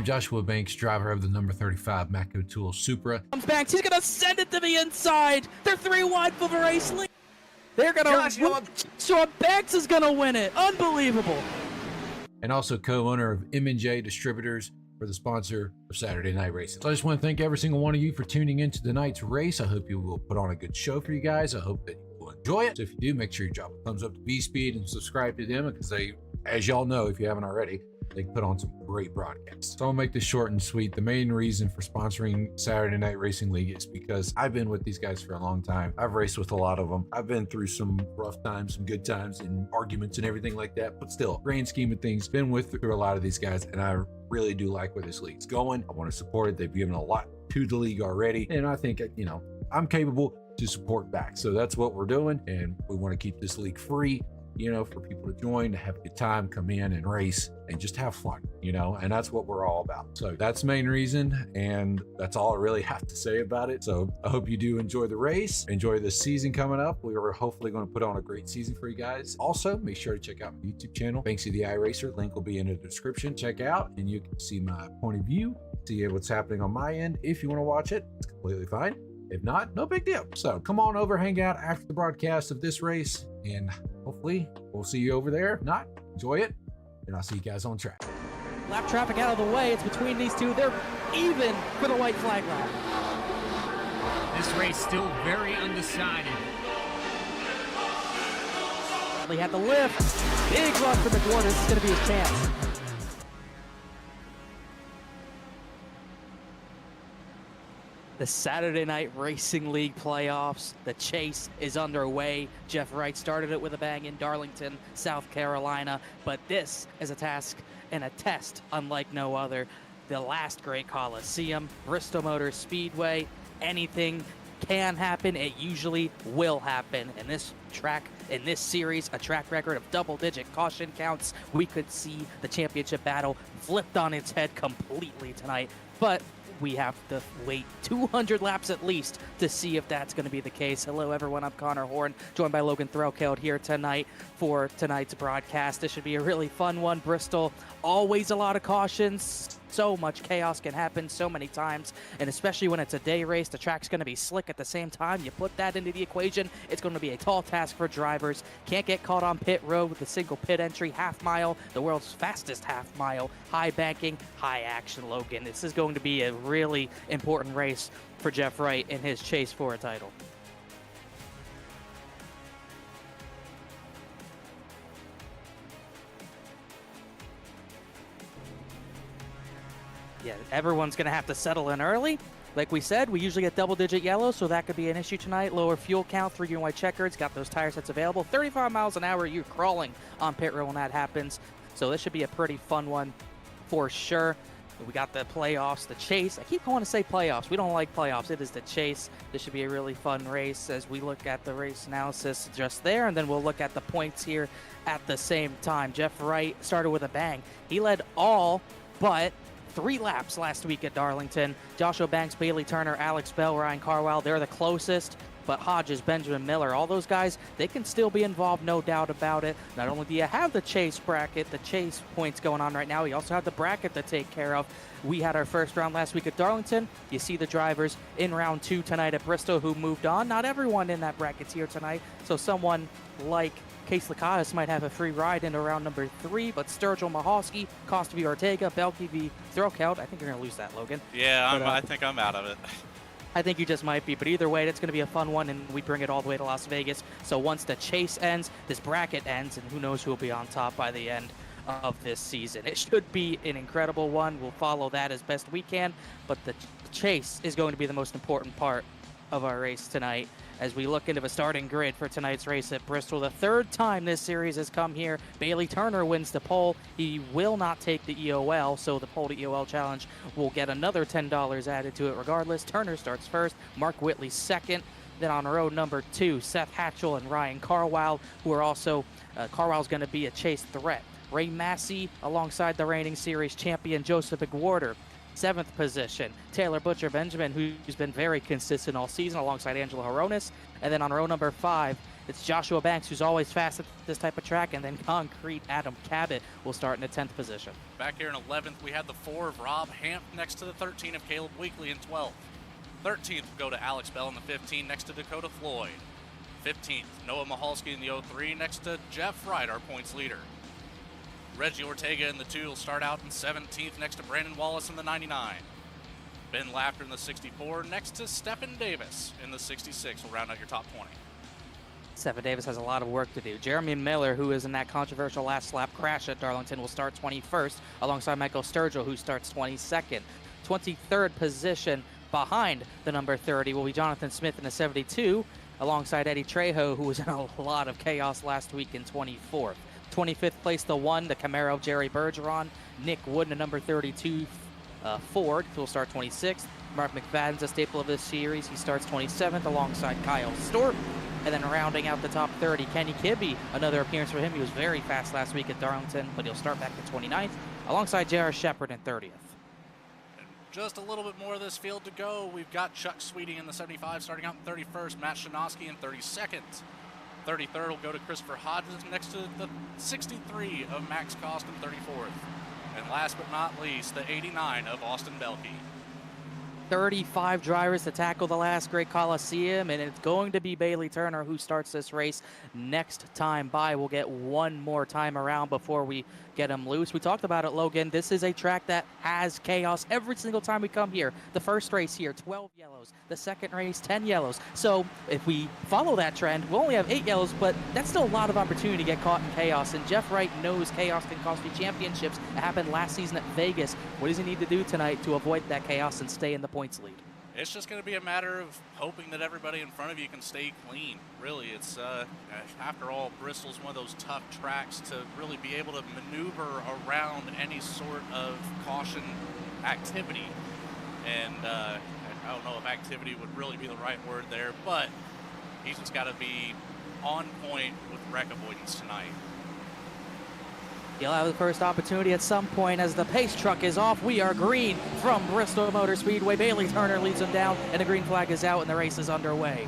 I'm Joshua Banks, driver of the number 35 Matco Tool Supra. Banks, he's going to send it to the inside. They're 3 wide for the race lead. They're going to Joshua Banks is going to win it. Unbelievable. And also co-owner of M&J Distributors, for the sponsor of Saturday Night Racing. So I just want to thank every single one of you for tuning into tonight's race. I hope you will put on a good show for you guys. I hope that you will enjoy it. So if you do, make sure you drop a thumbs up to VSPEED and subscribe to them, because they, as y'all know, if you haven't already, they put on some great broadcasts. So I'll make this short and sweet. The main reason for sponsoring Saturday Night Racing League is because I've been with these guys for a long time. I've raced with a lot of them. I've been through some rough times, some good times, and arguments and everything like that. But still, grand scheme of things, been through a lot of these guys, and I really do like where this league's going. I want to support it. They've given a lot to the league already, and I think, you know, I'm capable to support back. So that's what we're doing, and we want to keep this league free, you know, for people to join, to have a good time, come in and race and just have fun, you know, and that's what we're all about. So that's the main reason, and that's all I really have to say about it. So I hope you do enjoy the race, enjoy the season coming up. We are hopefully going to put on a great season for you guys. Also, make sure to check out my YouTube channel, Banksy the iRacer. Link will be in the description. Check out, and you can see my point of view, see what's happening on my end. If you want to watch it, it's completely fine. If not, no big deal. So come on over, hang out after the broadcast of this race, and hopefully we'll see you over there. If not, enjoy it, and I'll see you guys on track. Lap traffic out of the way. It's between these two. They're even for the white flag lap. This race still very undecided. They had the lift. Big run for McWhorter. This is going to be his chance. The Saturday Night Racing League playoffs, the chase is underway. Jeff Wright started it with a bang in Darlington, South Carolina, but this is a task and a test unlike no other. The Last Great Colosseum, Bristol Motor Speedway, anything can happen. It usually will happen. In this track, in this series, a track record of double-digit caution counts. We could see the championship battle flipped on its head completely tonight, but we have to wait 200 laps at least to see if that's going to be the case. Hello, everyone. I'm Connor Horn, joined by Logan Threlkeld here tonight for tonight's broadcast. This should be a really fun one. Bristol, always a lot of cautions. So much chaos can happen so many times, and especially when it's a day race, the track's going to be slick at the same time. You put that into the equation, it's going to be a tall task for drivers. Can't get caught on pit road with a single pit entry, half mile, the world's fastest half mile, high banking, high action, Logan. This is going to be a really important race for Jeff Wright in his chase for a title. Yeah, everyone's going to have to settle in early. Like we said, we usually get double-digit yellow, so that could be an issue tonight. Lower fuel count, 3 green white checkers, got those tire sets available. 35 miles an hour, you're crawling on pit road when that happens. So this should be a pretty fun one for sure. We got the playoffs, the chase. I keep wanting to say playoffs. We don't like playoffs. It is the chase. This should be a really fun race as we look at the race analysis just there, and then we'll look at the points here at the same time. Jeff Wright started with a bang. He led all but 3 laps last week at Darlington. Joshua Banks, Bailey Turner, Alex Bell, Ryan Carwile, they're the closest. But Hodges, Benjamin Miller, all those guys, they can still be involved, no doubt about it. Not only do you have the chase bracket, the chase points going on right now, you also have the bracket to take care of. We had our first round last week at Darlington. You see the drivers in round 2 tonight at Bristol who moved on. Not everyone in that bracket's here tonight, so someone like Case Lakatos might have a free ride into round number 3, but Sturgill, Mahalski, Costa v. Ortega, Belke v. Threlkeld. I think you're going to lose that, Logan. Yeah, I think I'm out of it. I think you just might be, but either way, it's going to be a fun one, and we bring it all the way to Las Vegas. So once the chase ends, this bracket ends, and who knows who will be on top by the end of this season. It should be an incredible one. We'll follow that as best we can, but the chase is going to be the most important part of our race tonight as we look into the starting grid for tonight's race at Bristol. The 3rd time this series has come here. Bailey Turner wins the pole. He will not take the EOL, so the pole to EOL challenge will get another $10 added to it regardless. Turner starts first, Mark Whitley second. Then on row number 2, Seth Hatchell and Ryan Carwile, who are also, Carwile's going to be a chase threat. Ray Massey alongside the reigning series champion Joseph McWhorter. 7th position, Taylor Butcher Benjamin, who's been very consistent all season alongside Angelo Horonis. And then on row number 5, it's Joshua Banks, who's always fast at this type of track. And then Concrete Adam Cabot will start in the 10th position. Back here in 11th, we had the 4 of Rob Hamp next to the 13 of Caleb Weekly in 12th. 13th will go to Alex Bell in the 15 next to Dakota Floyd. 15th, Noah Mahalski in the 03 next to Jeff Wright, our points leader. Reggie Ortega in the 2 will start out in 17th next to Brandon Wallace in the 99. Ben Laughter in the 64 next to Stephen Davis in the 66 will round out your top 20. Stephen Davis has a lot of work to do. Jeremy Miller, who is in that controversial last lap crash at Darlington, will start 21st alongside Michael Sturgill, who starts 22nd. 23rd position behind the number 30 will be Jonathan Smith in the 72 alongside Eddie Trejo, who was in a lot of chaos last week in 24th. 25th place, the 1, the Camaro of Jerry Bergeron. Nick Wood in the number 32 Ford, who will start 26th. Mark McFadden's a staple of this series. He starts 27th alongside Kyle Storp. And then rounding out the top 30, Kenny Kibbe, another appearance for him. He was very fast last week at Darlington, but he'll start back to 29th alongside J.R. Shepard in 30th. And just a little bit more of this field to go. We've got Chuck Sweeting in the 75 starting out in 31st, Matt Shanoski in 32nd. 33rd will go to Christopher Hodges next to the 63 of Max Cost in 34th. And last but not least, the 89 of Austin Belkey. 35 drivers to tackle the Last Great Colosseum, and it's going to be Bailey Turner who starts this race next time by. We'll get one more time around before we get him loose. We talked about it, Logan. This is a track that has chaos every single time we come here. The first race here, 12 yellows. The second race, 10 yellows. So if we follow that trend, we'll only have 8 yellows, but that's still a lot of opportunity to get caught in chaos. And Jeff Wright knows chaos can cost you championships. It happened last season at Vegas. What does he need to do tonight to avoid that chaos and stay in the points lead? It's just going to be a matter of hoping that everybody in front of you can stay clean. Really, it's after all, Bristol's one of those tough tracks to really be able to maneuver around any sort of caution activity. And I don't know if activity would really be the right word there, but he's just got to be on point with wreck avoidance tonight. He'll have the first opportunity at some point as the pace truck is off. We are green from Bristol Motor Speedway. Bailey Turner leads him down, and the green flag is out, and the race is underway.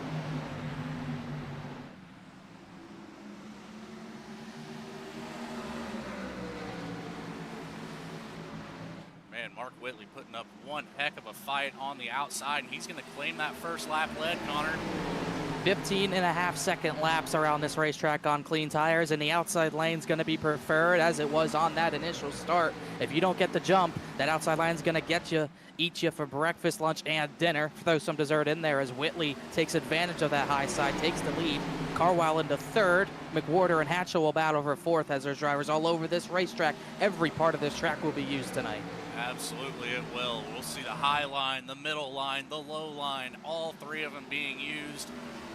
Man, Mark Whitley putting up one heck of a fight on the outside, and he's going to claim that first lap lead, Connor. 15.5-second laps around this racetrack on clean tires, and the outside lane's going to be preferred as it was on that initial start. If you don't get the jump, that outside line's going to get you, eat you for breakfast, lunch, and dinner. Throw some dessert in there as Whitley takes advantage of that high side, takes the lead. Carwile into third. McWhorter and Hatchell will battle for fourth as there's drivers all over this racetrack. Every part of this track will be used tonight. Absolutely it will. We'll see the high line, the middle line, the low line, all three of them being used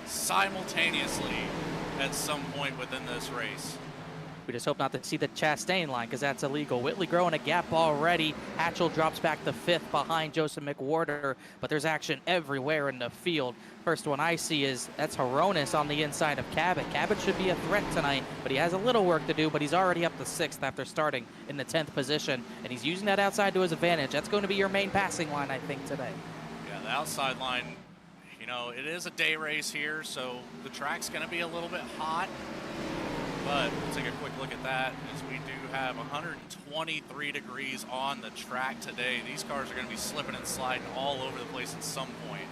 simultaneously at some point within this race. We just hope not to see the Chastain line because that's illegal. Whitley growing a gap already. Hatchell drops back to fifth behind Joseph McWhorter, but there's action everywhere in the field. First one I see is that's Horonis on the inside of Cabot. Cabot should be a threat tonight, but he has a little work to do, but he's already up to sixth after starting in the 10th position, and he's using that outside to his advantage. That's going to be your main passing line, I think, today. Yeah, the outside line, you know, it is a day race here, so the track's going to be a little bit hot. But we'll take a quick look at that as we do have 123 degrees on the track today. These cars are going to be slipping and sliding all over the place at some point.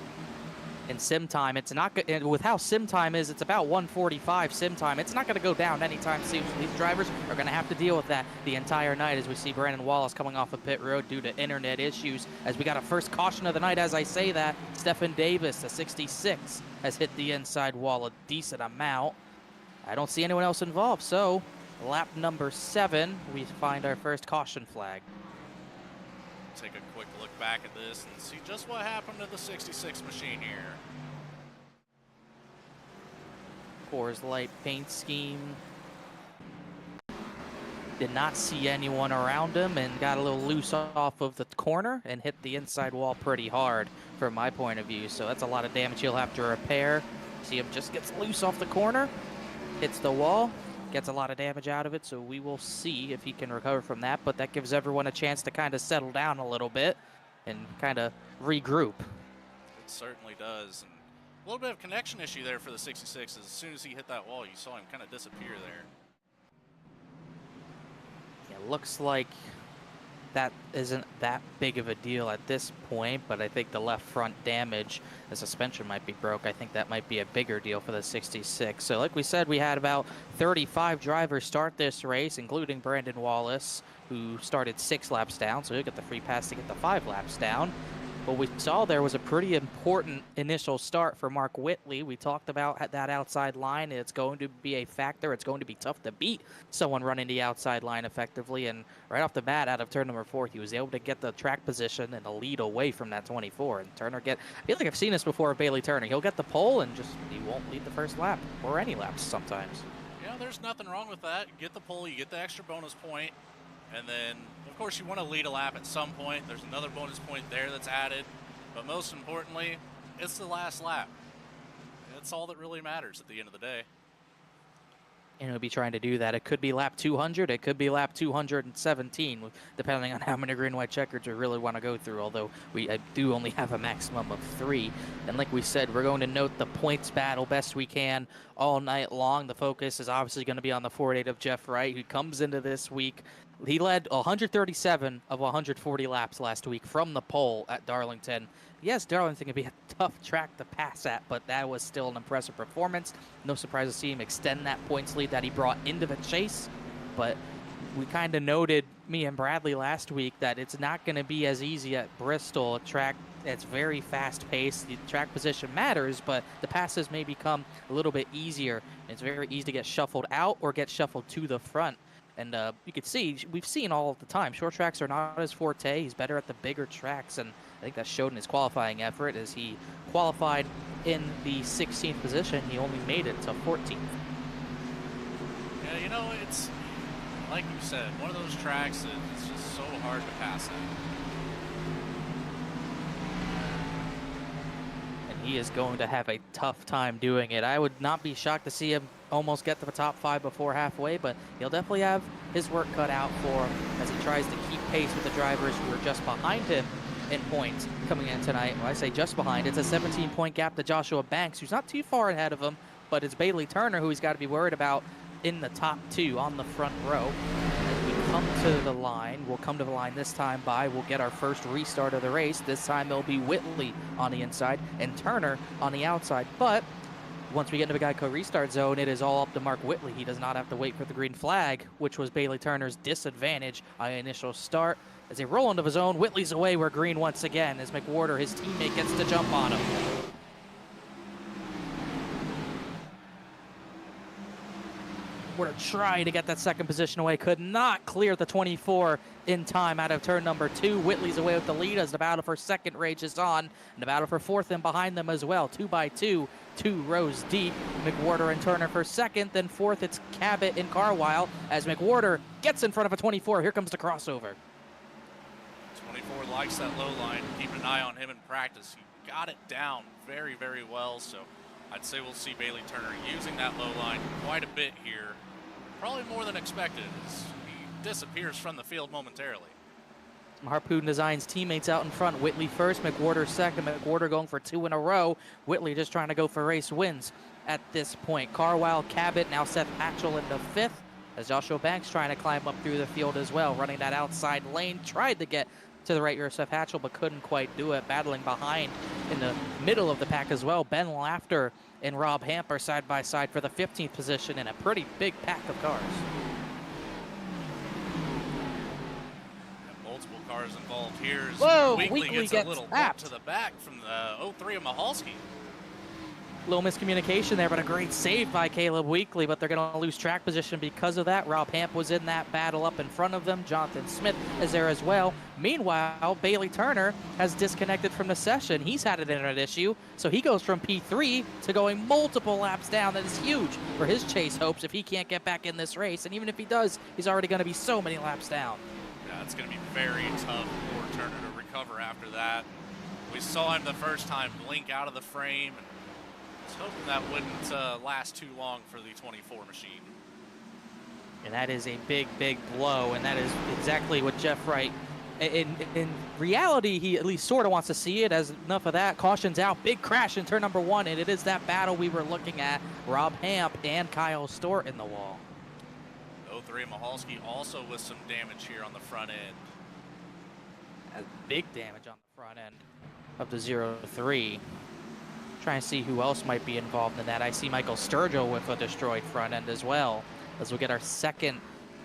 In sim time, it's not good. With how sim time is, it's about 1:45 sim time. It's not going to go down anytime soon. So these drivers are going to have to deal with that the entire night as we see Brandon Wallace coming off of pit road due to internet issues. As we got a first caution of the night, as I say that, Stephen Davis, the 66, has hit the inside wall a decent amount. I don't see anyone else involved, so lap number 7, we find our first caution flag. Take a quick look back at this and see just what happened to the 66 machine here. Coors Light paint scheme. Did not see anyone around him and got a little loose off of the corner and hit the inside wall pretty hard from my point of view. So that's a lot of damage he'll have to repair. See him just gets loose off the corner. Hits the wall, gets a lot of damage out of it, so we will see if he can recover from that, but that gives everyone a chance to kind of settle down a little bit. and kind of regroup. It certainly does. And a little bit of connection issue there for the 66. As soon as he hit that wall, you saw him kind of disappear there. It looks like that isn't that big of a deal at this point, but I think the left front damage, the suspension might be broke. I think that might be a bigger deal for the 66. So like we said, we had about 35 drivers start this race, including Brandon Wallace, who started 6 laps down, so he'll get the free pass to get the 5 laps down. What we saw there was a pretty important initial start for Mark Whitley. We talked about that outside line. It's going to be a factor. It's going to be tough to beat someone running the outside line effectively. And right off the bat, out of turn number 4, he was able to get the track position and a lead away from that 24. And Turner I feel like I've seen this before with Bailey Turner. He'll get the pole and he won't lead the first lap or any laps sometimes. Yeah, there's nothing wrong with that. You get the pole, you get the extra bonus point. And then, of course, you want to lead a lap at some point. There's another bonus point there that's added. But most importantly, it's the last lap. That's all that really matters at the end of the day. And he'll be trying to do that. It could be lap 200. It could be lap 217, depending on how many green white checkers we really want to go through, although I do only have a maximum of 3. And like we said, we're going to note the points battle best we can all night long. The focus is obviously going to be on the 4-8 of Jeff Wright, who comes into this week. He led 137 of 140 laps last week from the pole at Darlington. Yes, Darlington can be a tough track to pass at, but that was still an impressive performance. No surprise to see him extend that points lead that he brought into the chase. But we kind of noted, me and Bradley last week, that it's not going to be as easy at Bristol, a track that's very fast-paced. The track position matters, but the passes may become a little bit easier. It's very easy to get shuffled out or get shuffled to the front. And you can see, we've seen all the time, short tracks are not his forte. He's better at the bigger tracks, and I think that showed in his qualifying effort as he qualified in the 16th position. He only made it to 14th. Yeah, you know, it's, like you said, one of those tracks that is just so hard to pass at. He is going to have a tough time doing it. I would not be shocked to see him almost get to the top 5 before halfway, but he'll definitely have his work cut out for him as he tries to keep pace with the drivers who are just behind him in points coming in tonight. When I say just behind, it's a 17-point gap to Joshua Banks, who's not too far ahead of him, but it's Bailey Turner who he's got to be worried about in the top 2 on the front row. As we come to the line, we'll come to the line this time we'll get our first restart of the race. This time it'll be Whitley on the inside and Turner on the outside. But once we get into the Geico restart zone, it is all up to Mark Whitley. He does not have to wait for the green flag, which was Bailey Turner's disadvantage on the initial start. As they roll into the zone, Whitley's away where green once again as McWhorter, his teammate, gets to jump on him. We're trying to get that second position away. Could not clear the 24 in time out of turn number 2. Whitley's away with the lead as the battle for second rages on. And the battle for fourth and behind them as well. 2 by 2, 2 rows deep. McWhorter and Turner for second. Then fourth, it's Cabot and Carwile as McWhorter gets in front of a 24. Here comes the crossover. 24 likes that low line. Keep an eye on him in practice. He got it down very, very well. So I'd say we'll see Bailey Turner using that low line quite a bit here. Probably more than expected as he disappears from the field momentarily. Harpoon Designs teammates out in front. Whitley first, McWhorter second. McWhorter going for 2 in a row. Whitley just trying to go for race wins at this point. Carwile, Cabot, now Seth Hatchell in the 5th. As Joshua Banks trying to climb up through the field as well. Running that outside lane. Tried to get to the right rear of Seth Hatchell, but couldn't quite do it. Battling behind in the middle of the pack as well. Ben Laughter and Rob Hamper side by side for the 15th position in a pretty big pack of cars. Multiple cars involved here. Whoa, Weekly gets a little tapped to the back from the 03 of Mahalski. Little miscommunication there, but a great save by Caleb Weekly, but they're going to lose track position because of that. Rob Hamp was in that battle up in front of them. Jonathan Smith is there as well. Meanwhile, Bailey Turner has disconnected from the session. He's had an internet issue, so he goes from P3 to going multiple laps down. That is huge for his chase hopes if he can't get back in this race. And even if he does, he's already going to be so many laps down. Yeah, it's going to be very tough for Turner to recover after that. We saw him the first time blink out of the frame. I was hoping that wouldn't last too long for the 24 machine. And that is a big, big blow, and that is exactly what Jeff Wright In reality, he at least sort of wants to see it. As enough of that, caution's out, big crash in turn number 1, and it is that battle we were looking at. Rob Hamp and Kyle Stort in the wall. 03 Mahalski also with some damage here on the front end. Big damage on the front end of the 03. Trying to see who else might be involved in that. I see Michael Sturgill with a destroyed front end as well, as we get our second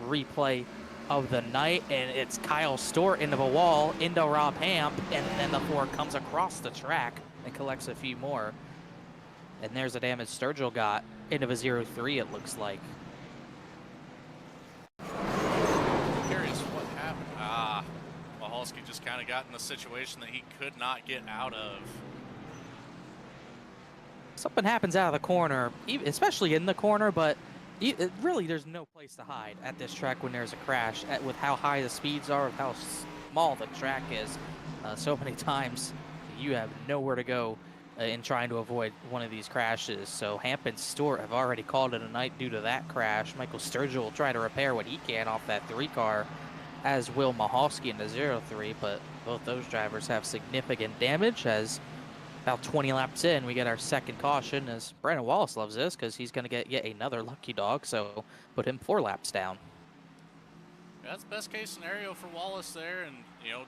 replay of the night, and it's Kyle Stort into the wall, into Rob Hamp, and then the 4 comes across the track and collects a few more. And there's the damage Sturgill got into the 03, it looks like. Curious what happened. Mahalski just kind of got in a situation that he could not get out of. Something happens out of the corner, especially in the corner, but really there's no place to hide at this track when there's a crash. With how high the speeds are, with how small the track is, so many times you have nowhere to go in trying to avoid one of these crashes. So Hamp and Stort have already called it a night due to that crash. Michael Sturgill will try to repair what he can off that 3 car, as will Mahalski in the 03, but both those drivers have significant damage. As about 20 laps in, we get our second caution, as Brandon Wallace loves this because he's going to get yet another lucky dog, so put him 4 laps down. Yeah, that's best case scenario for Wallace there, and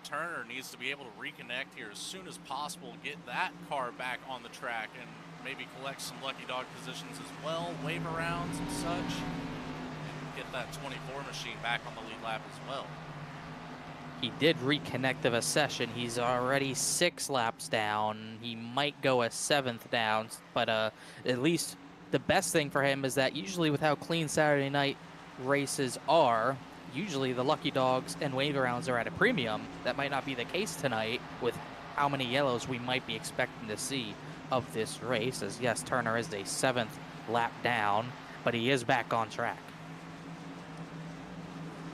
Turner needs to be able to reconnect here as soon as possible, get that car back on the track, and maybe collect some lucky dog positions as well, wave arounds and such, and get that 24 machine back on the lead lap as well. He did reconnect the session. He's already 6 laps down. He might go a 7th down, but at least the best thing for him is that usually with how clean Saturday night races are, usually the lucky dogs and wave rounds are at a premium. That might not be the case tonight with how many yellows we might be expecting to see of this race, as yes, Turner is a 7th lap down, but he is back on track.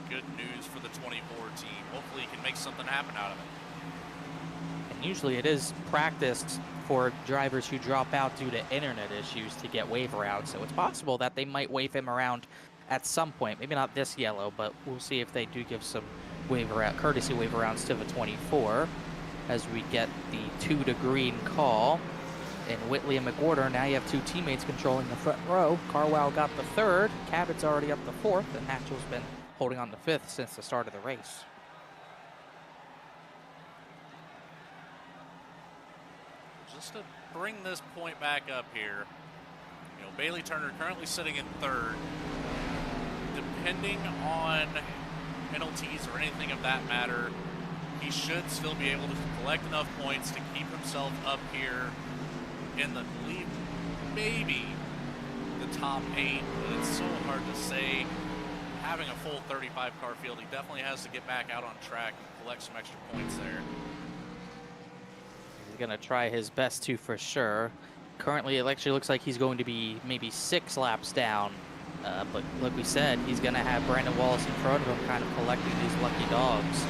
Good news for the 24 team. Hopefully he can make something happen out of it. And usually it is practiced for drivers who drop out due to internet issues to get wave around, so it's possible that they might wave him around at some point. Maybe not this yellow, but we'll see if they do give some courtesy wave arounds to the 24 as we get the 2 to green call. And Whitley and McWhorter, now you have 2 teammates controlling the front row. Carwell got the 3rd, Cabot's already up the 4th, and Hatchell's been holding on the 5th since the start of the race. Just to bring this point back up here, Bailey Turner currently sitting in 3rd. Depending on penalties or anything of that matter, he should still be able to collect enough points to keep himself up here in the lead, maybe the top 8, but it's so hard to say. Having a full 35 car field, he definitely has to get back out on track and collect some extra points there. He's going to try his best to, for sure. Currently, it actually looks like he's going to be maybe 6 laps down. But like we said, he's going to have Brandon Wallace in front of him kind of collecting these lucky dogs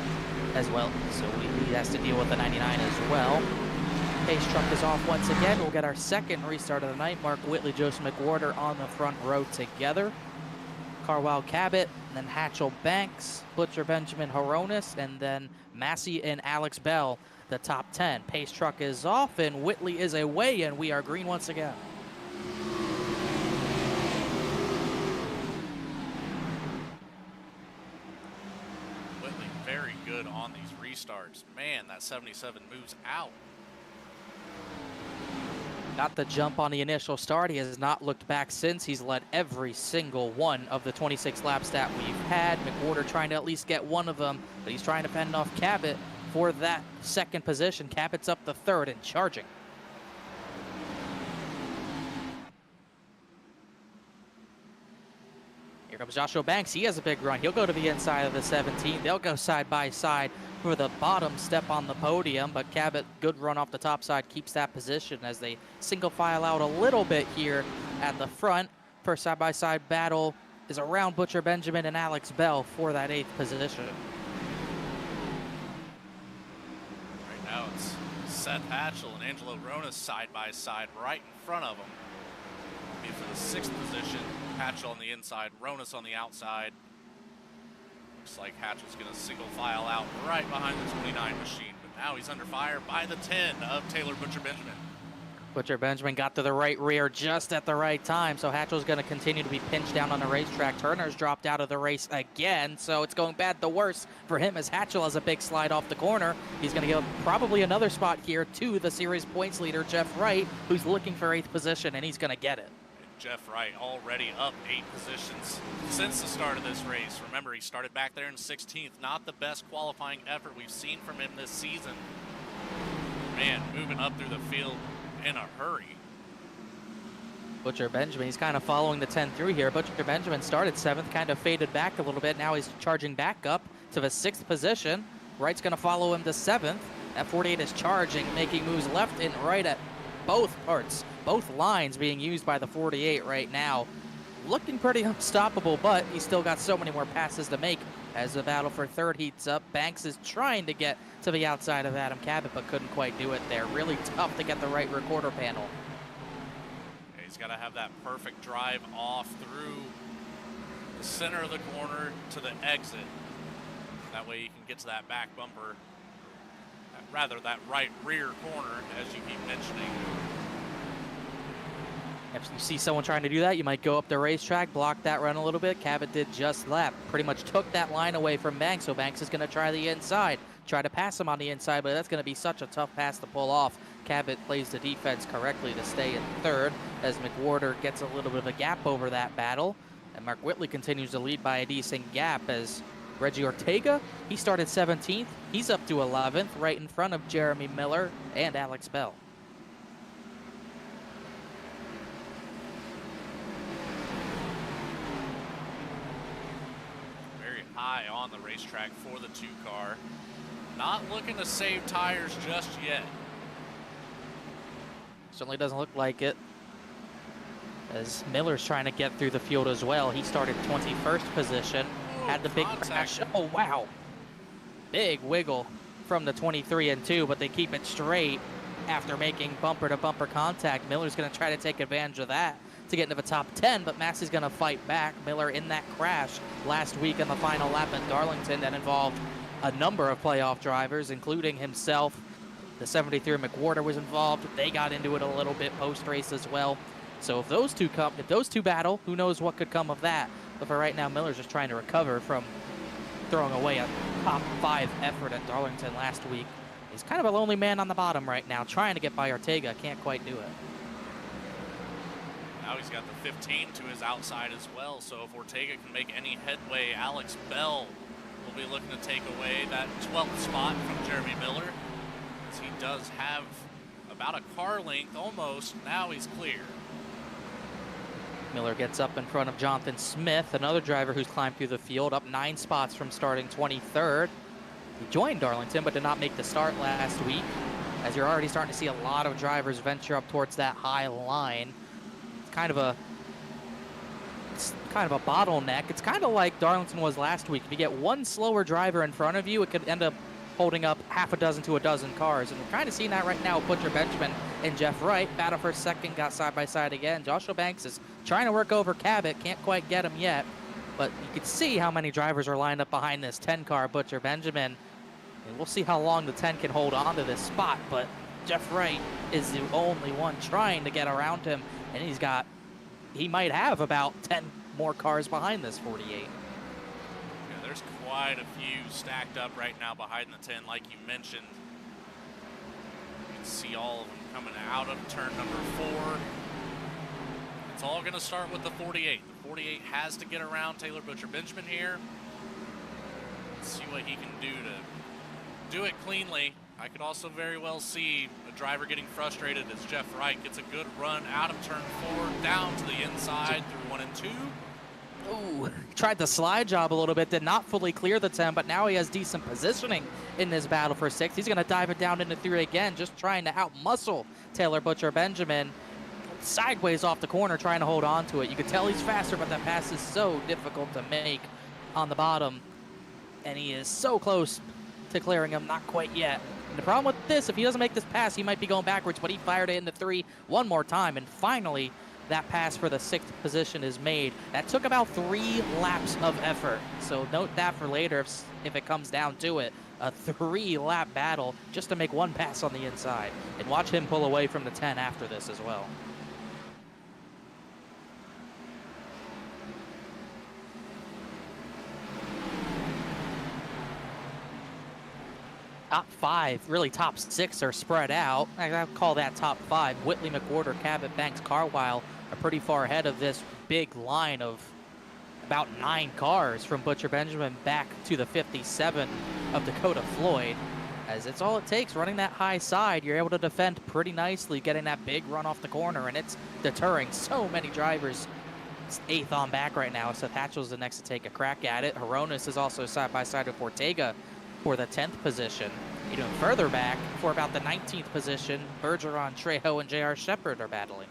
as well. So he has to deal with the 99 as well. Pace truck is off once again. We'll get our second restart of the night. Mark Whitley, Joseph McWhorter on the front row together. Carwell Cabot, and then Hatchell Banks, Butcher Benjamin Horonis, and then Massey and Alex Bell, the top 10. Pace truck is off, and Whitley is away, and we are green once again. Whitley very good on these restarts. Man, that 77 moves out. Got the jump on the initial start. He has not looked back since. He's led every single one of the 26 laps that we've had. McWhorter trying to at least get one of them, but he's trying to fend off Cabot for that 2nd position. Cabot's up the 3rd and charging. Here comes Joshua Banks. He has a big run. He'll go to the inside of the 17. They'll go side by side for the bottom step on the podium, but Cabot, good run off the top side, keeps that position as they single file out a little bit here at the front. First side-by-side battle is around Butcher Benjamin and Alex Bell for that 8th position. Right now it's Seth Hatchell and Angelo Ronas side by side right in front of him. Be for the 6th position, Hatchell on the inside, Ronas on the outside. Looks like Hatch was going to single file out right behind the 29 machine, but now he's under fire by the 10 of Taylor Butcher Benjamin. Butcher Benjamin got to the right rear just at the right time, so Hatchell's going to continue to be pinched down on the racetrack. Turner's dropped out of the race again, so it's going bad the worse for him as Hatchell has a big slide off the corner. He's going to give probably another spot here to the series points leader, Jeff Wright, who's looking for 8th position, and he's going to get it. Jeff Wright already up 8 positions since the start of this race. Remember, he started back there in 16th. Not the best qualifying effort we've seen from him this season. Man, moving up through the field in a hurry. Butcher Benjamin, he's kind of following the 10 through here. Butcher Benjamin started 7th, kind of faded back a little bit. Now he's charging back up to the 6th position. Wright's going to follow him to 7th. That 48 is charging, making moves left and right at both parts. Both lines being used by the 48 right now. Looking pretty unstoppable, but he's still got so many more passes to make as the battle for 3rd heats up. Banks is trying to get to the outside of Adam Cabot, but couldn't quite do it there. Really tough to get the right recorder panel. He's got to have that perfect drive off through the center of the corner to the exit. That way you can get to that back bumper, rather that right rear corner, as you keep mentioning. If you see someone trying to do that, you might go up the racetrack, block that run a little bit. Cabot did just that. Pretty much took that line away from Banks, so Banks is going to try the inside. Try to pass him on the inside, but that's going to be such a tough pass to pull off. Cabot plays the defense correctly to stay in 3rd as McWhorter gets a little bit of a gap over that battle. And Mark Whitley continues to lead by a decent gap as Reggie Ortega, he started 17th. He's up to 11th, right in front of Jeremy Miller and Alex Bell. High on the racetrack for the 2 car. Not looking to save tires just yet. Certainly doesn't look like it, as Miller's trying to get through the field as well. He started 21st position, had the big crash. Oh, wow. Big wiggle from the 23 and 2, but they keep it straight after making bumper-to-bumper contact. Miller's going to try to take advantage of that to get into the top 10, but Massey's going to fight back. Miller in that crash last week in the final lap at Darlington that involved a number of playoff drivers, including himself. The 73 McWhorter was involved. They got into it a little bit post-race as well. So if those two battle, who knows what could come of that. But for right now, Miller's just trying to recover from throwing away a top 5 effort at Darlington last week. He's kind of a lonely man on the bottom right now, trying to get by Ortega. Can't quite do it. Now he's got the 15 to his outside as well, so if Ortega can make any headway, Alex Bell will be looking to take away that 12th spot from Jeremy Miller, as he does have about a car length almost. Now he's clear. Miller gets up in front of Jonathan Smith, another driver who's climbed through the field, up 9 spots from starting 23rd. He joined Darlington, but did not make the start last week, as you're already starting to see a lot of drivers venture up towards that high line. It's kind of a bottleneck. It's kind of like Darlington was last week. If you get one slower driver in front of you, it could end up holding up half a dozen to a dozen cars. And we're kind of seeing that right now with Butcher Benjamin and Jeff Wright. Battle for second, got side by side again. Joshua Banks is trying to work over Cabot. Can't quite get him yet. But you can see how many drivers are lined up behind this 10 car, Butcher Benjamin. And we'll see how long the 10 can hold on to this spot. But Jeff Wright is the only one trying to get around him. And he might have about 10 more cars behind this 48. Yeah, there's quite a few stacked up right now behind the 10, like you mentioned. You can see all of them coming out of turn number 4. It's all going to start with the 48. The 48 has to get around Taylor Butcher Benjamin here. Let's see what he can do to do it cleanly. I could also very well see a driver getting frustrated as Jeff Wright gets a good run out of turn 4, down to the inside through 1 and 2. Ooh, tried the slide job a little bit, did not fully clear the 10, but now he has decent positioning in this battle for 6. He's going to dive it down into 3 again, just trying to out-muscle Taylor Butcher Benjamin. Sideways off the corner, trying to hold on to it. You can tell he's faster, but that pass is so difficult to make on the bottom. And he is so close to clearing him, not quite yet. And the problem with this, if he doesn't make this pass, he might be going backwards, but he fired it into 3 one more time. And finally, that pass for the 6th position is made. That took about 3 laps of effort. So note that for later if it comes down to it. A 3-lap battle just to make 1 pass on the inside. And watch him pull away from the 10 after this as well. Top 5, really top 6 are spread out. I call that top 5. Whitley, McWhorter, Cabot, Banks, Carlisle are pretty far ahead of this big line of about 9 cars from Butcher Benjamin back to the 57 of Dakota Floyd. As it's all it takes, running that high side, you're able to defend pretty nicely, getting that big run off the corner, and it's deterring so many drivers. It's 8th on back right now. Seth Hatchell's the next to take a crack at it. Hronis is also side by side with Ortega for the 10th position. Even further back, for about the 19th position, Bergeron, Trejo, and J.R. Shepard are battling.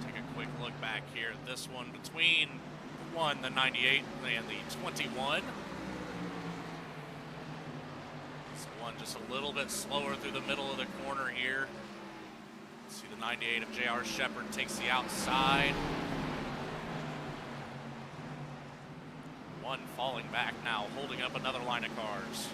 Take a quick look back here. This one between the 98 and the 21. This one just a little bit slower through the middle of the corner here. See the 98 of J.R. Shepard takes the outside. One falling back now, holding up another line of cars.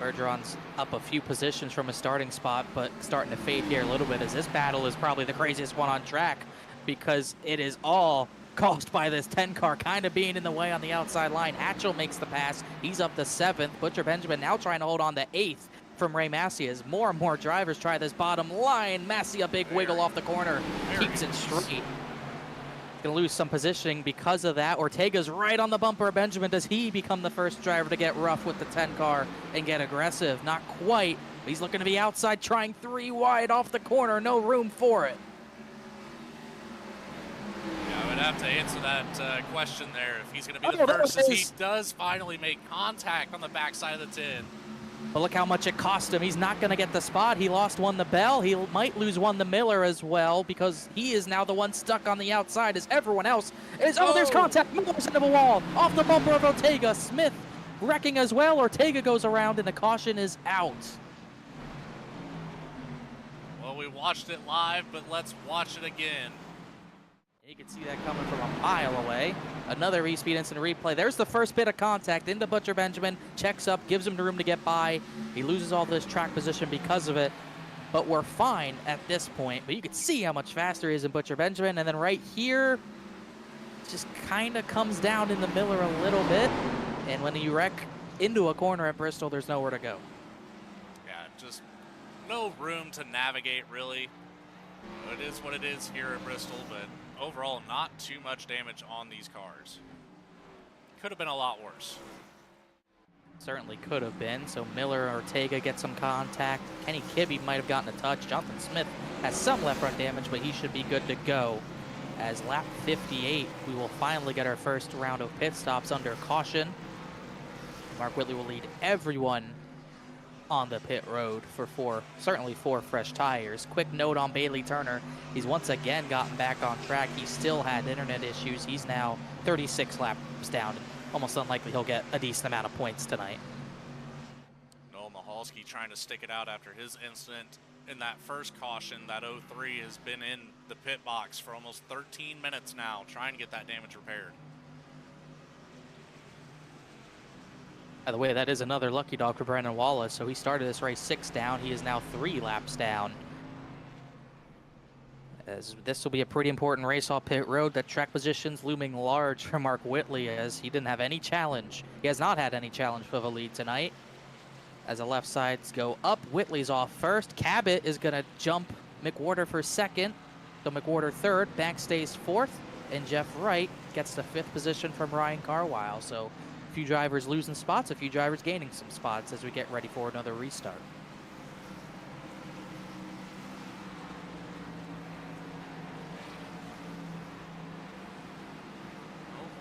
Bergeron's up a few positions from a starting spot, but starting to fade here a little bit, as this battle is probably the craziest one on track, because it is all caused by this 10 car kind of being in the way on the outside line. Hatchell makes the pass. He's up to 7th. Butcher Benjamin now trying to hold on to 8th from Ray Massey as more and more drivers try this bottom line. Massey a big wiggle off the corner, keeps it straight. Gonna lose some positioning because of that. Ortega's right on the bumper of Benjamin. Does he become the first driver to get rough with the 10 car and get aggressive? Not quite. He's looking to be outside, trying 3 wide off the corner. No room for it. Yeah, I would have to answer that question there if he's gonna be the first, as he does finally make contact on the backside of the 10. But look how much it cost him. He's not going to get the spot. He lost one to Bell. He might lose one to Miller as well, because he is now the one stuck on the outside as everyone else is. Oh, there's contact. Miller's into the wall. Off the bumper of Ortega. Smith wrecking as well. Ortega goes around and the caution is out. Well, we watched it live, but let's watch it again. You can see that coming from a mile away. Another respeed instant replay. There's the first bit of contact into Butcher Benjamin. Checks up, gives him the room to get by. He loses all this track position because of it. But we're fine at this point. But you can see how much faster he is in Butcher Benjamin. And then right here, just kind of comes down in the Miller a little bit. And when you wreck into a corner at Bristol, there's nowhere to go. Yeah, just no room to navigate, really. It is what it is here at Bristol, but overall, not too much damage on these cars. Could have been a lot worse. Certainly could have been. So Miller, Ortega get some contact. Kenny Kibbe might have gotten a touch. Jonathan Smith has some left front damage, but he should be good to go. As lap 58, we will finally get our first round of pit stops under caution. Mark Whitley will lead everyone on the pit road for certainly four fresh tires. Quick note on Bailey Turner. He's once again gotten back on track. He still had internet issues. He's now 36 laps down. Almost unlikely he'll get a decent amount of points tonight. Noah Michalski trying to stick it out after his incident in that first caution. That 03 has been in the pit box for almost 13 minutes now, trying to get that damage repaired. By the way, that is another lucky dog for Brandon Wallace. So he started this race 6 down. He is now 3 laps down. As this will be a pretty important race off pit road. The track positions looming large for Mark Whitley, as he didn't have any challenge. He has not had any challenge for the lead tonight. As the left sides go up, Whitley's off first. Cabot is going to jump McWhorter for second. So McWhorter third, Banks stays fourth, and Jeff Wright gets the 5th position from Ryan Carlisle. So a few drivers losing spots, a few drivers gaining some spots as we get ready for another restart.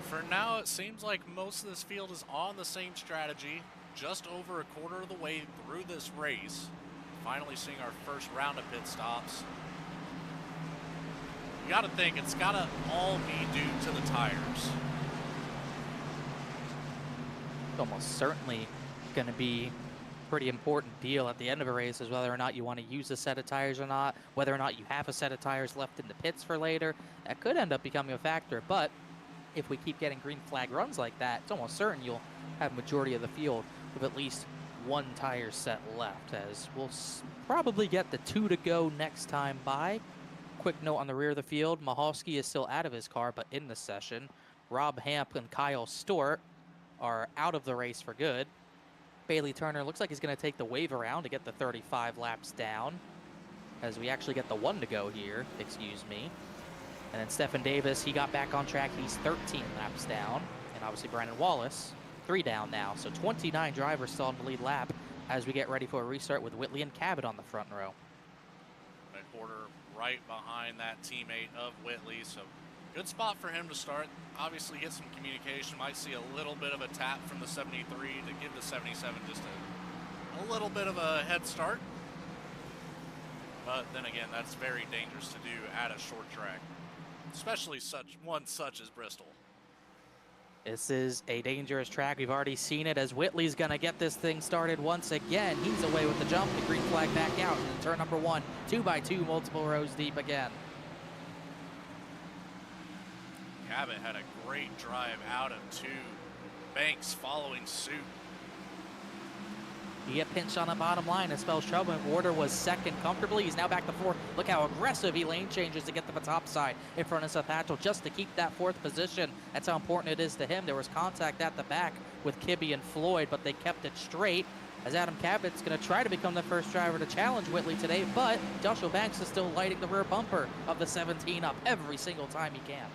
For now, it seems like most of this field is on the same strategy. Just over a quarter of the way through this race. Finally seeing our first round of pit stops. You gotta think, it's gotta all be due to the tires. Almost certainly going to be pretty important deal at the end of a race, is whether or not you want to use a set of tires or not, whether or not you have a set of tires left in the pits for later. That could end up becoming a factor, but if we keep getting green flag runs like that, it's almost certain you'll have majority of the field with at least one tire set left, as we'll probably get the 2 to go next time by. Quick note on the rear of the field, Mahalski is still out of his car, but in the session. Rob Hamp and Kyle Stewart are out of the race for good. Bailey Turner looks like he's going to take the wave around to get the 35 laps down, as we actually get the 1 to go here, excuse me. And then Stephen Davis, he got back on track. He's 13 laps down. And obviously Brandon Wallace, 3 down now. So 29 drivers still on the lead lap as we get ready for a restart with Whitley and Cabot on the front row. McWhorter right behind that teammate of Whitley, so good spot for him to start. Obviously get some communication. Might see a little bit of a tap from the 73 to give the 77 just a little bit of a head start. But then again, that's very dangerous to do at a short track, especially such as Bristol. This is a dangerous track. We've already seen it as Whitley's going to get this thing started once again. He's away with the jump. The green flag back out. And turn number 1, 2x2, multiple rows deep again. Cabot had a great drive out of 2. Banks following suit. You get pinched on the bottom line, it spells trouble. McWhorter was second comfortably. He's now back to 4th. Look how aggressive he lane changes to get to the top side in front of Seth Hatchell just to keep that 4th position. That's how important it is to him. There was contact at the back with Kibbe and Floyd, but they kept it straight, as Adam Cabot's going to try to become the first driver to challenge Whitley today, but Joshua Banks is still lighting the rear bumper of the 17 up every single time he can.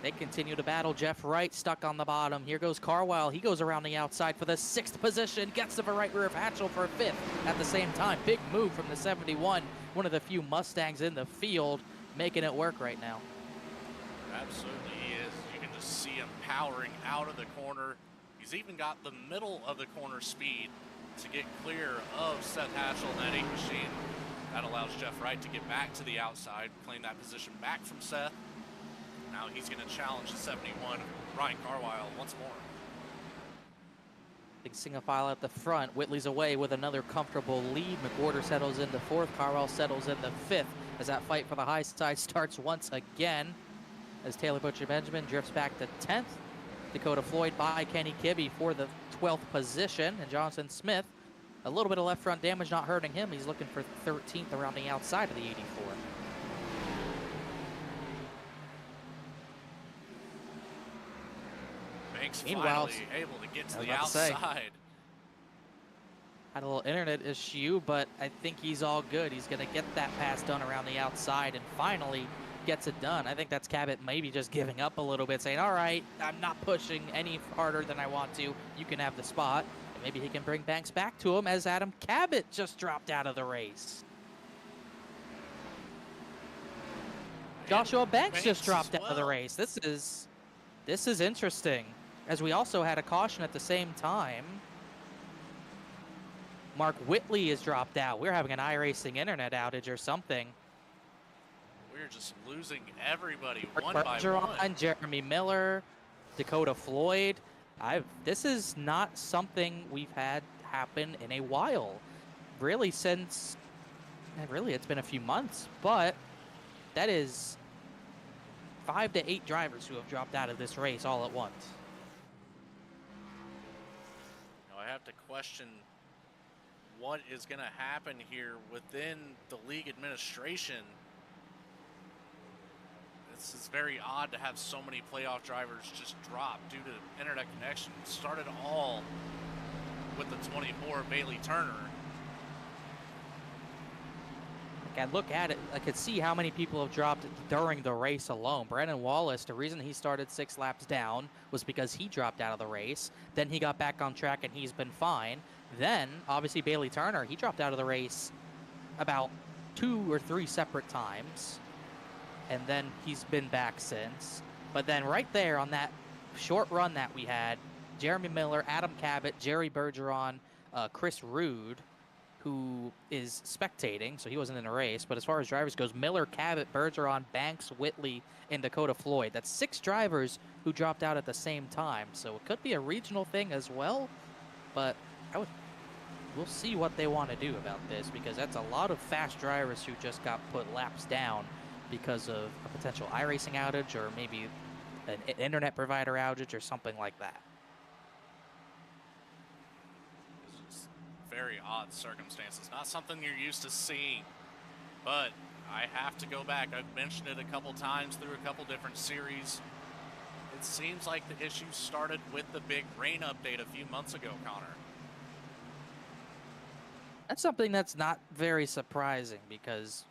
They continue to battle. Jeff Wright stuck on the bottom. Here goes Carwile. He goes around the outside for the 6th position. Gets to the right rear of Hatchell for 5th at the same time. Big move from the 71. One of the few Mustangs in the field making it work right now. Absolutely he is. You can just see him powering out of the corner. He's even got the middle of the corner speed to get clear of Seth Hatchell and that 8 machine. That allows Jeff Wright to get back to the outside, claim that position back from Seth. Now he's going to challenge the 71, Ryan Carwile, once more. Big single file at the front. Whitley's away with another comfortable lead. McWhorter settles into 4th. Carwile settles into 5th as that fight for the high side starts once again. As Taylor Butcher Benjamin drifts back to 10th. Dakota Floyd by Kenny Kibbe for the 12th position. And Jonathan Smith, a little bit of left front damage not hurting him. He's looking for 13th around the outside of the 84. Meanwhile, finally able to get to the outside. Had a little internet issue, but I think he's all good. He's going to get that pass done around the outside and finally gets it done. I think that's Cabot maybe just giving up a little bit, saying, all right, I'm not pushing any harder than I want to. You can have the spot. And maybe he can bring Banks back to him, as Adam Cabot just dropped out of the race. Joshua Banks just dropped out of the race. This is interesting, as we also had a caution at the same time. Mark Whitley has dropped out. We're having an iRacing internet outage or something. We're just losing everybody Mark one by one. Jeremy Miller, Dakota Floyd. This is not something we've had happen in a while. Really since, it's been a few months, but that is 5 to 8 drivers who have dropped out of this race all at once. Now I have to question what is going to happen here within the league administration. This is very odd to have so many playoff drivers just drop due to internet connection. It started all with the 24, Bailey Turner. I look at it, I could see how many people have dropped during the race alone. Brandon Wallace, the reason he started 6 laps down was because he dropped out of the race. Then he got back on track and he's been fine. Then, obviously, Bailey Turner, he dropped out of the race about 2 or 3 separate times. And then he's been back since. But then right there on that short run that we had, Jeremy Miller, Adam Cabot, Jerry Bergeron, Chris Rude, who is spectating, so he wasn't in a race. But as far as drivers goes, Miller, Cabot, Bergeron, Banks, Whitley, and Dakota Floyd. That's 6 drivers who dropped out at the same time. So it could be a regional thing as well. But we'll see what they want to do about this, because that's a lot of fast drivers who just got put laps down because of a potential iRacing outage or maybe an internet provider outage or something like that. Very odd circumstances, not something you're used to seeing, but I have to go back. I've mentioned it a couple times through a couple different series. It seems like the issue started with the big rain update a few months ago, Connor. That's something that's not very surprising, because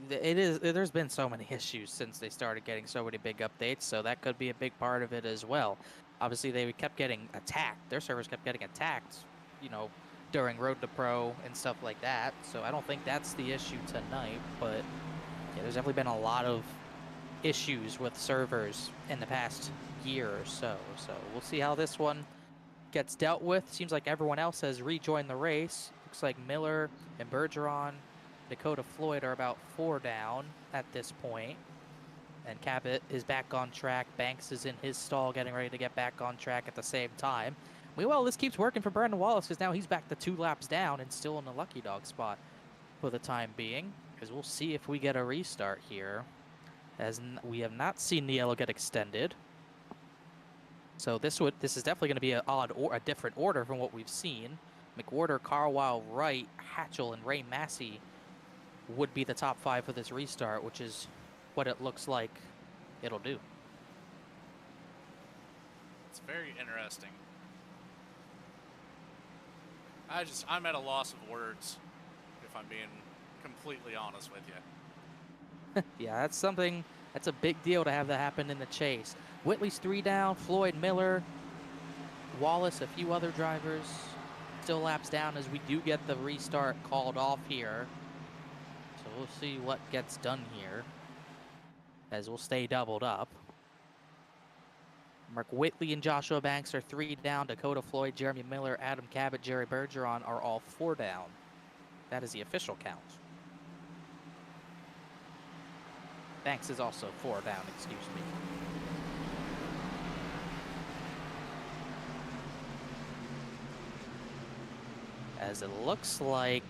there's been so many issues since they started getting so many big updates, so that could be a big part of it as well. Obviously, they kept getting attacked. Their servers kept getting attacked, during Road to Pro and stuff like that. So I don't think that's the issue tonight, but yeah, there's definitely been a lot of issues with servers in the past year or so. So we'll see how this one gets dealt with. Seems like everyone else has rejoined the race. Looks like Miller and Bergeron, Dakota Floyd are about 4 down at this point. And Cabot is back on track. Banks is in his stall getting ready to get back on track at the same time. Meanwhile, this keeps working for Brandon Wallace, because now he's back to 2 laps down and still in the lucky dog spot for the time being. Because we'll see if we get a restart here, as we have not seen the yellow get extended. So this is definitely going to be a different order from what we've seen. McWhorter, Carwile, Wright, Hatchell, and Ray Massey would be the top 5 for this restart, which is what it looks like it'll do. It's very interesting. I'm at a loss of words, if I'm being completely honest with you. Yeah, that's a big deal to have that happen in the chase. Whitley's 3 down, Floyd, Miller, Wallace, a few other drivers still laps down as we do get the restart called off here. So we'll see what gets done here, as we'll stay doubled up. Mark Whitley and Joshua Banks are 3 down. Dakota Floyd, Jeremy Miller, Adam Cabot, Jerry Bergeron are all 4 down. That is the official count. Banks is also 4 down, excuse me. As it looks like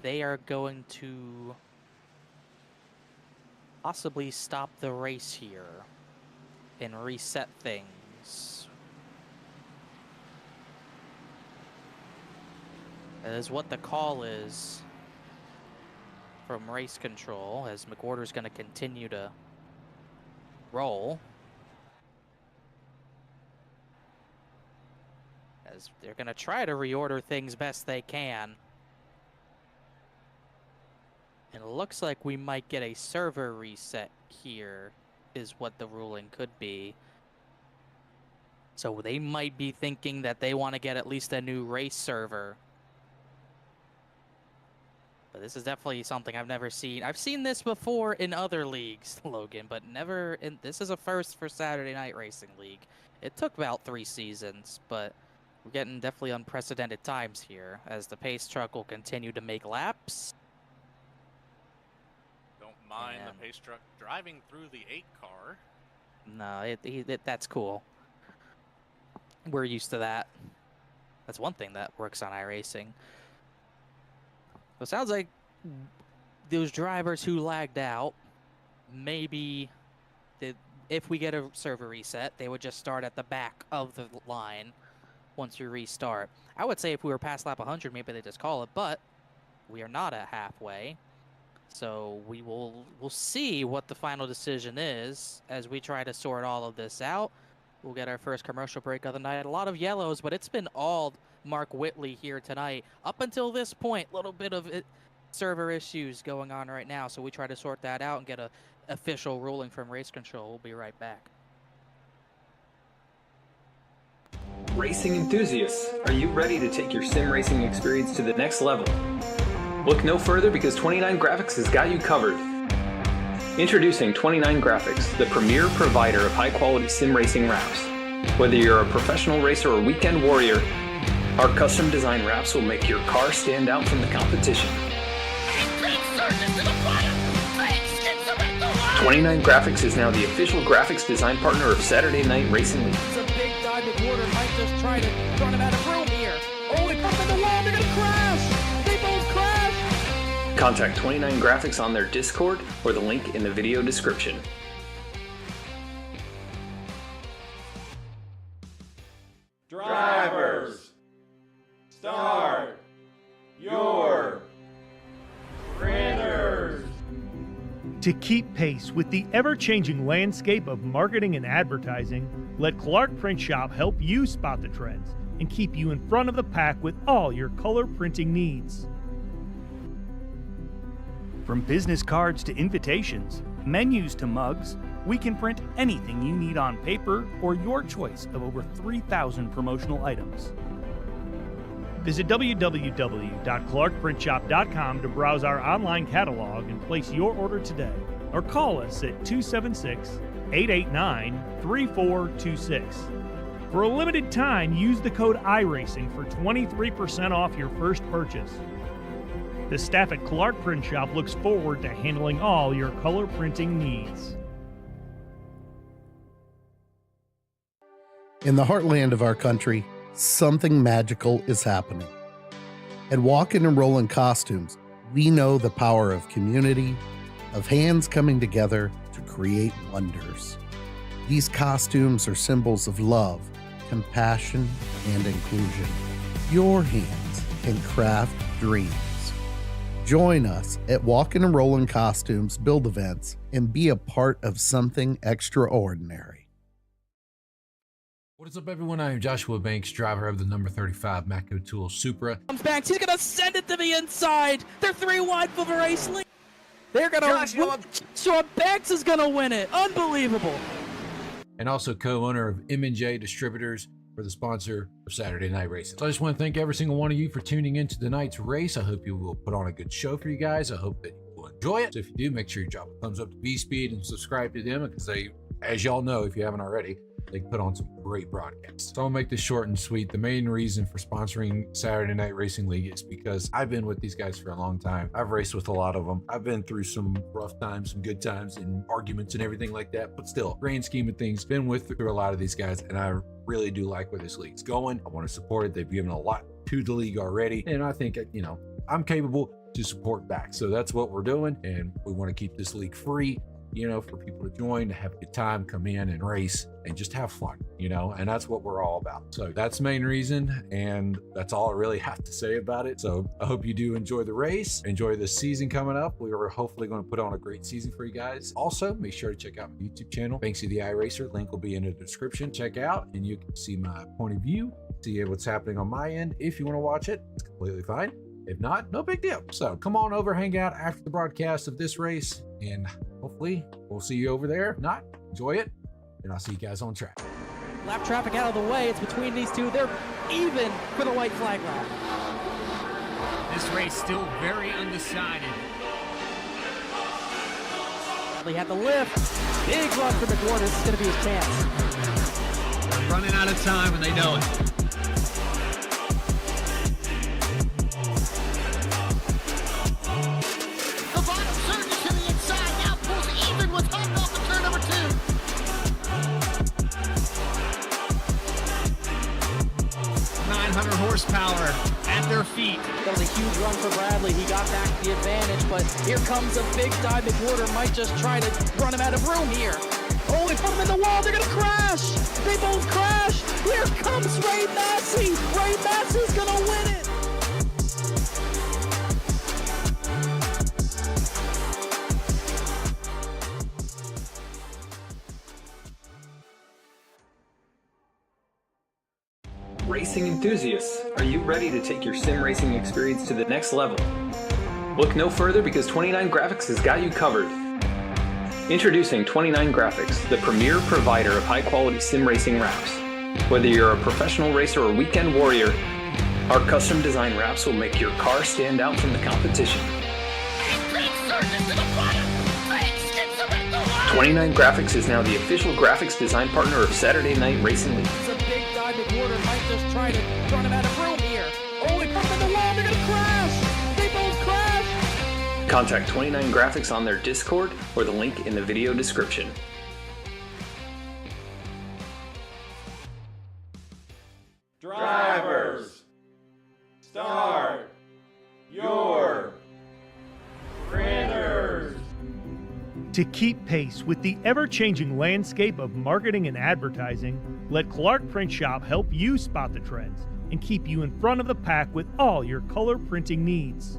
they are going to possibly stop the race here and reset things. That is what the call is from race control, as McWhorter's going to continue to roll, as they're going to try to reorder things best they can. And it looks like we might get a server reset here, is what the ruling could be. So they might be thinking that they want to get at least a new race server. But this is definitely something I've never seen. I've seen this before in other leagues, Logan, but never in... This is a first for Saturday Night Racing League. It took about 3 seasons, but we're getting definitely unprecedented times here, as the pace truck will continue to make laps. Mind the pace truck driving through the 8 car. No, that's cool. We're used to that. That's one thing that works on iRacing. So it sounds like those drivers who lagged out, maybe if we get a server reset, they would just start at the back of the line once you restart. I would say if we were past lap 100, maybe they just call it, but we are not at halfway. So we'll see what the final decision is as we try to sort all of this out. We'll get our first commercial break of the night. A lot of yellows, but it's been all Mark Whitley here tonight. Up until this point, a little bit of server issues going on right now. So we try to sort that out and get an official ruling from race control. We'll be right back. Racing enthusiasts, are you ready to take your sim racing experience to the next level? Look no further, because 29 Graphics has got you covered. Introducing 29 Graphics, the premier provider of high-quality sim racing wraps. Whether you're a professional racer or weekend warrior, Our custom design wraps will make your car stand out from the competition. 29 Graphics is now the official graphics design partner of Saturday Night Racing League. It's a big dive. McWhorter might just try to run him out of room here. Oh, he bumped in the wall. They're going to crash. They both crash. Contact 29 Graphics on their Discord or the link in the video description. Drivers, start your printers. To keep pace with the ever-changing landscape of marketing and advertising, let Clark Print Shop help you spot the trends and keep you in front of the pack with all your color printing needs. From business cards to invitations, menus to mugs, we can print anything you need on paper or your choice of over 3,000 promotional items. Visit www.clarkprintshop.com to browse our online catalog and place your order today, or call us at 276-889-3426. For a limited time, use the code iRacing for 23% off your first purchase. The staff at Clark Print Shop looks forward to handling all your color printing needs. In the heartland of our country, something magical is happening. At Walkin' and Rollin' Costumes, we know the power of community, of hands coming together to create wonders. These costumes are symbols of love, compassion, and inclusion. Your hands can craft dreams. Join us at Walkin' and Rollin' Costumes build events and be a part of something extraordinary. What is up, everyone? I am Joshua Banks, driver of the number 35 Matco Tool Supra. Comes back. He's going to send it to the inside. They're 3 wide for the race lead. They're going to. Sean Banks is going to win it. Unbelievable. And also co-owner of M&J Distributors for the sponsor of Saturday Night Racing. So I just want to thank every single one of you for tuning into tonight's race. I hope you will put on a good show for you guys. I hope that you will enjoy it. So if you do, make sure you drop a thumbs up to VSPEED and subscribe to them, because they, as y'all know, if you haven't already, they put on some great broadcasts. So I'll make this short and sweet. The main reason for sponsoring Saturday Night Racing League is because I've been with these guys for a long time. I've raced with a lot of them. I've been through some rough times, some good times, and arguments and everything like that. But still, grand scheme of things, been through a lot of these guys, and I really do like where this league's going. I want to support it. They've given a lot to the league already, and I think, you know, I'm capable to support back. So that's what we're doing, and we want to keep this league free, you know, for people to join, to have a good time, come in and race and just have fun, you know, and that's what we're all about. So that's the main reason, and that's all I really have to say about it. So I hope you do enjoy the race, enjoy the season coming up. We are hopefully going to put on a great season for you guys. Also, make sure to check out my YouTube channel, Banksy the iRacer. Link will be in the description. Check out, and you can see my point of view, see what's happening on my end. If you want to watch it, it's completely fine. If not, no big deal. So come on over, hang out after the broadcast of this race, and hopefully we'll see you over there. If not, enjoy it, and I'll see you guys on track. Lap traffic out of the way. It's between these two. They're even for the white flag lap. This race still very undecided. Bradley had the lift. Big run for McWhorter. This is going to be his chance. They're running out of time, and they know it. The bottom surges to the inside. Now pulls even with Hutton off the turn number 2. 900 horsepower at their feet. That was a huge run for Bradley. He got back the advantage, but here comes a big dive. McWhorter might just try to run him out of room here. Oh, he put him in the wall. They're going to crash. They both crash. Here comes Ray Massey. Ray Massey's going to win it. Racing enthusiasts, are you ready to take your sim racing experience to the next level? Look no further, because 29 Graphics has got you covered. Introducing 29 Graphics, the premier provider of high-quality sim racing wraps. Whether you're a professional racer or weekend warrior, our custom design wraps will make your car stand out from the competition. 29 Graphics is now the official graphics design partner of Saturday Night Racing League. It's a big dive. McWhorter might just try to run him out of room here. Contact 29 Graphics on their Discord or the link in the video description. Drivers, start your printers. To keep pace with the ever-changing landscape of marketing and advertising, let Clark Print Shop help you spot the trends and keep you in front of the pack with all your color printing needs.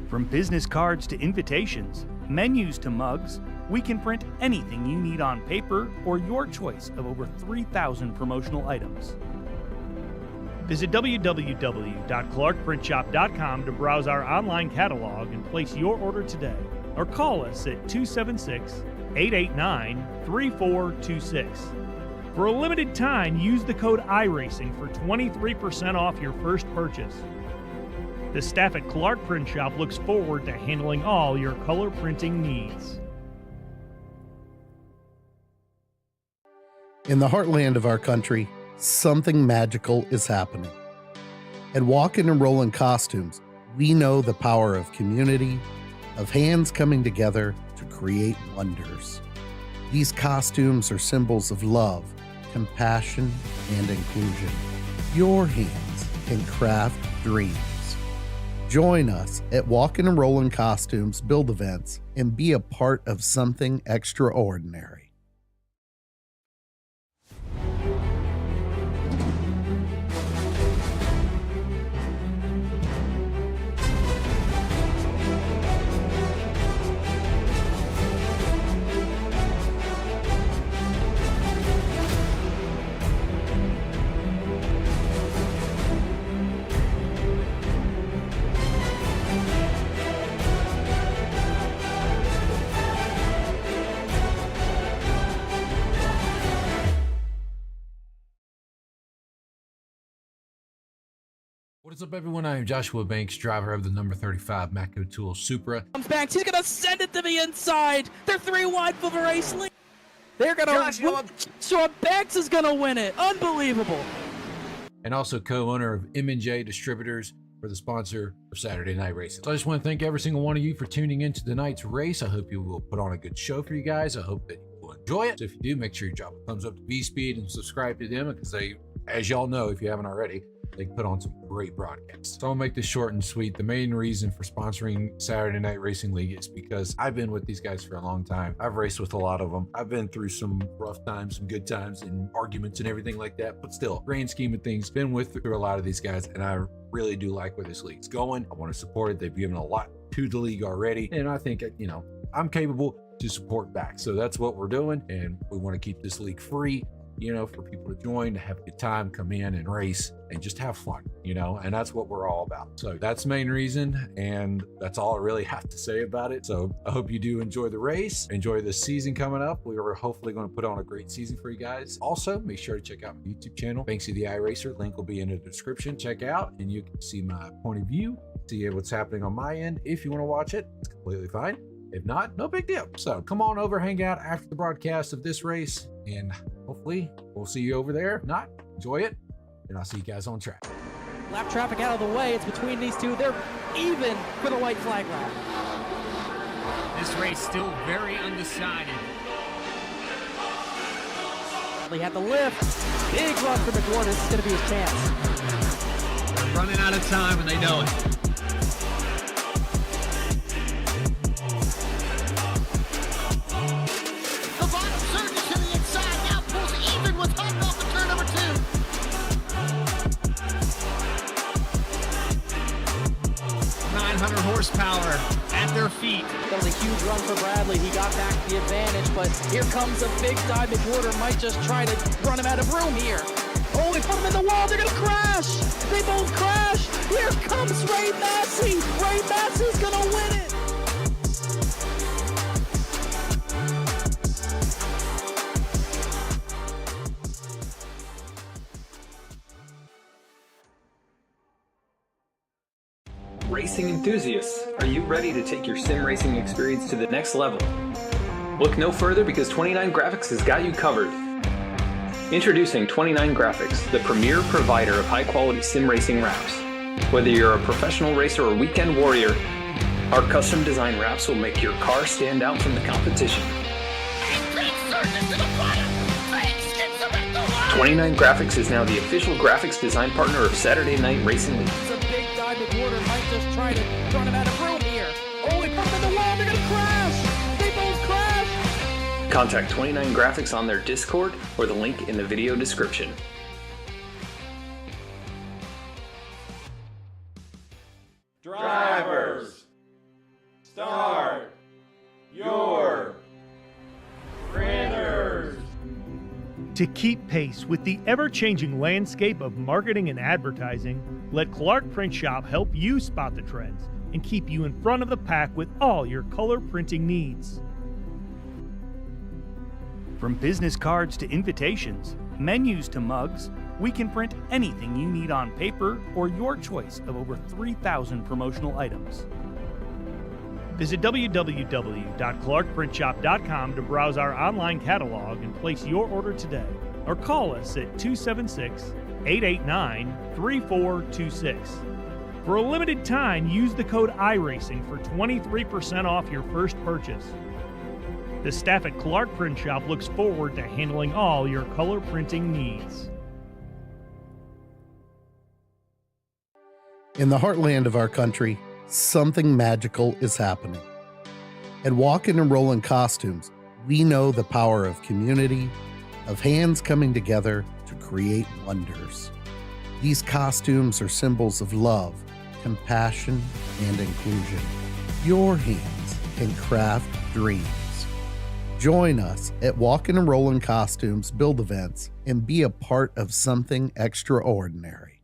From business cards to invitations, menus to mugs, we can print anything you need on paper or your choice of over 3,000 promotional items. Visit www.clarkprintshop.com to browse our online catalog and place your order today, or call us at 276-889-3426. For a limited time, use the code iRacing for 23% off your first purchase. The staff at Clark Print Shop looks forward to handling all your color printing needs. In the heartland of our country, something magical is happening. At Walkin' and Rollin' Costumes, we know the power of community, of hands coming together to create wonders. These costumes are symbols of love, compassion, and inclusion. Your hands can craft dreams. Join us at Walkin' and Rollin' Costumes build events and be a part of something extraordinary. What is up, everyone? I am Joshua Banks, driver of the number 35 Matco Tool Supra. Banks, he's gonna send it to the inside. They're 3 wide for the race lead. They're gonna so Banks is gonna win it. Unbelievable. And also co-owner of M&J Distributors for the sponsor of Saturday Night Racing. So I just want to thank every single one of you for tuning into tonight's race. I hope you will put on a good show for you guys. I hope that you will enjoy it. So if you do, make sure you drop a thumbs up to VSPEED and subscribe to them, because they, as y'all know, if you haven't already, they put on some great broadcasts. So I'll make this short and sweet. The main reason for sponsoring Saturday Night Racing League is because I've been with these guys for a long time. I've raced with a lot of them. I've been through some rough times, some good times, and arguments and everything like that. But still, grand scheme of things, been through a lot of these guys, and I really do like where this league's going. I want to support it. They've given a lot to the league already, and I think, you know, I'm capable to support back. So that's what we're doing, and we want to keep this league free, you know, for people to join, to have a good time, come in and race and just have fun, you know, and that's what we're all about. So that's the main reason, and that's all I really have to say about it. So I hope you do enjoy the race, enjoy the season coming up. We are hopefully going to put on a great season for you guys. Also, make sure to check out my YouTube channel, Banksy the iRacer. Link will be in the description. Check out, and you can see my point of view, see what's happening on my end. If you want to watch it, it's completely fine. If not, no big deal. So come on over, hang out after the broadcast of this race, and hopefully we'll see you over there. If not, enjoy it, and I'll see you guys on track. Lap traffic out of the way. It's between these two. They're even for the white flag lap. This race still very undecided. Bradley had the lift. Big run for McWard. This is going to be his chance. They're running out of time, and they know it. Surges to the inside, now pulls even with Hutton off the turn number 2. 900 horsepower at their feet. That was a huge run for Bradley. He got back the advantage, but here comes a big dive. McWhorter might just try to run him out of room here. Oh, they put him in the wall. They're going to crash. They both crash. Here comes Ray Massey. Ray Massey's going to win it. Racing enthusiasts, are you ready to take your sim racing experience to the next level? Look no further, because 29 Graphics has got you covered. Introducing 29 Graphics, the premier provider of high-quality sim racing wraps. Whether you're a professional racer or weekend warrior, our custom design wraps will make your car stand out from the competition. 29 Graphics is now the official graphics design partner of Saturday Night Racing League. It's a big diamond water might just try to run him out of room here. Oh, he bumped in the wall. They're gonna crash. They both crash. Contact 29 Graphics on their Discord or the link in the video description. Drivers, start your printers. To keep pace with the ever-changing landscape of marketing and advertising, let Clark Print Shop help you spot the trends and keep you in front of the pack with all your color printing needs. From business cards to invitations, menus to mugs, we can print anything you need on paper or your choice of over 3,000 promotional items. Visit www.clarkprintshop.com to browse our online catalog and place your order today, or call us at 276-889-3426. For a limited time, use the code iRacing for 23% off your first purchase. The staff at Clark Print Shop looks forward to handling all your color printing needs. In the heartland of our country, something magical is happening. At Walkin' and Rollin' Costumes, we know the power of community, of hands coming together to create wonders. These costumes are symbols of love, compassion, and inclusion. Your hands can craft dreams. Join us at Walkin' and Rollin' Costumes build events and be a part of something extraordinary.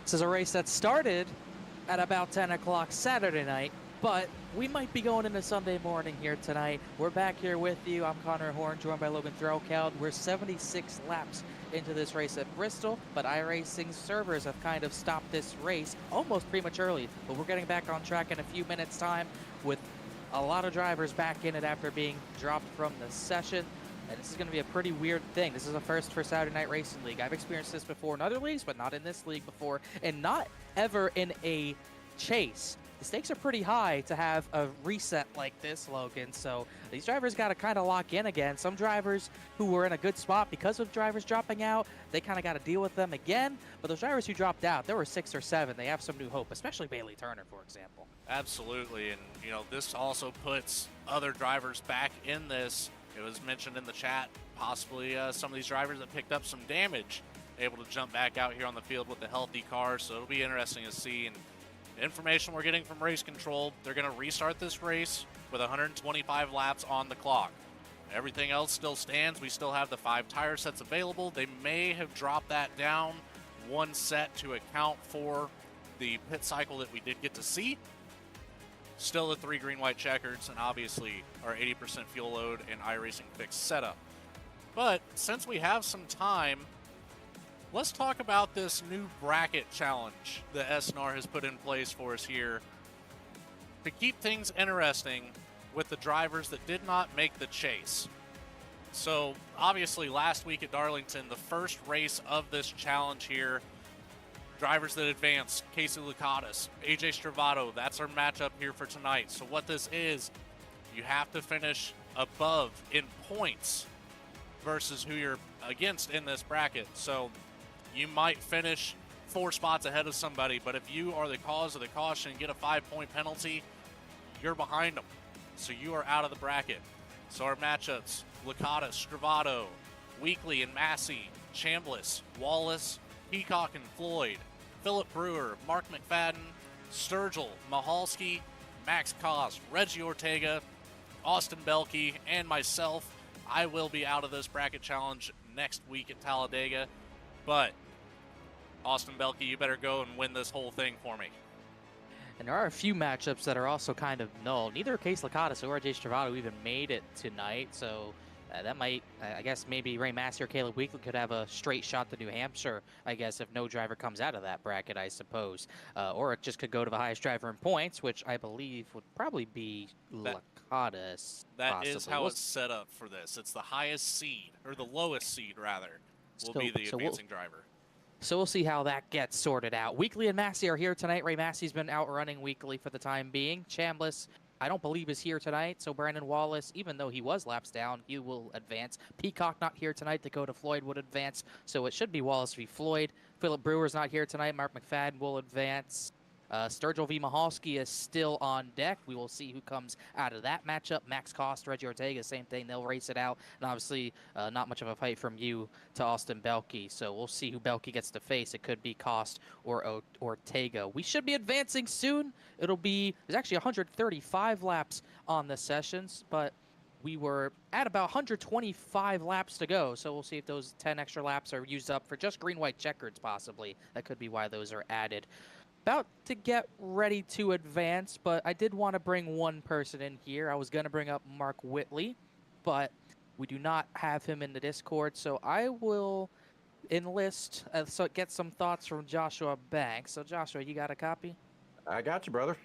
This is a race that started at about 10 o'clock Saturday night, but we might be going into Sunday morning here tonight. We're back here with you. I'm Connor Horn, joined by Logan Threlkeld. We're 76 laps into this race at Bristol, but iRacing's servers have kind of stopped this race almost prematurely. But we're getting back on track in a few minutes' time with a lot of drivers back in it after being dropped from the session. And this is going to be a pretty weird thing. This is a first for Saturday Night Racing League. I've experienced this before in other leagues, but not in this league before, and not ever in a chase. The stakes are pretty high to have a reset like this, Logan. So these drivers got to kind of lock in again. Some drivers who were in a good spot because of drivers dropping out, they kind of got to deal with them again. But those drivers who dropped out, there were 6 or 7. They have some new hope, especially Bailey Turner, for example. Absolutely, and this also puts other drivers back in this. It was mentioned in the chat, possibly some of these drivers that picked up some damage, able to jump back out here on the field with a healthy car, so it'll be interesting to see. And the information we're getting from race control, they're going to restart this race with 125 laps on the clock. Everything else still stands. We still have the 5 tire sets available. They may have dropped that down one set to account for the pit cycle that we did get to see. Still the 3 green, white checkers, and obviously our 80% fuel load and iRacing Fix setup. But since we have some time, let's talk about this new bracket challenge that SNR has put in place for us here to keep things interesting with the drivers that did not make the chase. So obviously last week at Darlington, the first race of this challenge here, drivers that advanced, Casey Lucatus, AJ Stravato, that's our matchup here for tonight. So what this is, you have to finish above in points versus who you're against in this bracket. So you might finish 4 spots ahead of somebody, but if you are the cause of the caution and get a 5-point penalty, you're behind them. So you are out of the bracket. So our matchups, Lucatus, Stravato, Weekly and Massey, Chambliss, Wallace, Peacock and Floyd, Philip Brewer, Mark McFadden, Sturgill, Mahalski, Max Koss, Reggie Ortega, Austin Belkey, and myself. I will be out of this bracket challenge next week at Talladega, but Austin Belkey, you better go and win this whole thing for me. And there are a few matchups that are also kind of null. Neither Case Lacatus or AJ Stravato even made it tonight, so that might, I guess maybe Ray Massey or Caleb Weekly could have a straight shot to New Hampshire, I guess, if no driver comes out of that bracket, I suppose. Or it just could go to the highest driver in points, which I believe would probably be Lacatus. That is how it's set up for this. It's the highest seed, or the lowest seed, rather, will be the advancing driver. So we'll see how that gets sorted out. Weekly and Massey are here tonight. Ray Massey's been outrunning Weekly for the time being. Chambliss, I don't believe is here tonight, so Brandon Wallace, even though he was laps down, he will advance. Peacock not here tonight. Dakota Floyd would advance, so it should be Wallace v. Floyd. Philip Brewer's not here tonight. Mark McFadden will advance. Sturgill v. Mahalski is still on deck. We will see who comes out of that matchup. Max Kost, Reggie Ortega, same thing. They'll race it out. And obviously, not much of a fight from you to Austin Belkey. So we'll see who Belkey gets to face. It could be Kost or Ortega. We should be advancing soon. There's actually 135 laps on the sessions, but we were at about 125 laps to go. So we'll see if those 10 extra laps are used up for just green, white checkers, possibly. That could be why those are added. About to get ready to advance, but I did want to bring one person in here. I was going to bring up Mark Whitley, but we do not have him in the Discord, so I will enlist, get some thoughts from Joshua Banks. So Joshua, you got a copy? I got you, brother.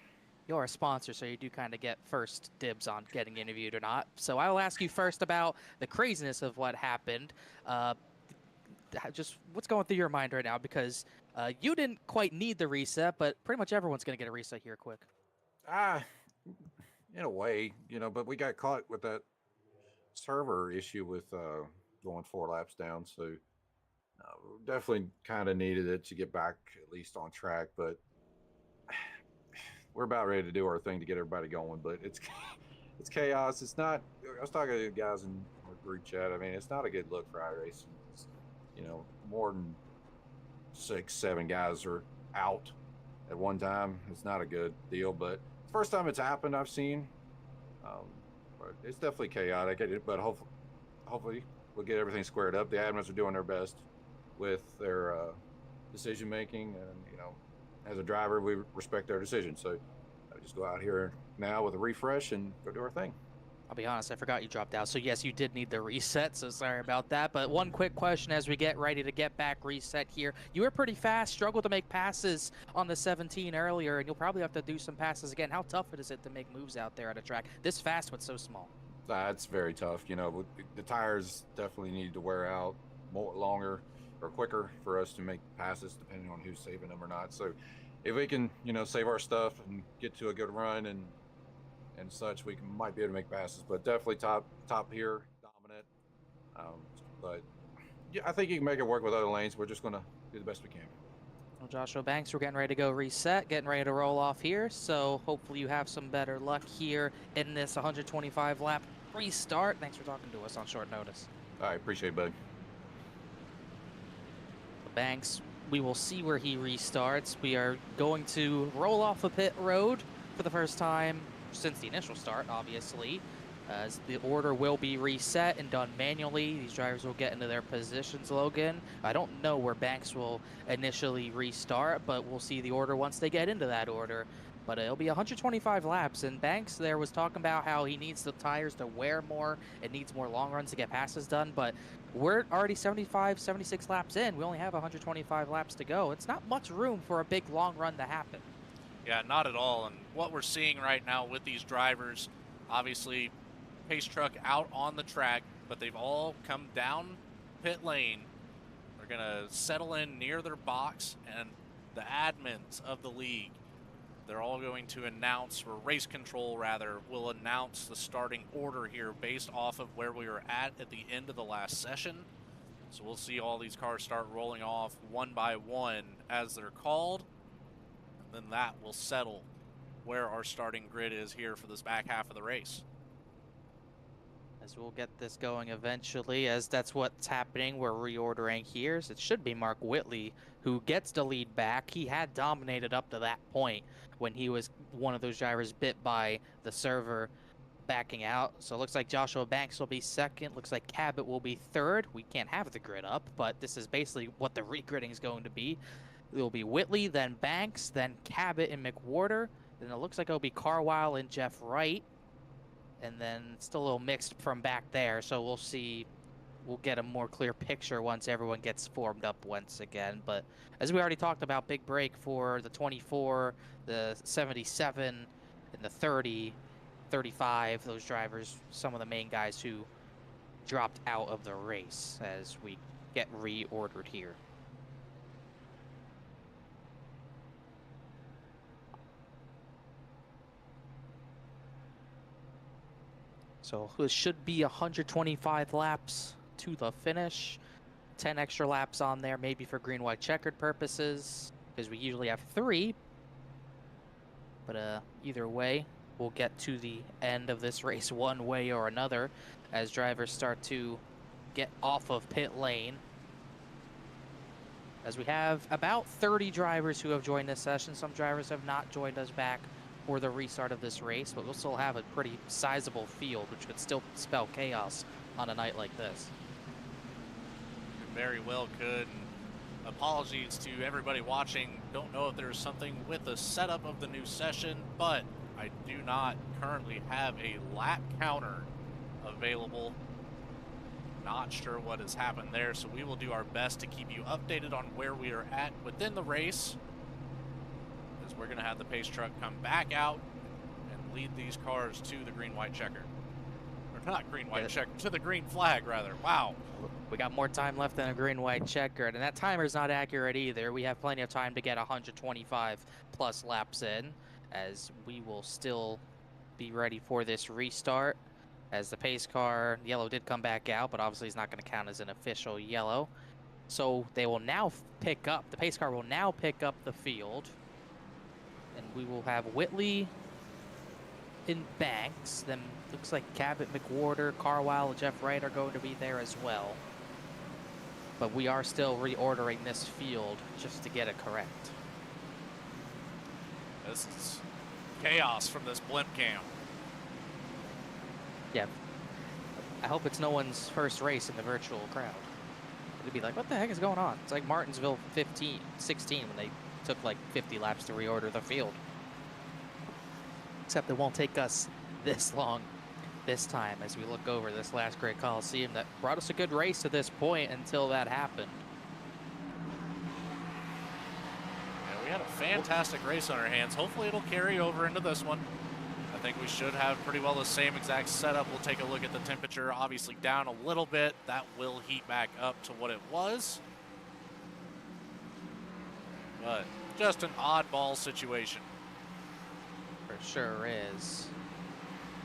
You're a sponsor, so you do kind of get first dibs on getting interviewed or not. So I will ask you first about the craziness of what happened. Just what's going through your mind right now, because you didn't quite need the reset, but pretty much everyone's going to get a reset here quick. In a way, but we got caught with that server issue with going 4 laps down, so definitely kind of needed it to get back at least on track, but we're about ready to do our thing to get everybody going, but it's chaos. It's not, I was talking to the guys in our group chat, I mean, it's not a good look for iRacing. More than 6, 7 guys are out at one time. It's not a good deal, but first time it's happened I've seen. But it's definitely chaotic, but hopefully we'll get everything squared up. The admins are doing their best with their decision making, and as a driver, we respect their decision. So I just go out here now with a refresh and go do our thing. I'll be honest, I forgot you dropped out. So yes, you did need the reset, so sorry about that. But one quick question as we get ready to get back reset here. You were pretty fast, struggled to make passes on the 17 earlier, and you'll probably have to do some passes again. How tough is it to make moves out there at a track this fast but so small? It's very tough. The tires definitely need to wear out longer or quicker for us to make passes, depending on who's saving them or not. So if we can, save our stuff and get to a good run and such, we might be able to make passes, but definitely top here, dominant. But yeah, I think you can make it work with other lanes. We're just going to do the best we can. Well, Joshua Banks, we're getting ready to go reset, getting ready to roll off here. So hopefully you have some better luck here in this 125 lap restart. Thanks for talking to us on short notice. All right, appreciate it, buddy. Banks, we will see where he restarts. We are going to roll off the pit road for the first time since the initial start, obviously, as the order will be reset and done manually. These drivers will get into their positions, Logan. I don't know where Banks will initially restart, but we'll see the order once they get into that order. But it'll be 125 laps, and Banks there was talking about how he needs the tires to wear more. It needs more long runs to get passes done, but we're already 75, 76 laps in. We only have 125 laps to go. It's not much room for a big long run to happen. Yeah, not at all. And what we're seeing right now with these drivers, obviously pace truck out on the track, but they've all come down pit lane. They're going to settle in near their box, and the admins of the league, they're all going to announce, or race control rather, will announce the starting order here based off of where we were at the end of the last session. So we'll see all these cars start rolling off one by one as they're called. Then that will settle where our starting grid is here for this back half of the race. As we'll get this going eventually, as that's what's happening. We're reordering here. So it should be Mark Whitley who gets the lead back. He had dominated up to that point when he was one of those drivers bit by the server backing out. So it looks like Joshua Banks will be second. Looks like Cabot will be third. We can't have the grid up, but this is basically what the regridding is going to be. It will be Whitley, then Banks, then Cabot and McWhorter. Then it looks like it'll be Carwile and Jeff Wright. And then it's still a little mixed from back there. So we'll see. We'll get a more clear picture once everyone gets formed up once again. But as we already talked about, big break for the 24, the 77, and the 30, 35. Those drivers, some of the main guys who dropped out of the race as we get reordered here. So it should be 125 laps to the finish. 10 extra laps on there, maybe for green, white, checkered purposes, because we usually have 3. But either way, we'll get to the end of this race one way or another as drivers start to get off of pit lane. As we have about 30 drivers who have joined this session. Some drivers have not joined us back for the restart of this race, but we'll still have a pretty sizable field, which could still spell chaos on a night like this. It very well could. And apologies to everybody watching. Don't know if there's something with the setup of the new session, but I do not currently have a lap counter available. Not sure what has happened there, so we will do our best to keep you updated on where we are at within the race. We're going to have the pace truck come back out and lead these cars to the green, white checker. Or not green, white checker, to the green flag, rather. Wow. We got more time left than a green, white checkered, and that timer's not accurate either. We have plenty of time to get 125 plus laps in, as we will still be ready for this restart. As the pace car, yellow did come back out, but obviously it's not going to count as an official yellow. So they will now pick up, the pace car will now pick up the field. And we will have Whitley in Banks. Then looks like Cabot, McWhorter, Carwile, and Jeff Wright are going to be there as well. But we are still reordering this field just to get it correct. This is chaos from this blimp cam. Yeah. I hope it's no one's first race in the virtual crowd. It'd be like, what the heck is going on? It's like Martinsville 16 when they took like 50 laps to reorder the field. Except it won't take us this long this time as we look over this last Great Colosseum that brought us a good race to this point until that happened. Yeah, we had a fantastic race on our hands. Hopefully it'll carry over into this one. I think we should have pretty well the same exact setup. We'll take a look at the temperature, obviously down a little bit. That will heat back up to what it was. But just an oddball situation. For sure is.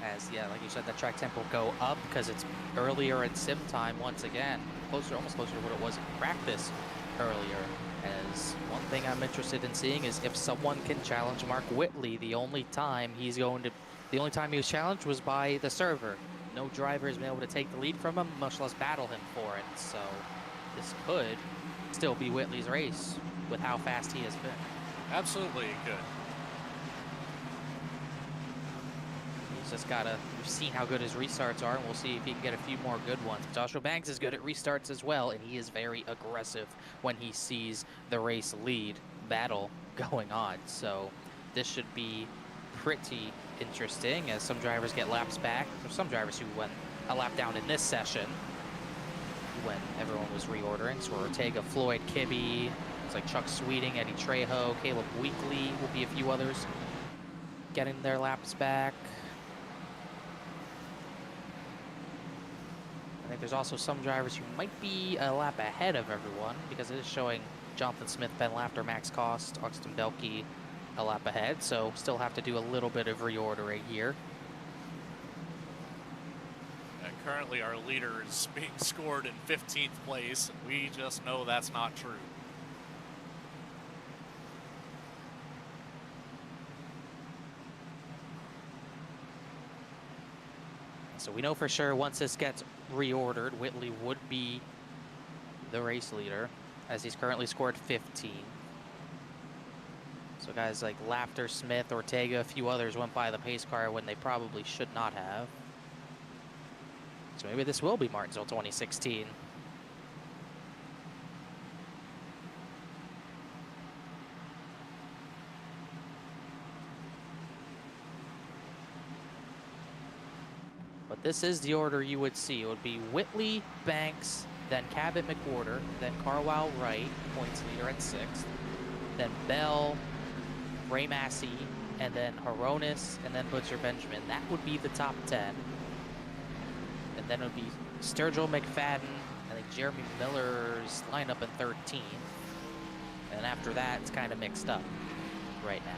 As, yeah, like you said, the track temp will go up because it's earlier in sim time once again. Almost closer to what it was in practice earlier. As one thing I'm interested in seeing is if someone can challenge Mark Whitley. The only time he was challenged was by the server. No driver has been able to take the lead from him, much less battle him for it. So this could still be Whitley's race with how fast he has been. Absolutely it could. He's just gotta, we've seen how good his restarts are, and we'll see if he can get a few more good ones. Joshua Banks is good at restarts as well, and he is very aggressive when he sees the race lead battle going on. So this should be pretty interesting as some drivers get laps back. There's some drivers who went a lap down in this session when everyone was reordering. So Ortega, Floyd, Kibbe, it's like Chuck Sweeting, Eddie Trejo, Caleb Weekly, will be a few others getting their laps back. I think there's also some drivers who might be a lap ahead of everyone because it is showing Jonathan Smith, Ben Lafter, Max Cost, Austin Belke a lap ahead. So still have to do a little bit of reordering here. Currently our leader is being scored in 15th place. We just know that's not true. So we know for sure once this gets reordered, Whitley would be the race leader as he's currently scored 15. So guys like Lafter, Smith, Ortega, a few others went by the pace car when they probably should not have. So maybe this will be Martinsville 2016. But this is the order you would see. It would be Whitley, Banks, then Cabot, McWhorter, then Carwile Wright, points leader at 6th, then Bell, Ray Massey, and then Horonis, and then Butcher Benjamin. That would be the top 10. And then it would be Sturgill, McFadden, I think Jeremy Miller's lineup in 13th. And after that, it's kind of mixed up right now.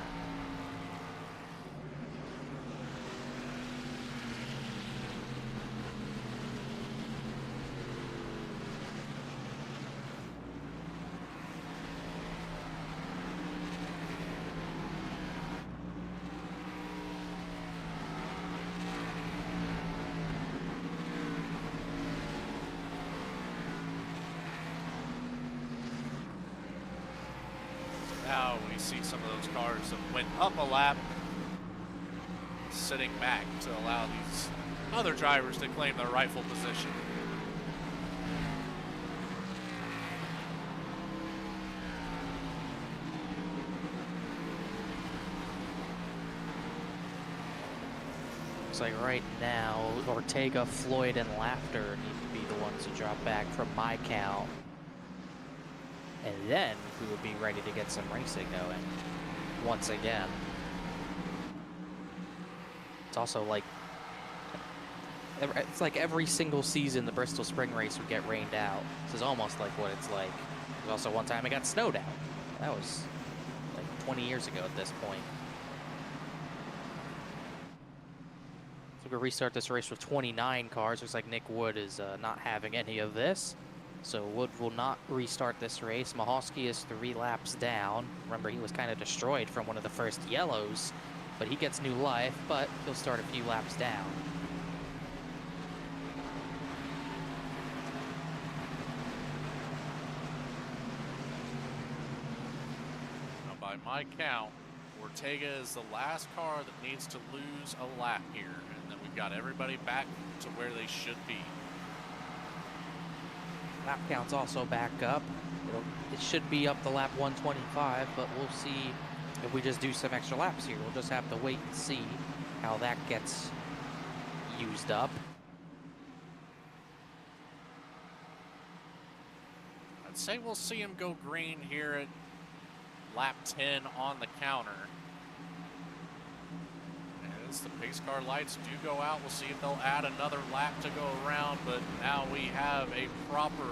Now we see some of those cars that went up a lap, sitting back to allow these other drivers to claim their rightful position. Looks like right now, Ortega, Floyd, and Lafter need to be the ones to drop back from my count. And then we would be ready to get some racing going once again. It's also like, it's like every single season the Bristol Spring Race would get rained out. This is almost like what it's like. There's also one time it got snowed out. That was like 20 years ago at this point. So we'll restart this race with 29 cars. Looks like Nick Wood is not having any of this. So Wood will not restart this race. Mahalski is 3 laps down. Remember, he was kind of destroyed from one of the first yellows, but he gets new life, but he'll start a few laps down. Now, by my count, Ortega is the last car that needs to lose a lap here, and then we've got everybody back to where they should be. Lap count's also back up. It should be up to lap 125, but we'll see if we just do some extra laps here. We'll just have to wait and see how that gets used up. I'd say we'll see him go green here at lap 10 on the counter. As the pace car lights do go out, we'll see if they'll add another lap to go around, but now we have a proper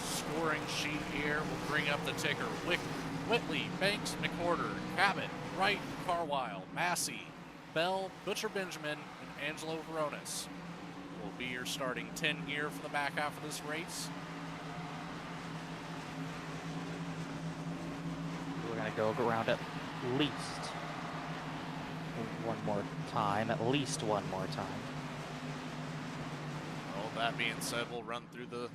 scoring sheet here. We'll bring up the ticker. Whitley, Banks, McWhorter, Cabot, Wright, Carlisle, Massey, Bell, Butcher Benjamin, and Angelo Veronis will be your starting 10 here for the back half of this race. We're going to go around at least one more time, at least one more time. Well, that being said, we'll run through the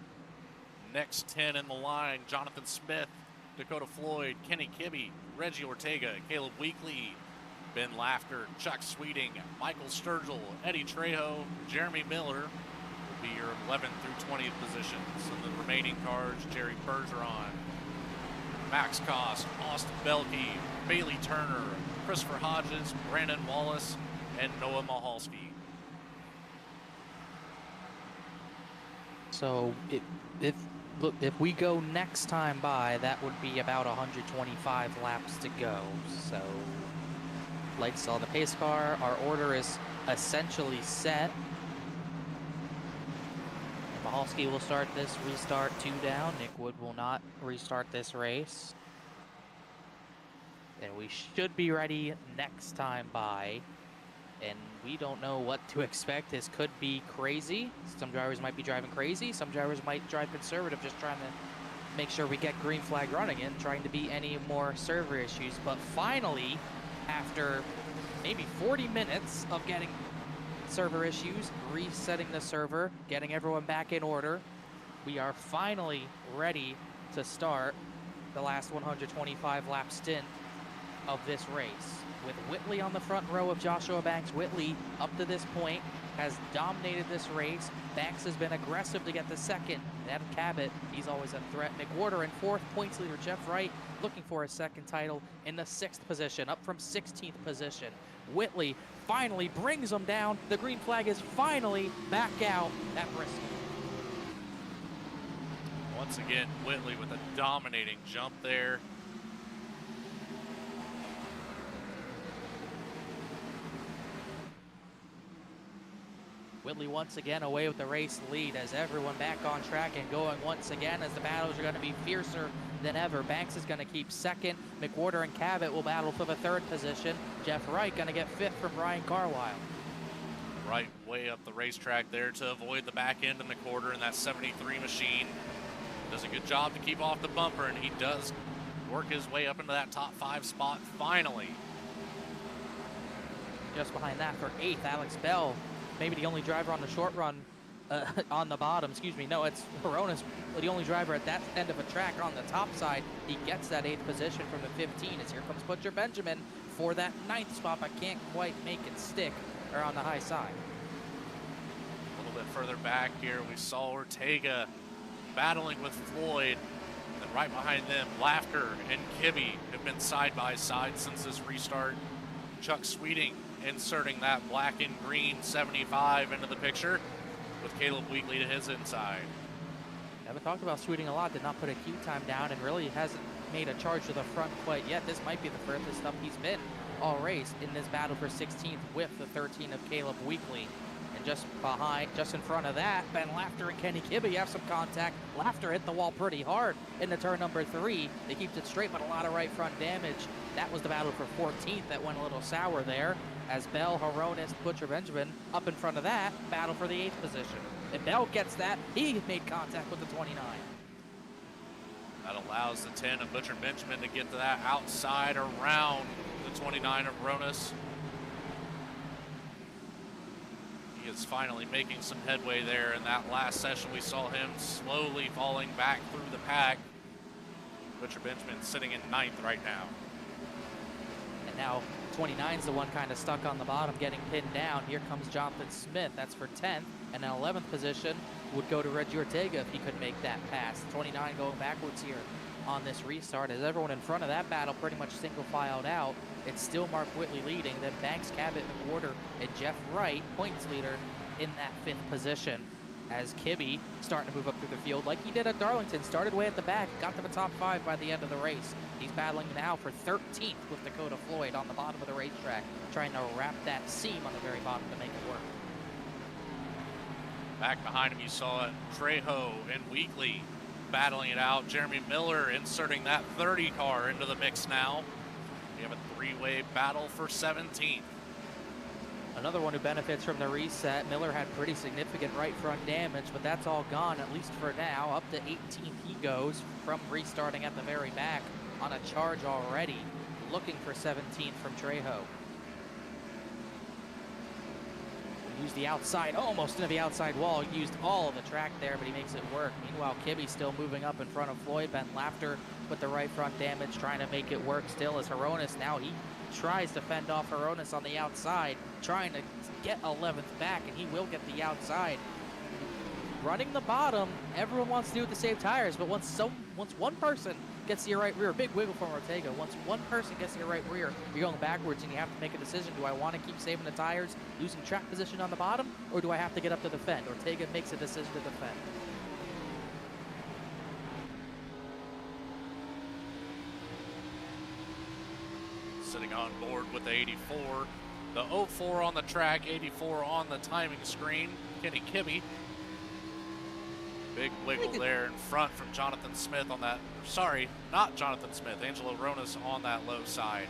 next 10 in the line. Jonathan Smith, Dakota Floyd, Kenny Kibbe, Reggie Ortega, Caleb Weekly, Ben Laughter, Chuck Sweeting, Michael Sturgill, Eddie Trejo, Jeremy Miller will be your 11th through 20th positions. And the remaining cars, Jerry Bergeron, Max Kost, Austin Belkey, Bailey Turner, Christopher Hodges, Brandon Wallace, and Noah Mahalski. So if we go next time by, that would be about 125 laps to go. So, like saw the pace car, our order is essentially set. Mahalski will start this restart 2 down. Nick Wood will not restart this race. And we should be ready next time by. And we don't know what to expect. This could be crazy. Some drivers might be driving crazy. Some drivers might drive conservative, just trying to make sure we get green flag running and trying to beat any more server issues. But finally, after maybe 40 minutes of getting server issues, resetting the server, getting everyone back in order, we are finally ready to start the last 125 lap stint of this race. With Whitley on the front row of Joshua Banks. Whitley, up to this point, has dominated this race. Banks has been aggressive to get the second. Adam Cabot, he's always a threat. McWhorter in 4th, points leader Jeff Wright looking for a second title in the 6th position, up from 16th position. Whitley finally brings them down. The green flag is finally back out at Bristol. Once again, Whitley with a dominating jump there. Whitley once again away with the race lead as everyone back on track and going once again as the battles are going to be fiercer than ever. Banks is going to keep 2nd. McWhorter and Cabot will battle for the 3rd position. Jeff Wright going to get 5th from Brian Carlisle. Wright way up the racetrack there to avoid the back end of McWhorter in that 73 machine. Does a good job to keep off the bumper, and he does work his way up into that top 5 spot finally. Just behind that for 8th, Alex Bell. Maybe the only driver on the short run on the bottom, excuse me. No, it's Veronis, the only driver at that end of a track on the top side. He gets that 8th position from the 15 as here comes Butcher Benjamin for that 9th spot, but can't quite make it stick or on the high side. A little bit further back here, we saw Ortega battling with Floyd. And then right behind them, Laughter and Kibbe have been side by side since this restart. Chuck Sweeting inserting that black and green 75 into the picture with Caleb Weekly to his inside. Haven't talked about Sweeting a lot, did not put a queue time down and really hasn't made a charge to the front quite yet. This might be the furthest up he's been all race in this battle for 16th with the 13 of Caleb Weekly. And just behind, just in front of that, Ben Laughter and Kenny Kibbe have some contact. Laughter hit the wall pretty hard into turn number 3. They kept it straight, but a lot of right front damage. That was the battle for 14th that went a little sour there. As Bell, Horonis, Butcher Benjamin up in front of that, battle for the 8th position. If Bell gets that, he made contact with the 29. That allows the 10 of Butcher Benjamin to get to that outside around the 29 of Ronis. He is finally making some headway there. In that last session, we saw him slowly falling back through the pack. Butcher Benjamin sitting in 9th right now. And now 29's the one kind of stuck on the bottom, getting pinned down. Here comes Jonathan Smith. That's for 10th. And an 11th position would go to Reggie Ortega if he could make that pass. 29 going backwards here on this restart as everyone in front of that battle pretty much single filed out. It's still Mark Whitley leading, then Banks, Cabot, McWhorter, and Jeff Wright, points leader, in that 5th position. As Kibbe starting to move up through the field like he did at Darlington, started way at the back, got to the top 5 by the end of the race. He's battling now for 13th with Dakota Floyd on the bottom of the racetrack, trying to wrap that seam on the very bottom to make it work. Back behind him, you saw it. Trejo and Weekly battling it out. Jeremy Miller inserting that 30 car into the mix now. We have a 3-way battle for 17th. Another one who benefits from the reset. Miller had pretty significant right front damage, but that's all gone, at least for now. Up to 18th he goes from restarting at the very back on a charge already. Looking for 17th from Trejo. Used the outside, almost into the outside wall. Used all of the track there, but he makes it work. Meanwhile, Kibbe still moving up in front of Floyd. Ben Laughter with the right front damage, trying to make it work still as Hronis. Now he tries to fend off Hronis on the outside, trying to get 11th back, and he will get the outside. Running the bottom, everyone wants to do it to save tires, but once one person gets to your right rear, big wiggle from Ortega, once one person gets to your right rear, you're going backwards and you have to make a decision. Do I want to keep saving the tires, losing track position on the bottom, or do I have to get up to defend? Ortega makes a decision to defend. Sitting on board with the 84. The 04 on the track, 84 on the timing screen. Kenny Kibbe. Big wiggle there in front from Jonathan Smith on that. Sorry, not Jonathan Smith. Angelo Hronis on that low side.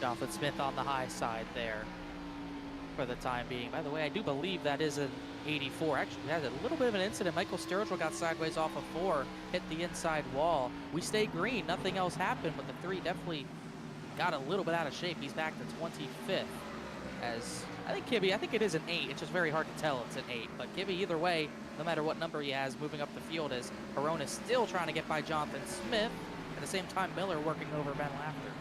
Jonathan Smith on the high side there for the time being. By the way, I do believe that is an 84. Actually, we had a little bit of an incident. Michael Sturgill got sideways off of 4, hit the inside wall. We stay green. Nothing else happened, but the 3 definitely got a little bit out of shape. He's back to 25th. As I think Kibbe, I think it is an 8. It's just very hard to tell it's an 8. But Kibbe, either way, no matter what number he has, moving up the field as Hronis still trying to get by Jonathan Smith. At the same time, Miller working over Ben Laughter.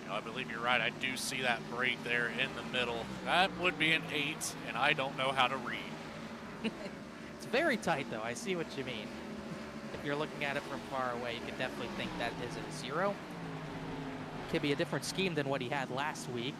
You know, I believe you're right. I do see that break there in the middle. That would be an 8, and I don't know how to read. It's very tight, though. I see what you mean. If you're looking at it from far away, you could definitely think that is a 0. Kibbe, a different scheme than what he had last week.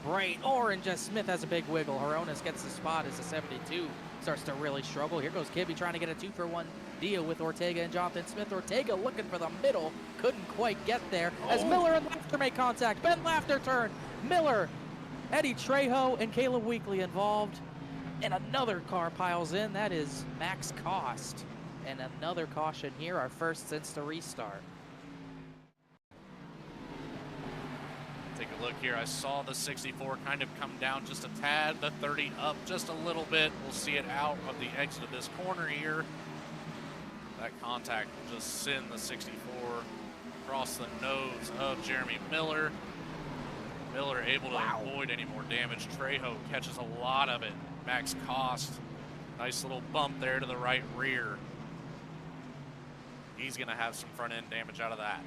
Bright orange as Smith has a big wiggle. Hronis gets the spot as the 72 starts to really struggle. Here goes Kibbe trying to get a 2-for-1 deal with Ortega and Jonathan Smith. Ortega looking for the middle, couldn't quite get there. As Miller and Laughter make contact. Ben Laughter turn. Miller, Eddie Trejo, and Caleb Weekly involved. And another car piles in. That is Max Cost. And another caution here, our first since the restart. Take a look here. I saw the 64 kind of come down just a tad, the 30 up just a little bit. We'll see it out of the exit of this corner here. That contact will just send the 64 across the nose of Jeremy Miller. Miller able to avoid any more damage. Trejo catches a lot of it. Max Cost, nice little bump there to the right rear. He's going to have some front end damage out of that.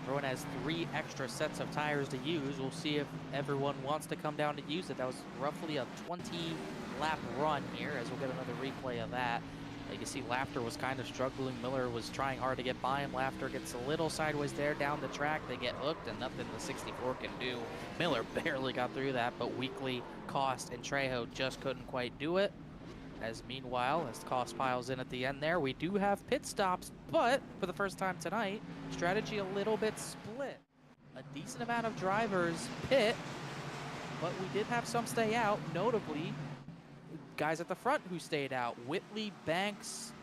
Everyone has 3 extra sets of tires to use. We'll see if everyone wants to come down to use it. That was roughly a 20-lap run here, as we'll get another replay of that. You can see Laughter was kind of struggling. Miller was trying hard to get by him. Laughter gets a little sideways there down the track. They get hooked, and nothing the 64 can do. Miller barely got through that, but Weekly, Cost, and Trejo just couldn't quite do it. As meanwhile, as Cost piles in at the end there, we do have pit stops, but for the first time tonight, strategy a little bit split. A decent amount of drivers pit, but we did have some stay out, notably guys at the front who stayed out. Whitley, Banks,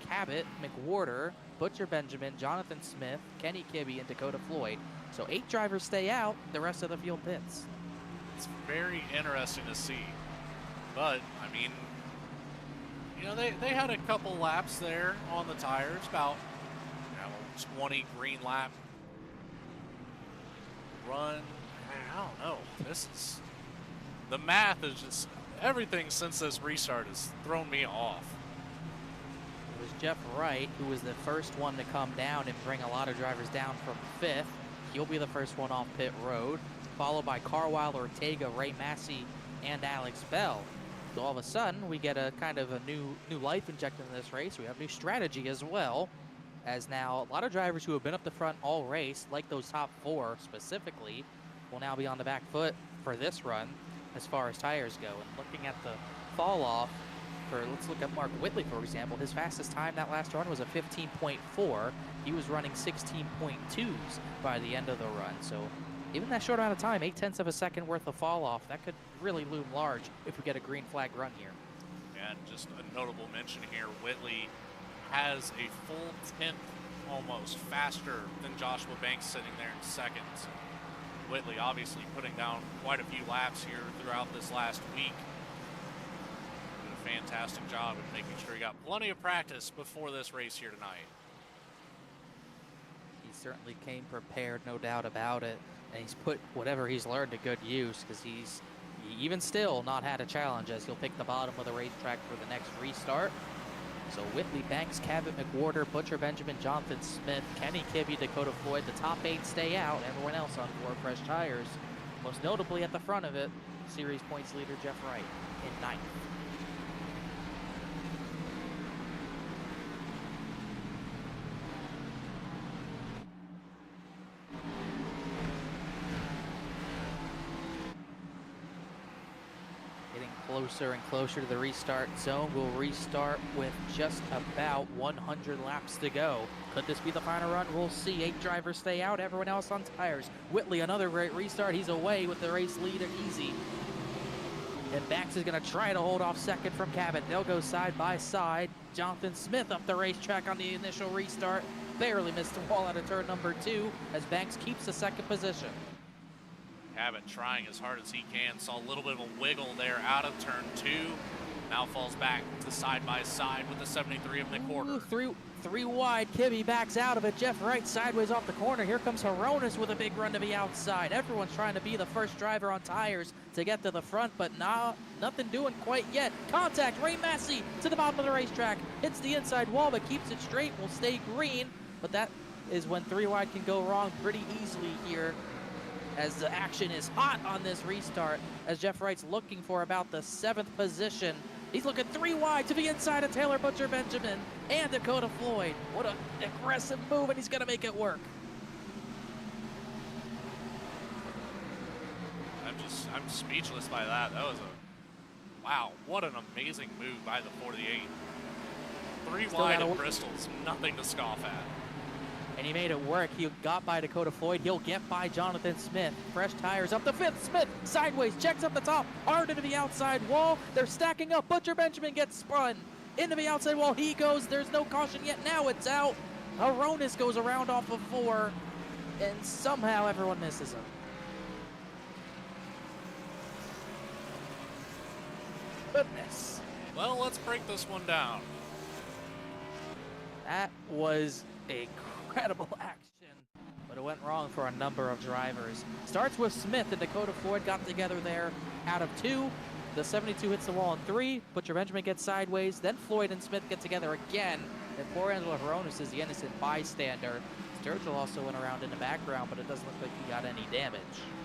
Cabot, McWhorter, Butcher Benjamin, Jonathan Smith, Kenny Kibbe, and Dakota Floyd. So 8 drivers stay out, the rest of the field pits. It's very interesting to see, but I mean, you know, they had a couple laps there on the tires, about 20 green lap run. I don't know. The math is just, everything since this restart has thrown me off. It was Jeff Wright who was the first one to come down and bring a lot of drivers down from 5th. He'll be the first one off pit road, followed by Carwile, Ortega, Ray Massey, and Alex Bell. So all of a sudden, we get a kind of a new life injected in this race. We have new strategy as well, as now a lot of drivers who have been up the front all race, like those top 4 specifically, will now be on the back foot for this run as far as tires go. And looking at the fall off for, let's look at Mark Whitley, for example. His fastest time that last run was a 15.4. He was running 16.2s by the end of the run. So even that short amount of time, 0.8 of a second worth of fall off, that could really loom large if we get a green flag run here. And just a notable mention here, Whitley has a full 10th almost faster than Joshua Banks sitting there in second. So Whitley obviously putting down quite a few laps here throughout this last week. Did a fantastic job of making sure he got plenty of practice before this race here tonight. He certainly came prepared, no doubt about it. And he's put whatever he's learned to good use, because he's even still not had a challenge, as he'll pick the bottom of the racetrack for the next restart. So Whitley, Banks, Cabot, McWhorter, Butcher, Benjamin, Jonathan Smith, Kenny Kibbe, Dakota Floyd, the top 8 stay out. Everyone else on 4 fresh tires. Most notably at the front of it, series points leader Jeff Wright in 9th. Closer and closer to the restart zone. We'll restart with just about 100 laps to go. Could this be the final run? We'll see. 8 drivers stay out, everyone else on tires. Whitley, another great restart. He's away with the race lead and easy. And Banks is going to try to hold off second from Cabot. They'll go side by side. Jonathan Smith up the racetrack on the initial restart. Barely missed the wall out of turn number 2 as Banks keeps the second position. Cabot trying as hard as he can. Saw a little bit of a wiggle there out of turn 2. Now falls back to side by side with the 73 of McWhorter. Three wide. Kibbe backs out of it. Jeff Wright sideways off the corner. Here comes Hronis with a big run to the outside. Everyone's trying to be the first driver on tires to get to the front, but nothing doing quite yet. Contact. Ray Massey to the bottom of the racetrack. Hits the inside wall, but keeps it straight. Will stay green, but that is when 3 wide can go wrong pretty easily here, as the action is hot on this restart, as Jeff Wright's looking for about the 7th position. He's looking 3 wide to the inside of Taylor Butcher Benjamin and Dakota Floyd. What an aggressive move, and he's going to make it work. I'm speechless by that. That was wow, what an amazing move by the 48. 3 wide at Bristol's nothing to scoff at. And he made it work. He got by Dakota Floyd. He'll get by Jonathan Smith. Fresh tires up the 5th. Smith sideways, checks up the top, hard into the outside wall. They're stacking up. Butcher Benjamin gets spun into the outside wall. He goes. There's no caution yet. Now it's out. Hronis goes around off of 4, and somehow everyone misses him. Goodness. Well, let's break this one down. That was a incredible action, but it went wrong for a number of drivers. Starts with Smith and Dakota Floyd got together there out of 2. The 72 hits the wall in 3. Butcher Benjamin gets sideways. Then Floyd and Smith get together again. And poor Angelo Hronis is the innocent bystander. Sturgill also went around in the background, but it doesn't look like he got any damage.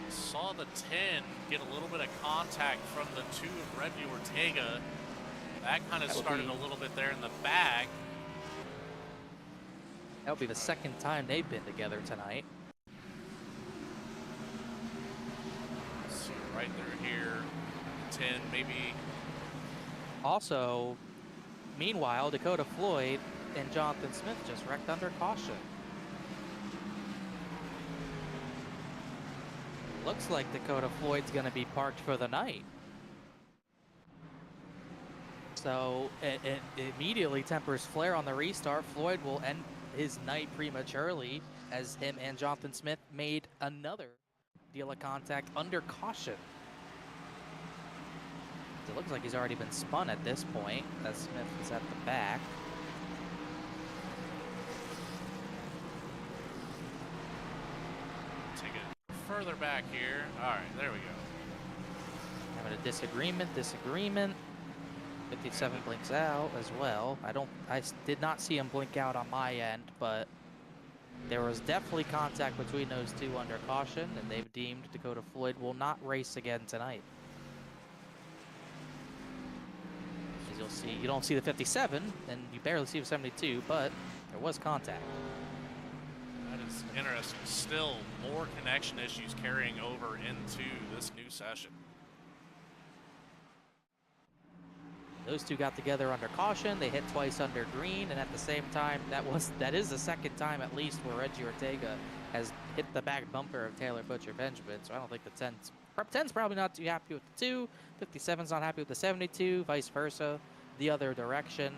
Saw the 10 get a little bit of contact from the 2 of Redview Ortega. That kind of started a little bit there in the back. That'll be the 2nd time they've been together tonight. Let's see, right there here. 10 maybe. Also, meanwhile, Dakota Floyd and Jonathan Smith just wrecked under caution. Looks like Dakota Floyd's going to be parked for the night. So it immediately tempers flare on the restart. Floyd will end his night prematurely, as him and Jonathan Smith made another deal of contact under caution. It looks like he's already been spun at this point, as Smith is at the back. Take it further back here. All right, there we go. Having a disagreement. 57 blinks out as well. I did not see him blink out on my end, but there was definitely contact between those 2 under caution, and they've deemed Dakota Floyd will not race again tonight. you'll see, you don't see the 57, and you barely see the 72, but there was contact. That is interesting. Still more connection issues carrying over into this new session. Those two got together under caution. They hit twice under green, and at the same time, that is the second time at least where Reggie Ortega has hit the back bumper of Taylor Butcher Benjamin. So I don't think the 10's probably not too happy with the 2. 57's not happy with the 72, vice versa, the other direction.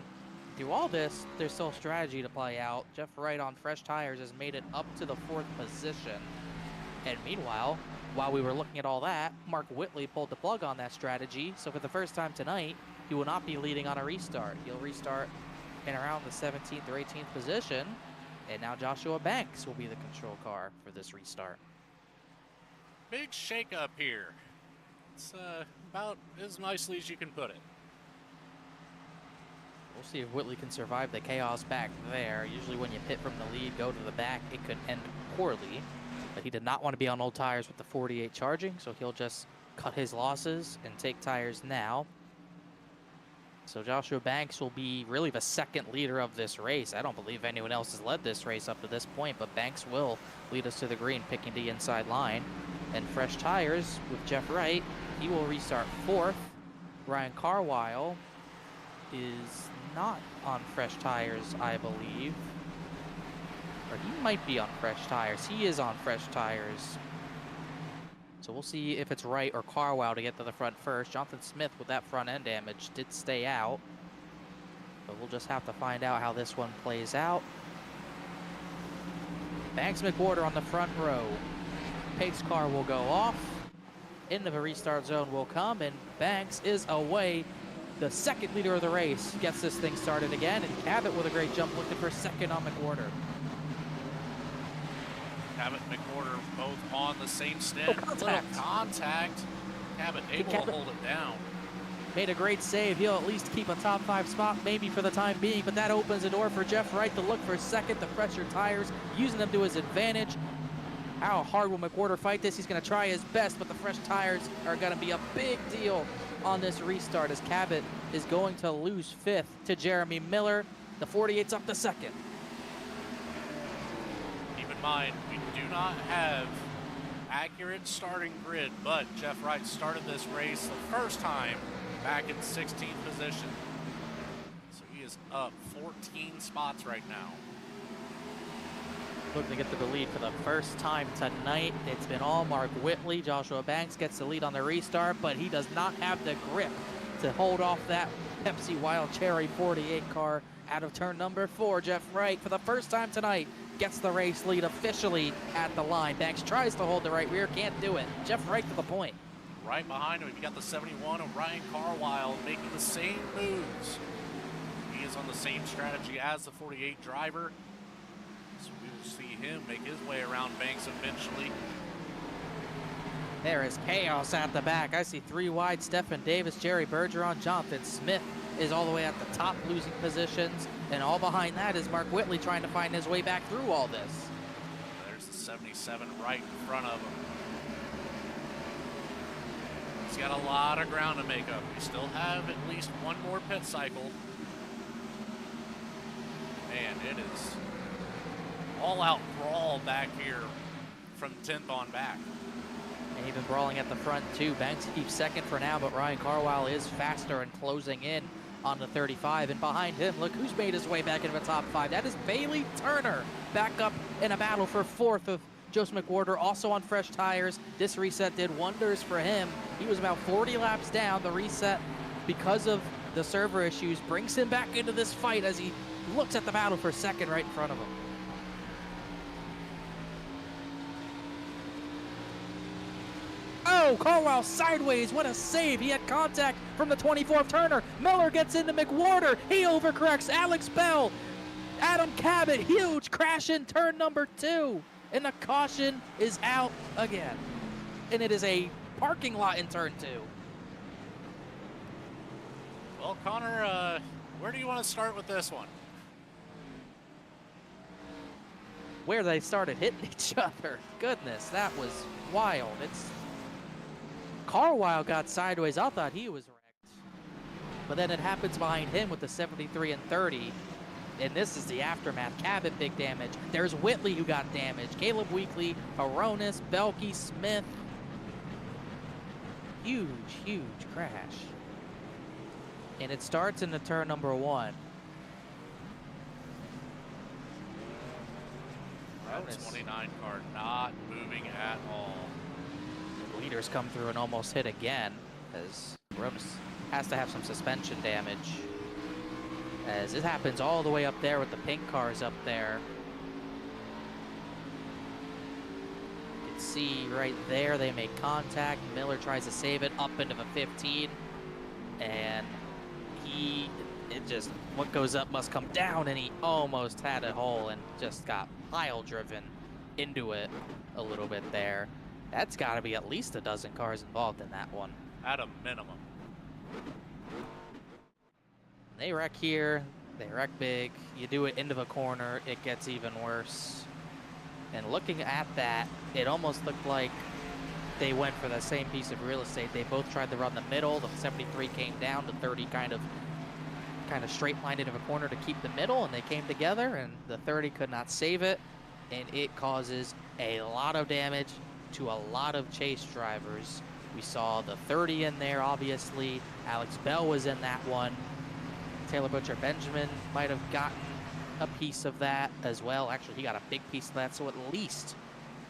Through all this, there's still strategy to play out. Jeff Wright on fresh tires has made it up to the 4th position. And meanwhile, while we were looking at all that, Mark Whitley pulled the plug on that strategy. So for the first time tonight, he will not be leading on a restart. He'll restart in around the 17th or 18th position. And now Joshua Banks will be the control car for this restart. Big shake-up here. It's about as nicely as you can put it. We'll see if Whitley can survive the chaos back there. Usually when you pit from the lead, go to the back, it could end poorly. But he did not want to be on old tires with the 48 charging, so he'll just cut his losses and take tires now. So Joshua Banks will be really the second leader of this race. I don't believe anyone else has led this race up to this point, but Banks will lead us to the green, picking the inside line. And fresh tires with Jeff Wright, he will restart 4th. Ryan Carwile is not on fresh tires, I believe. Or he might be on fresh tires. He is on fresh tires. So we'll see if it's Wright or Carwile to get to the front first. Jonathan Smith with that front end damage did stay out. But we'll just have to find out how this one plays out. Banks McWhorter on the front row. Pace car will go off. Into the restart zone will come, and Banks is away. The second leader of the race gets this thing started again, and Cabot with a great jump looking for second on McWhorter. Cabot and McWhorter both on the same stint. Contact. Little contact. Cabot able to hold it down. Made a great save. He'll at least keep a top 5 spot maybe for the time being, but that opens the door for Jeff Wright to look for second. The fresher tires, using them to his advantage. How hard will McWhorter fight this? He's going to try his best, but the fresh tires are going to be a big deal on this restart as Cabot is going to lose 5th to Jeremy Miller. The 48's up to 2nd. Keep in mind, we do not have accurate starting grid, but Jeff Wright started this race the first time back in 16th position. So he is up 14 spots right now. Looking to get to the lead for the first time tonight. It's been all Mark Whitley. Joshua Banks gets the lead on the restart, but he does not have the grip to hold off that Pepsi Wild Cherry 48 car out of turn number 4. Jeff Wright, for the first time tonight, gets the race lead officially at the line. Banks tries to hold the right rear, can't do it. Jeff Wright to the point. Right behind him, you got the 71 of Ryan Carwile making the same moves. He is on the same strategy as the 48 driver. So we will see him make his way around Banks eventually. There is chaos at the back. I see 3 wide, Stephen Davis, Jerry Bergeron, Jonathan Smith is all the way at the top losing positions. And all behind that is Mark Whitley trying to find his way back through all this. There's the 77 right in front of him. He's got a lot of ground to make up. We still have at least one more pit cycle. Man, it is all-out brawl back here from 10th on back. And even brawling at the front too. Banks keeps second for now, but Ryan Carwile is faster and closing in on the 35. And behind him, look who's made his way back into the top 5. That is Bailey Turner, back up in a battle for 4th of Joseph McWhorter, also on fresh tires. This reset did wonders for him. He was about 40 laps down. The reset, because of the server issues, brings him back into this fight as he looks at the battle for second right in front of him. Oh, Carwile sideways. What a save. He had contact from the 24th Turner. Miller gets into McWhorter. He overcorrects Alex Bell. Adam Cabot, huge crash in turn number 2. And the caution is out again. And it is a parking lot in turn 2. Well, Connor, where do you want to start with this one? Where they started hitting each other. Goodness, that was wild. Carwile got sideways. I thought he was wrecked. but then it happens behind him with the 73 and 30. And this is the aftermath. Cabot, big damage. There's Whitley who got damaged. Caleb Weekly, Aronis, Belkey, Smith. Huge, huge crash. And it starts into turn number 1. That 29 car not moving at all. The leaders come through and almost hit again, as Aronis has to have some suspension damage. As it happens all the way up there with the pink cars up there. You can see right there they make contact. Miller tries to save it up into the 15. And what goes up must come down, and he almost had a hole and just got pile driven into it a little bit there. That's got to be at least a dozen cars involved in that one. At a minimum. They wreck here, they wreck big. You do it into the corner, it gets even worse. And looking at that, it almost looked like they went for the same piece of real estate. They both tried to run the middle. The 73 came down, the 30 kind of straight lined into a corner to keep the middle, and they came together, and the 30 could not save it, and it causes a lot of damage to a lot of chase drivers. We saw the 30 in there, obviously. Alex Bell was in that one. Taylor Butcher Benjamin might have gotten a piece of that as well. Actually, he got a big piece of that, so at least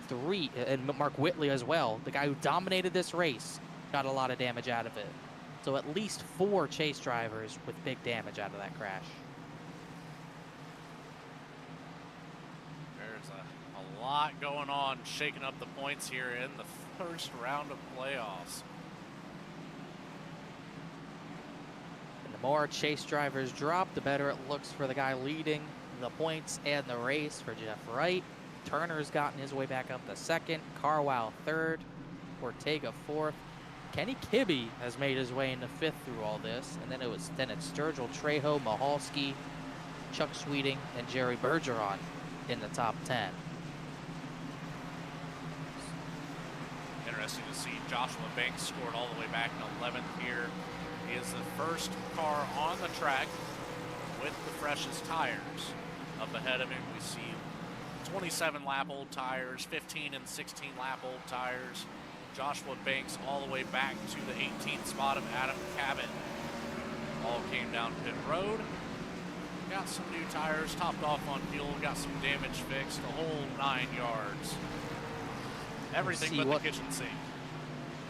3, and Mark Whitley as well, the guy who dominated this race, got a lot of damage out of it. So at least 4 chase drivers with big damage out of that crash. There's a lot going on, shaking up the points here in the first round of playoffs. And the more chase drivers drop, the better it looks for the guy leading the points and the race for Jeff Wright. Turner's gotten his way back up to 2nd, Carwile 3rd, Ortega 4th. Kenny Kibbe has made his way into 5th through all this, and then it's Sturgill, Trejo, Mahalski, Chuck Sweeting, and Jerry Bergeron in the top 10. Interesting to see Joshua Banks scored all the way back in 11th here. He is the first car on the track with the freshest tires. Up ahead of him, we see 27 lap old tires, 15 and 16 lap old tires. Joshua Banks all the way back to the 18th spot of Adam Cabot. All came down pit road. Got some new tires, topped off on fuel, got some damage fixed, the whole 9 yards. Everything but the kitchen sink.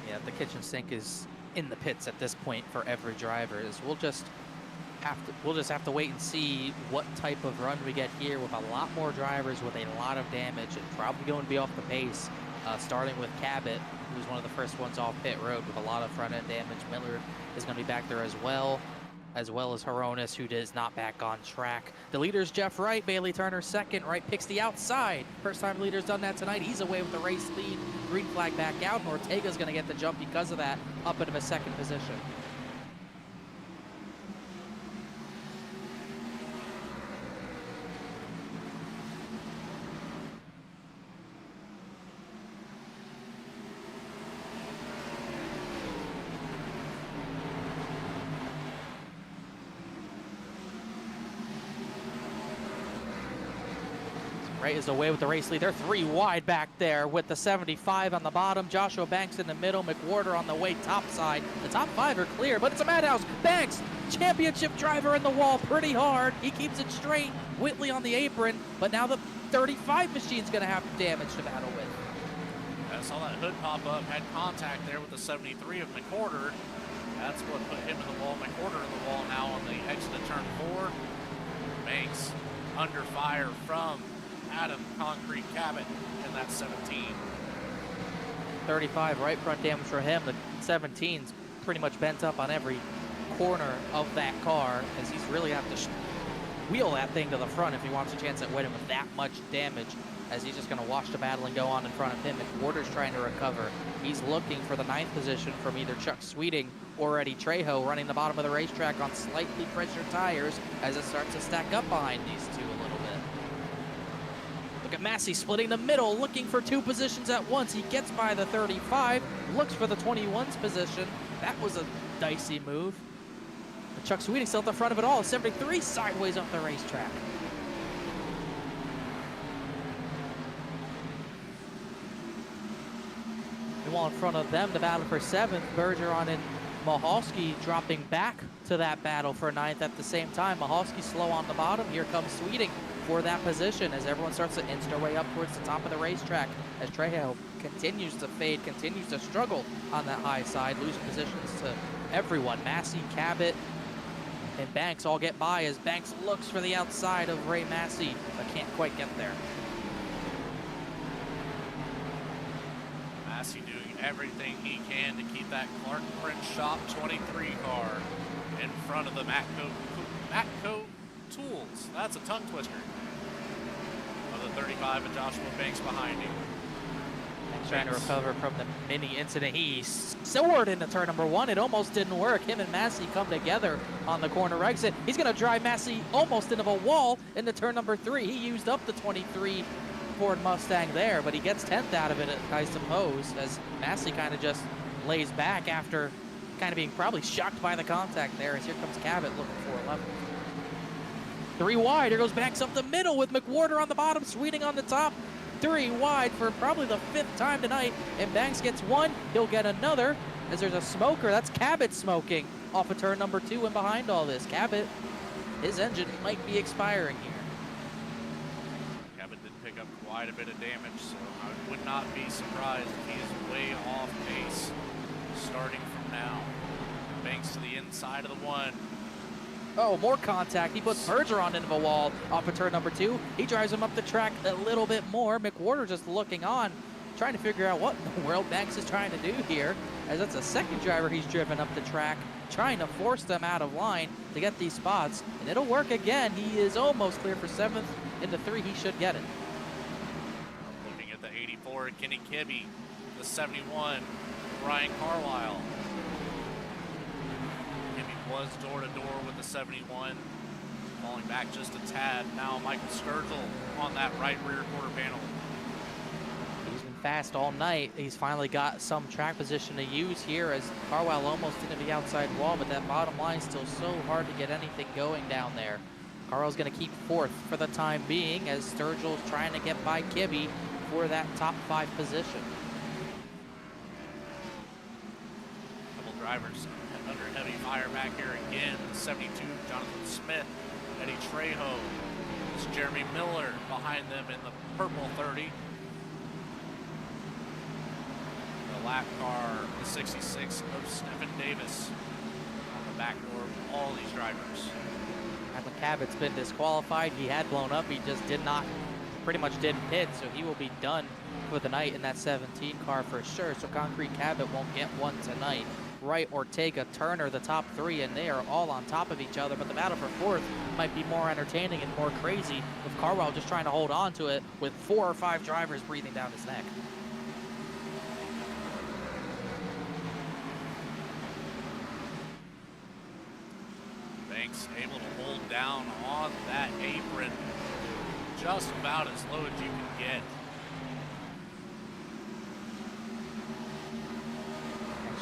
Yeah, the kitchen sink is in the pits at this point for every driver. We'll just have to wait and see what type of run we get here with a lot more drivers with a lot of damage and probably going to be off the pace. Starting with Cabot, who's one of the first ones off pit road with a lot of front end damage. Miller is going to be back there as well as Horonis, who is not back on track. The leader's Jeff Wright, Bailey Turner 2nd. Wright picks the outside. First time the leader's done that tonight. He's away with the race lead. Green flag back out, and Ortega's going to get the jump because of that, up into the 2nd position. Wright is away with the race lead. They're 3 wide back there with the 75 on the bottom. Joshua Banks in the middle. McWhorter on the way top side. The top 5 are clear, but it's a madhouse. Banks, championship driver in the wall pretty hard. He keeps it straight. Whitley on the apron, but now the 35 machine's going to have damage to battle with. I saw that hood pop up, had contact there with the 73 of McWhorter. That's what put him in the wall. McWhorter in the wall now on the exit of turn 4. Banks under fire from Adam Concrete Cabot in that 17. 35 right front damage for him. The 17's pretty much bent up on every corner of that car, as he's really have to wheel that thing to the front if he wants a chance at winning with that much damage, as he's just going to watch the battle and go on in front of him. McWhorter's trying to recover. He's looking for the 9th position from either Chuck Sweeting or Eddie Trejo, running the bottom of the racetrack on slightly pressured tires as it starts to stack up behind these two a little bit. Look at Massey splitting the middle, looking for 2 positions at once. He gets by the 35, looks for the 21's position. That was a dicey move. The Chuck Sweeting still at the front of it all. 73 sideways off the racetrack. Meanwhile, in front of them, the battle for 7th, Bergeron and Mahalski dropping back to that battle for 9th at the same time. Mahalski slow on the bottom. Here comes Sweeting for that position as everyone starts to inch their way up towards the top of the racetrack as Trejo continues to fade, continues to struggle on that high side, losing positions to everyone. Massey, Cabot, and Banks all get by as Banks looks for the outside of Ray Massey, but can't quite get there. Massey doing everything he can to keep that Clark Print Shop 23 car in front of the Matco Tools. That's a tongue twister. Of the 35 and Joshua Banks behind him. Banks trying to recover from the mini incident. He soared into turn number 1. It almost didn't work. Him and Massey come together on the corner exit. He's going to drive Massey almost into a wall into turn number 3. He used up the 23 Ford Mustang there, but he gets 10th out of it, I suppose, as Massey kind of just lays back after kind of being probably shocked by the contact there, as here comes Cabot looking for 11th. 3 wide, here goes Banks up the middle with McWhorter on the bottom, Sweeting on the top. 3 wide for probably the 5th time tonight, and Banks gets 1, he'll get another, as there's a smoker. That's Cabot smoking off of turn number 2 and behind all this. Cabot, his engine might be expiring here. Cabot did pick up quite a bit of damage, so I would not be surprised if he is way off pace starting from now. Banks to the inside of the 1. Oh, more contact. He puts Bergeron into the wall off of turn number 2. He drives him up the track a little bit more. McWhorter just looking on, trying to figure out what in the world Banks is trying to do here, as that's a second driver he's driven up the track, trying to force them out of line to get these spots, and it'll work again. He is almost clear for 7th. Into 3, he should get it. Looking at the 84, Kenny Kibbe, the 71, Ryan Carlisle. Was door-to-door with the 71, falling back just a tad. Now Michael Sturgill on that right rear quarter panel. He's been fast all night. He's finally got some track position to use here as Carlisle almost into the outside wall, but that bottom line is still so hard to get anything going down there. Carlisle's going to keep 4th for the time being as Sturgill's trying to get by Kibbe for that top 5 position. Couple drivers under heavy fire back here again. 72, Jonathan Smith, Eddie Trejo. It's Jeremy Miller behind them in the purple 30. The lap car, the 66 of Stephen Davis on the back door of all these drivers. Michael Cabot's been disqualified. He had blown up. He just pretty much didn't pit, so he will be done for the night in that 17 car for sure. So Concrete Cabot won't get one tonight. Wright, Ortega, Turner, the top 3, and they are all on top of each other, but the battle for 4th might be more entertaining and more crazy with Carlisle just trying to hold on to it with 4 or 5 drivers breathing down his neck. Banks able to hold down on that apron just about as low as you can get.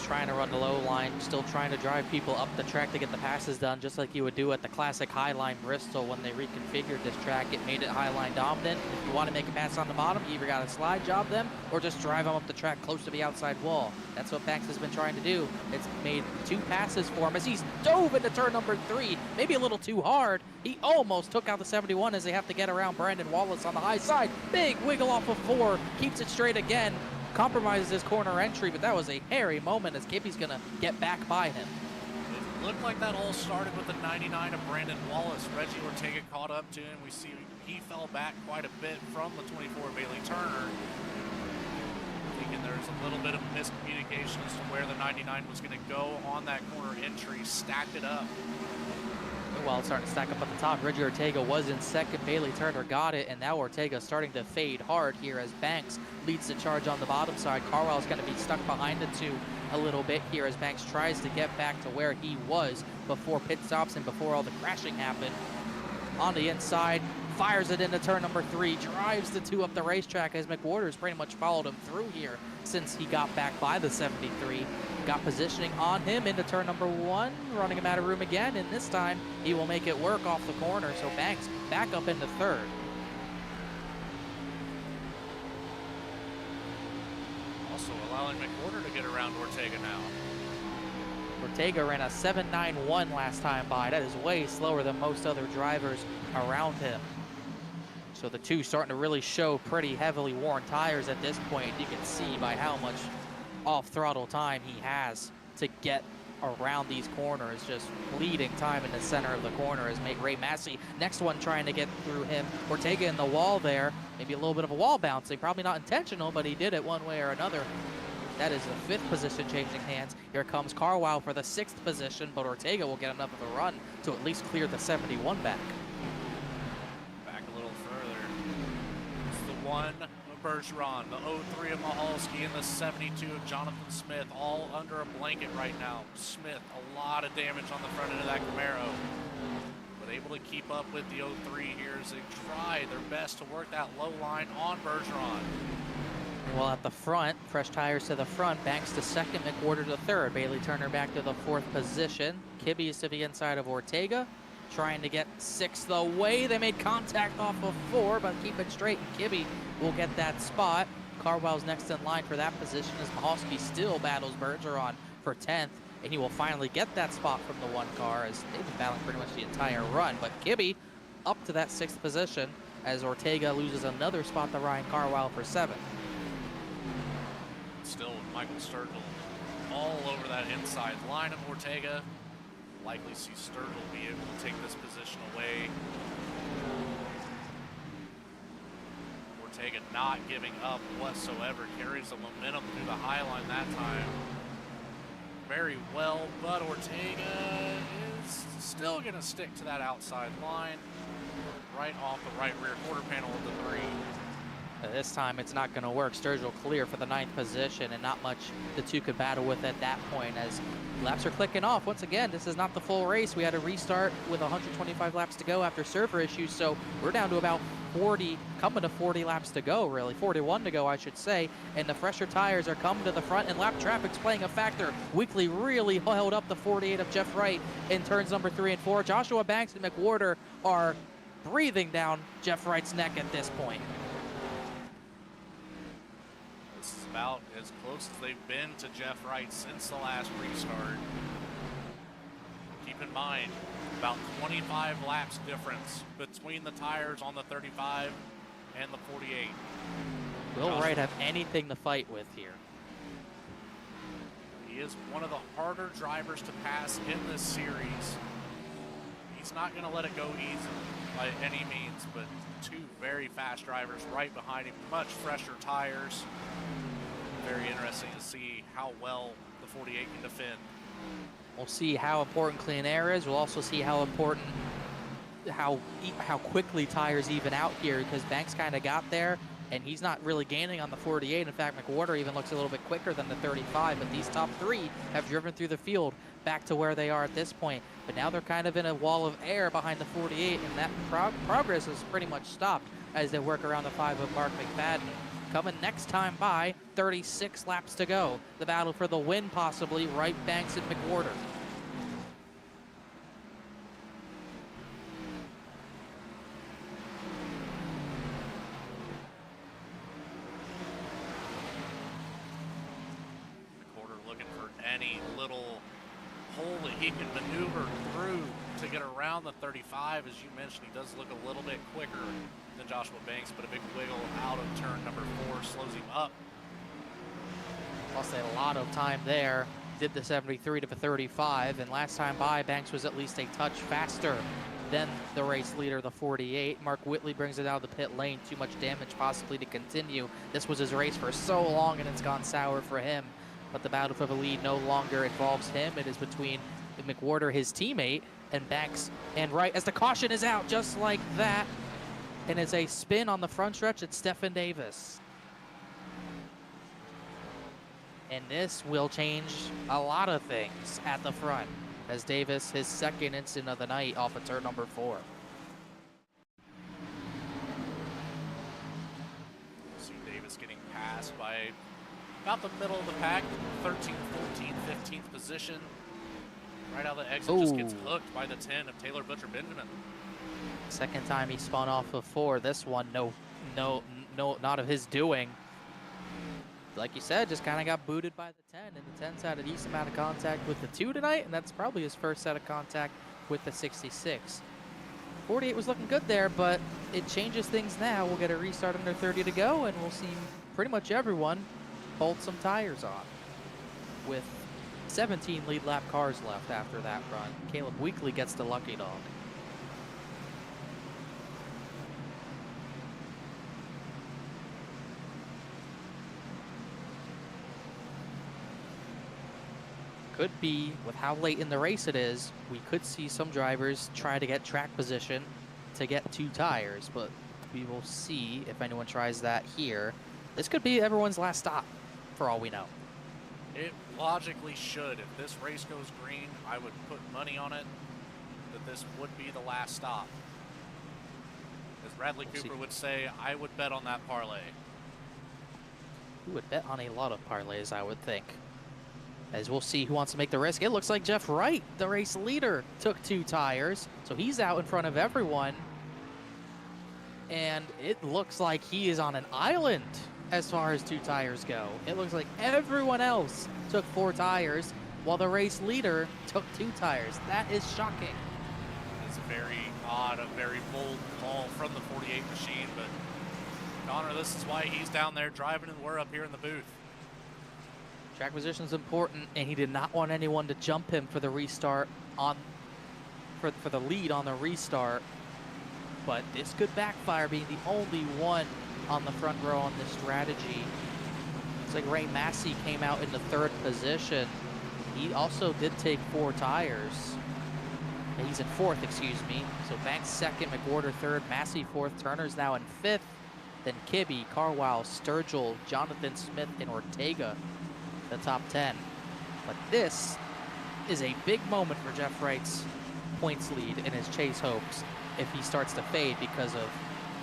Trying to run the low line, still trying to drive people up the track to get the passes done, just like you would do at the classic Highline Bristol when they reconfigured this track. It made it Highline dominant. If you want to make a pass on the bottom, you either got to slide job them or just drive them up the track close to the outside wall. That's what Banks has been trying to do. It's made 2 passes for him as he's dove into turn number 3, maybe a little too hard. He almost took out the 71 as they have to get around Brandon Wallace on the high side. Big wiggle off of 4, keeps it straight again. Compromises his corner entry, but that was a hairy moment as Kibbe's going to get back by him. It looked like that all started with the 99 of Brandon Wallace. Reggie Ortega caught up to him. We see he fell back quite a bit from the 24 Bailey Turner. Thinking there's a little bit of miscommunication as to where the 99 was going to go on that corner entry. Stacked it up. Well, it's starting to stack up at the top. Reggie Ortega was in second. Bailey Turner got it, and now Ortega's starting to fade hard here as Banks leads the charge on the bottom side. Carlisle's going to be stuck behind the 2 a little bit here as Banks tries to get back to where he was before pit stops and before all the crashing happened. On the inside, fires it into turn number 3, drives the 2 up the racetrack as McWhorter's pretty much followed him through here since he got back by the 73. Got positioning on him into turn number 1, running him out of room again, and this time he will make it work off the corner, so Banks back up into 3rd. Also allowing McWhorter to get around Ortega now. Ortega ran a 7.91 last time by. That is way slower than most other drivers around him. So the 2 starting to really show pretty heavily worn tires at this point. You can see by how much off-throttle time he has to get around these corners. Just bleeding time in the center of the corner has made Ray Massey next one trying to get through him. Ortega in the wall there. Maybe a little bit of a wall bouncing. Probably not intentional, but he did it one way or another. That is the 5th position changing hands. Here comes Carwile for the 6th position, but Ortega will get enough of a run to at least clear the 71 back. Back a little further. It's the 1 of Bergeron, the 03 of Mahalski, and the 72 of Jonathan Smith, all under a blanket right now. Smith, a lot of damage on the front end of that Camaro, but able to keep up with the 03 here as they try their best to work that low line on Bergeron. Well, at the front, fresh tires to the front, Banks to 2nd, McWhorter to 3rd. Bailey Turner back to the 4th position. Kibbe is to the inside of Ortega, trying to get 6th away. They made contact off of 4, but keep it straight, and Kibbe will get that spot. Carwile's next in line for that position as Mahalski still battles Bergeron for 10th, and he will finally get that spot from the 1 car as they've been battling pretty much the entire run. But Kibbe up to that 6th position as Ortega loses another spot to Ryan Carwile for 7th. Still with Michael Sturgill all over that inside line of Ortega. Likely see Sturgill be able to take this position away. Ortega not giving up whatsoever, carries the momentum through the high line that time very well, but Ortega is still going to stick to that outside line right off the right rear quarter panel of the 3. This time it's not going to work. Sturgill clear for the 9th position, and not much the 2 could battle with at that point as laps are clicking off. Once again, this is not the full race. We had a restart with 125 laps to go after server issues, so we're down to about 40, coming to 40 laps to go, really. 41 to go, I should say, and the fresher tires are coming to the front, and lap traffic's playing a factor. Weekly really held up the 48 of Jeff Wright in turns number 3 and 4. Joshua Banks and McWhorter are breathing down Jeff Wright's neck at this point. This is about as close as they've been to Jeff Wright since the last restart. Keep in mind, about 25 laps difference between the tires on the 35 and the 48. Will Wright have anything to fight with here? He is one of the harder drivers to pass in this series. He's not going to let it go easy by any means, but 2 very fast drivers right behind him, much fresher tires. Very interesting to see how well the 48 can defend. We'll see how important clean air is. We'll also see how important, how quickly tires even out here, because Banks kind of got there, and he's not really gaining on the 48. In fact, McWhorter even looks a little bit quicker than the 35, but these top 3 have driven through the field back to where they are at this point. But now they're kind of in a wall of air behind the 48, and that progress is pretty much stopped as they work around the 5 of Mark McFadden. Coming next time by, 36 laps to go. The battle for the win, possibly, Wright, Banks, and McWhorter. McWhorter looking for any little hole that he can maneuver through to get around the 35. As you mentioned, he does look a little bit quicker than Joshua Banks, but a big wiggle out of turn number 4 slows him up. Lost a lot of time there. Did the 73 to the 35, and last time by, Banks was at least a touch faster than the race leader, the 48. Mark Whitley brings it out of the pit lane. Too much damage possibly to continue. This was his race for so long, and it's gone sour for him. But the battle for the lead no longer involves him. It is between McWhorter, his teammate, and Banks and Wright as the caution is out just like that. And it's a spin on the front stretch. It's Stephen Davis. And this will change a lot of things at the front as Davis, his 2nd incident of the night off of turn number 4. about the middle of the pack, 13th, 14th, 15th position. Right out of the exit, Ooh. just gets hooked by the 10 of Taylor Butcher Benjamin. Second time he spun off of 4. This one, no, not of his doing. Like you said, just kind of got booted by the 10, and the 10's had a decent amount of contact with the 2 tonight, and that's probably his first set of contact with the 66. 48 was looking good there, but it changes things now. We'll get a restart under 30 to go, and we'll see pretty much everyone bolt some tires on. With 17 lead lap cars left after that run, Caleb Weekly gets the lucky dog. Could be, with how late in the race it is, we could see some drivers try to get track position to get 2 tires, but we will see if anyone tries that here. This could be everyone's last stop, for all we know. It logically should. If this race goes green, I would put money on it that this would be the last stop. As Bradley Cooper would say, I would bet on that parlay. Who would bet on a lot of parlays, I would think. As we'll see who wants to make the risk. It looks like Jeff Wright, the race leader, took 2 tires. So he's out in front of everyone. And it looks like he is on an island as far as 2 tires go. It looks like everyone else took 4 tires while the race leader took 2 tires. That is shocking. It's very odd, a very bold call from the 48 machine, but Connor, this is why he's down there driving and we're up here in the booth. Track position is important, and he did not want anyone to jump him for the restart for the lead on the restart. But this could backfire, being the only one on the front row on this strategy. Looks like Ray Massey came out in the 3rd position. He also did take 4 tires. He's in 4th, excuse me. So Banks 2nd, McWhorter 3rd, Massey 4th, Turner's now in 5th. Then Kibbe, Carwile, Sturgill, Jonathan Smith, and Ortega, the top 10. But this is a big moment for Jeff Wright's points lead and his chase hopes if he starts to fade because of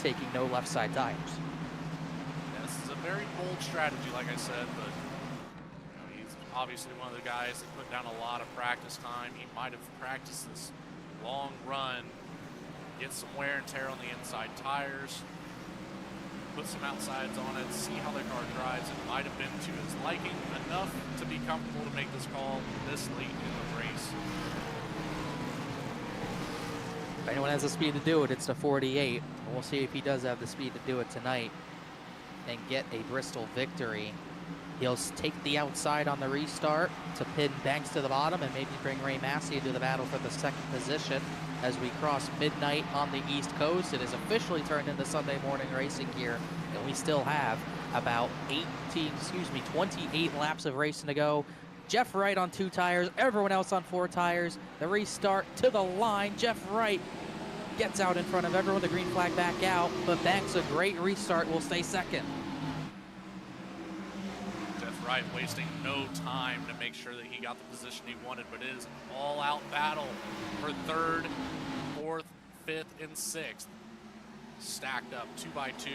taking no left side tires. Yeah, this is a very bold strategy, like I said, but he's obviously one of the guys that put down a lot of practice time. He might have practiced this long run, get some wear and tear on the inside tires, put some outsides on it, see how the car drives. It might have been to his liking enough to be comfortable to make this call this late in the race. If anyone has the speed to do it, it's the 48. We'll see if he does have the speed to do it tonight and get a Bristol victory. He'll take the outside on the restart to pin Banks to the bottom and maybe bring Ray Massey into the battle for the 2nd position. As we cross midnight on the East Coast, it is officially turned into Sunday morning racing here, and we still have about 28 laps of racing to go. Jeff Wright on 2 tires, everyone else on 4 tires. The restart to the line. Jeff Wright gets out in front of everyone, the green flag back out, but Banks, a great restart, will stay 2nd. Jeff Wright wasting no time to make sure that he got the position he wanted, but it is an all-out battle for 3rd, 4th, 5th, and 6th. Stacked up 2 by 2.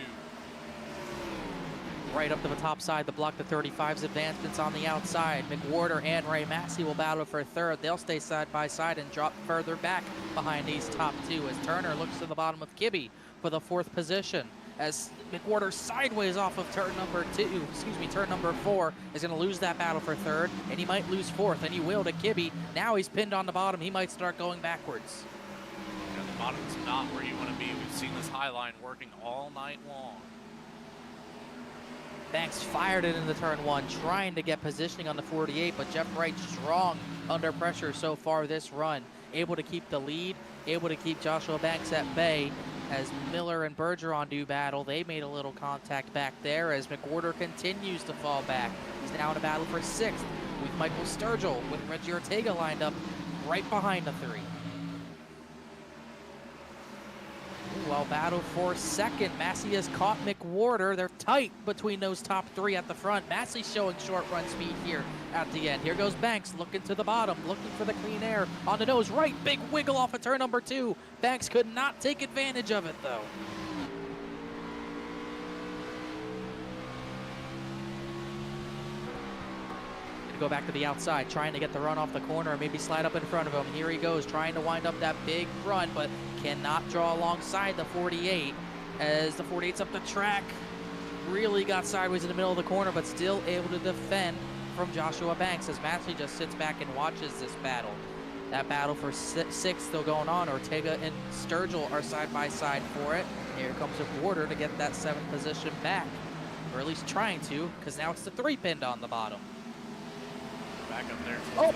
Right up to the top side to block the 35's advancements on the outside. McWhorter and Ray Massey will battle for 3rd. They'll stay side by side and drop further back behind these top 2 as Turner looks to the bottom of Kibbe for the 4th position. As McWhorter sideways off of turn number 4 is going to lose that battle for 3rd, and he might lose 4th, and he will to Kibbe. Now he's pinned on the bottom. He might start going backwards. Yeah, the bottom's not where you want to be. We've seen this high line working all night long. Banks fired it into turn 1, trying to get positioning on the 48, but Jeff Wright strong under pressure so far this run. Able to keep the lead, able to keep Joshua Banks at bay as Miller and Bergeron do battle. They made a little contact back there as McWhorter continues to fall back. He's now in a battle for 6th with Michael Sturgill, with Reggie Ortega lined up right behind the 3. Well, battle for 2nd. Massey has caught McWhorter. They're tight between those top 3 at the front. Massey showing short run speed here at the end. Here goes Banks looking to the bottom, looking for the clean air on the nose right. Big wiggle off of turn number 2. Banks could not take advantage of it though. to go back to the outside, trying to get the run off the corner, or maybe slide up in front of him. Here he goes, trying to wind up that big run, but cannot draw alongside the 48 as the 48's up the track. Really got sideways in the middle of the corner, but still able to defend from Joshua Banks as Massey just sits back and watches this battle. That battle for sixth still going on. Ortega and Sturgill are side by side for it. Here comes a border to get that 7th position back, or at least trying to, because now it's the 3 pinned on the bottom. Back up there. Oh,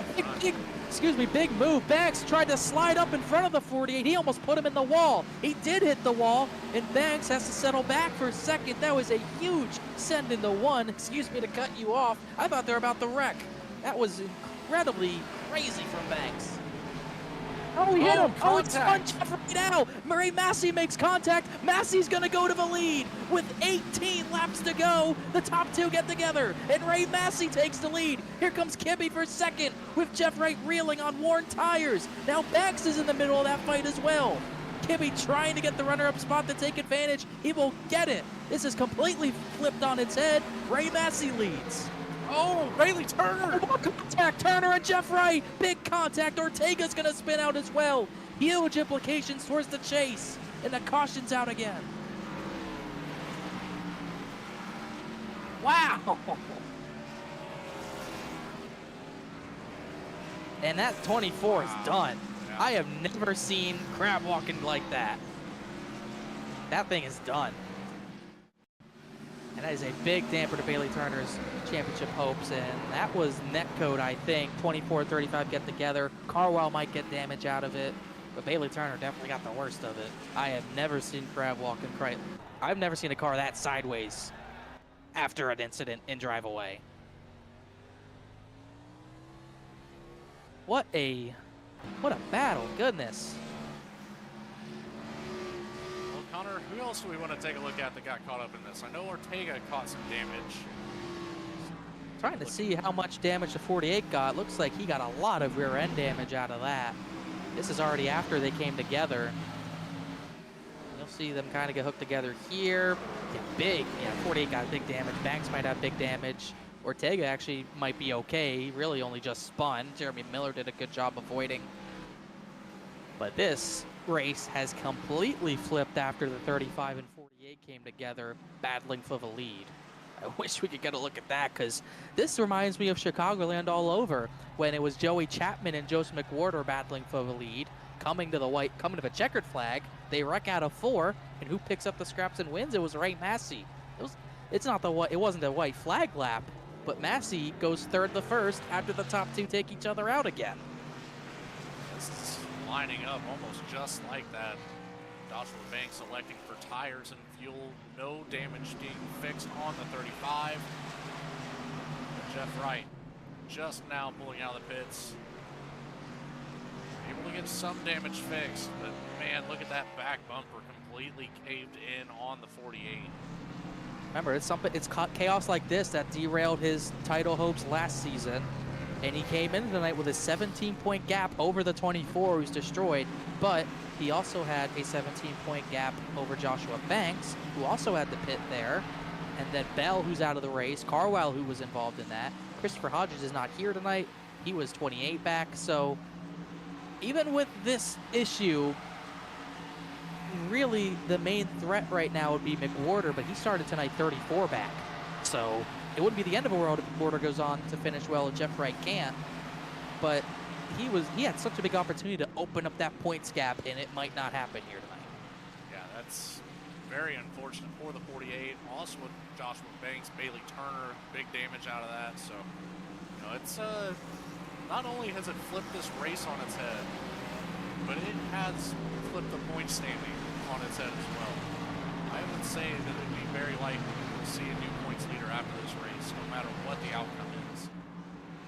big move. Banks tried to slide up in front of the 48. He almost put him in the wall. He did hit the wall, and Banks has to settle back for a second. That was a huge send into 1. Excuse me to cut you off. I thought they were about to wreck. That was incredibly crazy from Banks. Oh, he hit him. Oh, it's on Jeff right now. Murray Massey makes contact. Massey's going to go to the lead with 18 laps to go. The top 2 get together, and Ray Massey takes the lead. Here comes Kibbe for second with Jeff Wright reeling on worn tires. Now Banks is in the middle of that fight as well. Kibbe trying to get the runner-up spot to take advantage. He will get it. This is completely flipped on its head. Ray Massey leads. Oh, Bailey Turner! Oh, contact, Turner and Jeff Wright. Big contact. Ortega's going to spin out as well. Huge implications towards the chase. And the caution's out again. Wow! And that 24 is done. Yeah. I have never seen crab walking like that. That thing is done. And that is a big damper to Bailey Turner's championship hopes, and that was netcode, I think. 24-35 get together. Carwell might get damage out of it, but Bailey Turner definitely got the worst of it. I have never seen crab walking quite. I've never seen a car that sideways after an incident and drive away. What a battle, goodness. Connor, who else do we want to take a look at that got caught up in this? I know Ortega caught some damage. Trying to see how much damage the 48 got. Looks like he got a lot of rear end damage out of that. This is already after they came together. You'll see them kind of get hooked together here. Yeah, 48 got big damage. Banks might have big damage. Ortega actually might be okay. He really only just spun. Jeremy Miller did a good job avoiding. But this race has completely flipped after the 35 and 48 came together, battling for the lead. I wish we could get a look at that, because this reminds me of Chicagoland all over, when it was Joey Chapman and Joseph McWhorter battling for the lead, coming to the checkered flag. They wreck out of 4, and who picks up the scraps and wins? It was Ray Massey. It wasn't a white flag lap, but Massey goes 3rd the 1st after the top 2 take each other out again. Lining up almost just like that. Joshua Banks electing for tires and fuel. No damage being fixed on the 35. But Jeff Wright just now pulling out of the pits. Able to get some damage fixed, but man, look at that back bumper completely caved in on the 48. Remember, it's chaos like this that derailed his title hopes last season. And he came in tonight with a 17-point gap over the 24, who's destroyed, but he also had a 17-point gap over Joshua Banks, who also had the pit there, and then Bell, who's out of the race, Carwell, who was involved in that. Christopher Hodges is not here tonight. He was 28 back, so even with this issue, really the main threat right now would be McWhorter, but he started tonight 34 back, so it wouldn't be the end of the world if McWhorter goes on to finish well and Jeff Wright can't. But he had such a big opportunity to open up that points gap, and it might not happen here tonight. Yeah, that's very unfortunate for the 48. Also with Joshua Banks, Bailey Turner, big damage out of that. So, you know, it's not only has it flipped this race on its head, but it has flipped the point standing on its head as well. I would say that it would be very likely we'll see a new points leader after this race, no matter what the outcome is.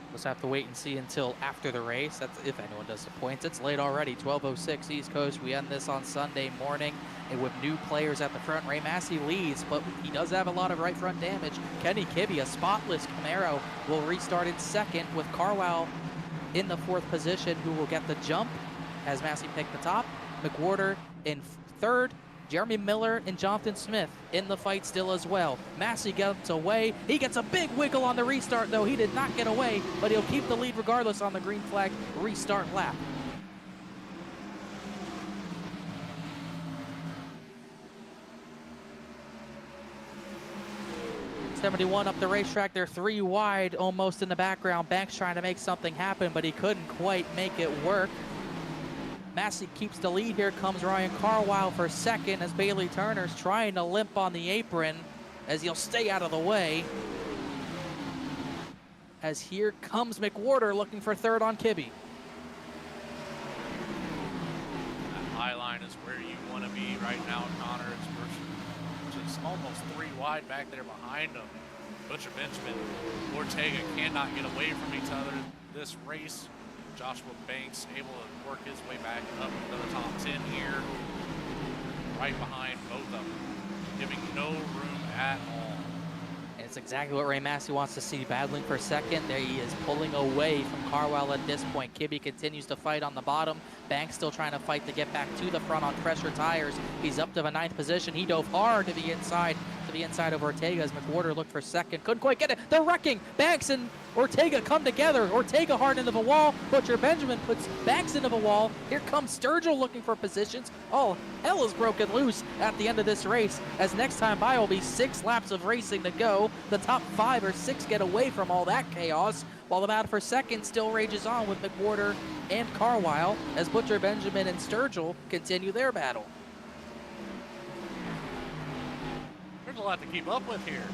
We'll just have to wait and see until after the race. That's if anyone does the points. It's late already, 12:06 East Coast. We end this on Sunday morning, and with new players at the front, Ray Massey leads, but he does have a lot of right front damage. Kenny Kibbe, a spotless Camaro, will restart in second, with Carwell in the 4th position, who will get the jump as Massey picked the top. McWhorter in 3rd, Jeremy Miller and Jonathan Smith in the fight still as well. Massey gets away. He gets a big wiggle on the restart, though. He did not get away, but he'll keep the lead regardless on the green flag restart lap. 71 up the racetrack. They're 3 wide almost in the background. Banks trying to make something happen, but he couldn't quite make it work. Massey keeps the lead. Here comes Ryan Carwile for second as Bailey Turner's trying to limp on the apron as he'll stay out of the way. As here comes McWhorter looking for third on Kibbe. That high line is where you want to be right now, Connor. It's just almost 3 wide back there behind him. Butcher Benjamin, Ortega cannot get away from each other this race. Joshua Banks able to work his way back up to the top 10 here, right behind both of them, giving no room at all. And it's exactly what Ray Massey wants to see, battling for second. There he is, pulling away from Carwile at this point. Kibbe continues to fight on the bottom. Banks still trying to fight to get back to the front on pressure tires. He's up to the 9th position. He dove hard to the inside of Ortega as McWhorter looked for second. Couldn't quite get it. They're wrecking. Banks and Ortega come together. Ortega hard into the wall. Butcher Benjamin puts Banks into the wall. Here comes Sturgill looking for positions. All hell is broken loose at the end of this race, as next time by will be 6 laps of racing to go. The top 5 or 6 get away from all that chaos, while the battle for second still rages on with McWhorter and Carwile as Butcher Benjamin and Sturgill continue their battle. There's a lot to keep up with here.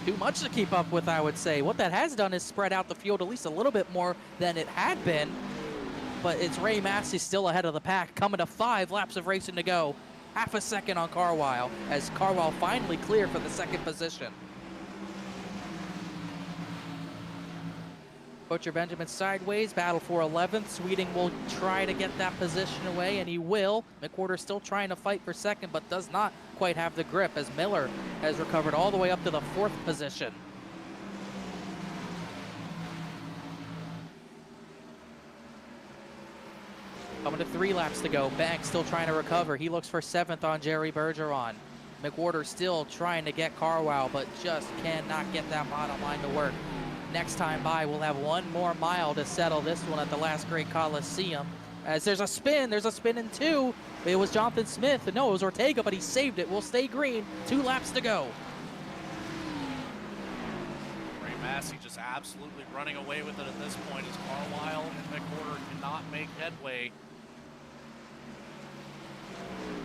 Too much to keep up with, I would say. What that has done is spread out the field at least a little bit more than it had been. But it's Ray Massey still ahead of the pack, coming to 5 laps of racing to go. Half a second on Carwile, as Carwile finally clear for the second position. Butcher Benjamin sideways, battle for 11th. Sweeting will try to get that position away, and he will. McWhorter still trying to fight for second, but does not quite have the grip, as Miller has recovered all the way up to the 4th position. Coming to 3 laps to go. Banks still trying to recover. He looks for 7th on Jerry Bergeron. McWhorter still trying to get Carwile, but just cannot get that bottom line to work. Next time by, we'll have 1 more mile to settle this one at the Last Great Colosseum. As there's a spin in 2. It was Jonathan Smith. No, it was Ortega, but he saved it. We'll stay green. 2 laps to go. Ray Massey just absolutely running away with it at this point as Carwile and McWhorter cannot make headway.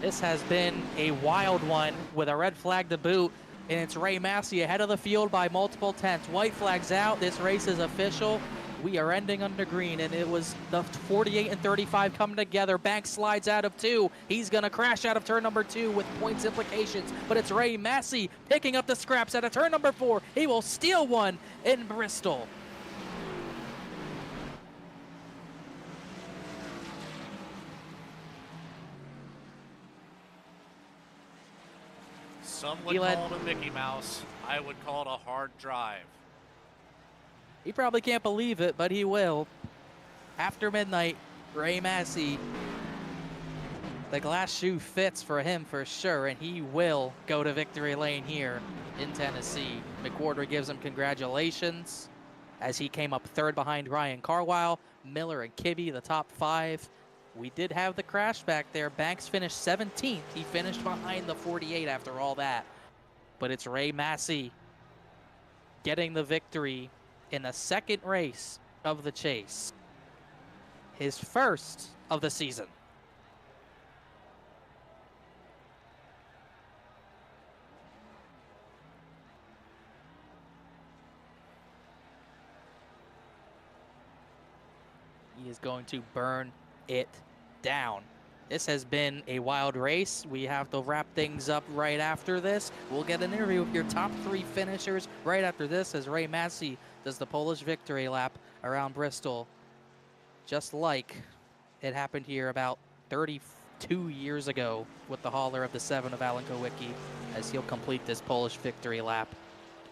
This has been a wild one with a red flag to boot. And it's Ray Massey ahead of the field by multiple tenths. White flag's out. This race is official. We are ending under green, and it was the 48 and 35 coming together. Banks slides out of 2. He's going to crash out of turn number 2 with points implications. But it's Ray Massey picking up the scraps out of turn number 4. He will steal one in Bristol. Some would call it a Mickey Mouse. I would call it a hard drive. He probably can't believe it, but he will. After midnight, Ray Massey, the glass shoe fits for him for sure, and he will go to victory lane here in Tennessee. McWhorter gives him congratulations as he came up 3rd behind Ryan Carwile. Miller and Kibbe, the top 5. We did have the crash back there. Banks finished 17th. He finished behind the 48 after all that. But it's Ray Massey getting the victory in the 2nd race of the chase. His 1st of the season. He is going to burn it down. This has been a wild race. We have to wrap things up right after this. We'll get an interview with your top 3 finishers right after this as Ray Massey does the Polish victory lap around Bristol, just like it happened here about 32 years ago with the hauler of the 7 of Alan Kowicki, as he'll complete this Polish victory lap.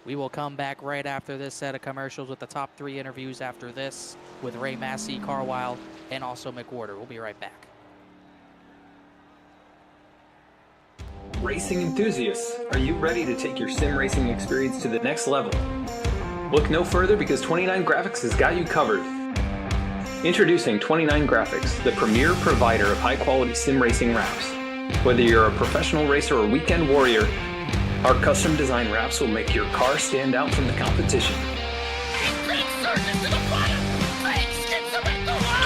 We will come back right after this set of commercials with the top 3 interviews after this with Ray Massey, Carwile, and also McWhorter. We'll be right back. Racing enthusiasts, are you ready to take your sim racing experience to the next level? Look no further because 29 Graphics has got you covered. Introducing 29 Graphics, the premier provider of high-quality sim racing wraps. Whether you're a professional racer or weekend warrior, our custom design wraps will make your car stand out from the competition.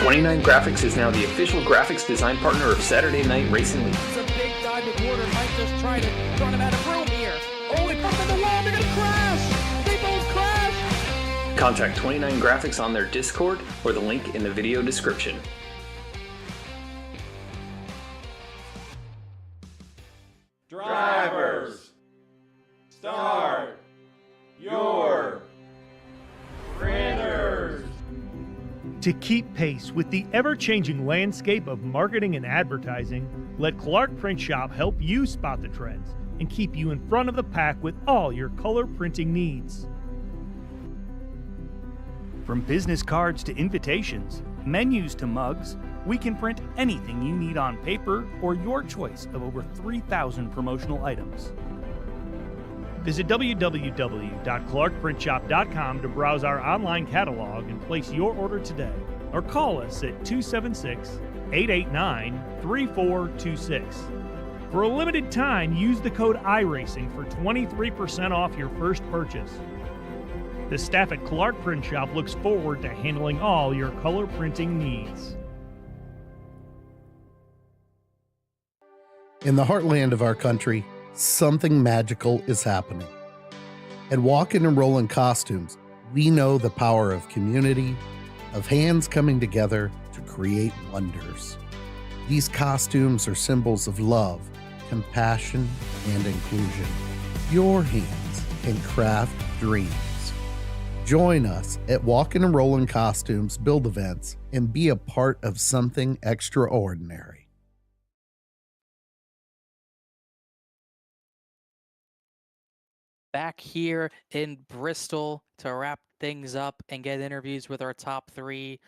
29 Graphics is now the official graphics design partner of Saturday Night Racing League. It's a big dive. McWhorter might just try to run him out of room here. Oh, he bumped in the wall. They're going to crash. They both crash. Contact 29 Graphics on their Discord or the link in the video description. Drivers, start your printers. To keep pace with the ever-changing landscape of marketing and advertising, let Clark Print Shop help you spot the trends and keep you in front of the pack with all your color printing needs. From business cards to invitations, menus to mugs, we can print anything you need on paper or your choice of over 3,000 promotional items. Visit www.clarkprintshop.com to browse our online catalog and place your order today, or call us at 276-889-3426. For a limited time, use the code iRacing for 23% off your first purchase. The staff at Clark Print Shop looks forward to handling all your color printing needs. In the heartland of our country, something magical is happening. At Walkin' and Rollin' Costumes, we know the power of community, of hands coming together to create wonders. These costumes are symbols of love, compassion, and inclusion. Your hands can craft dreams. Join us at Walkin' and Rollin' Costumes build events and be a part of something extraordinary. Back here in Bristol to wrap things up and get interviews with our top three.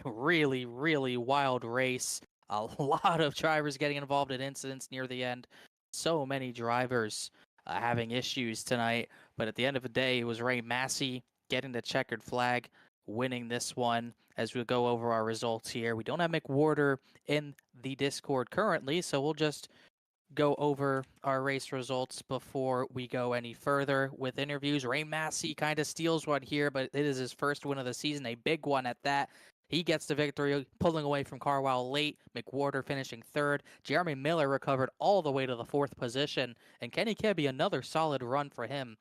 Really, really wild race. A lot of drivers getting involved in incidents near the end. So many drivers having issues tonight. But at the end of the day, it was Ray Massey getting the checkered flag, winning this one. As we go over our results here, we don't have McWhorter in the Discord currently, so we'll just go over our race results before we go any further with interviews. Ray Massey kind of steals one here, but it is his first win of the season, a big one at that. He gets the victory, pulling away from Carwell late. McWhorter finishing third. Jeremy Miller recovered all the way to the fourth position. And Kenny Kebby, another solid run for him.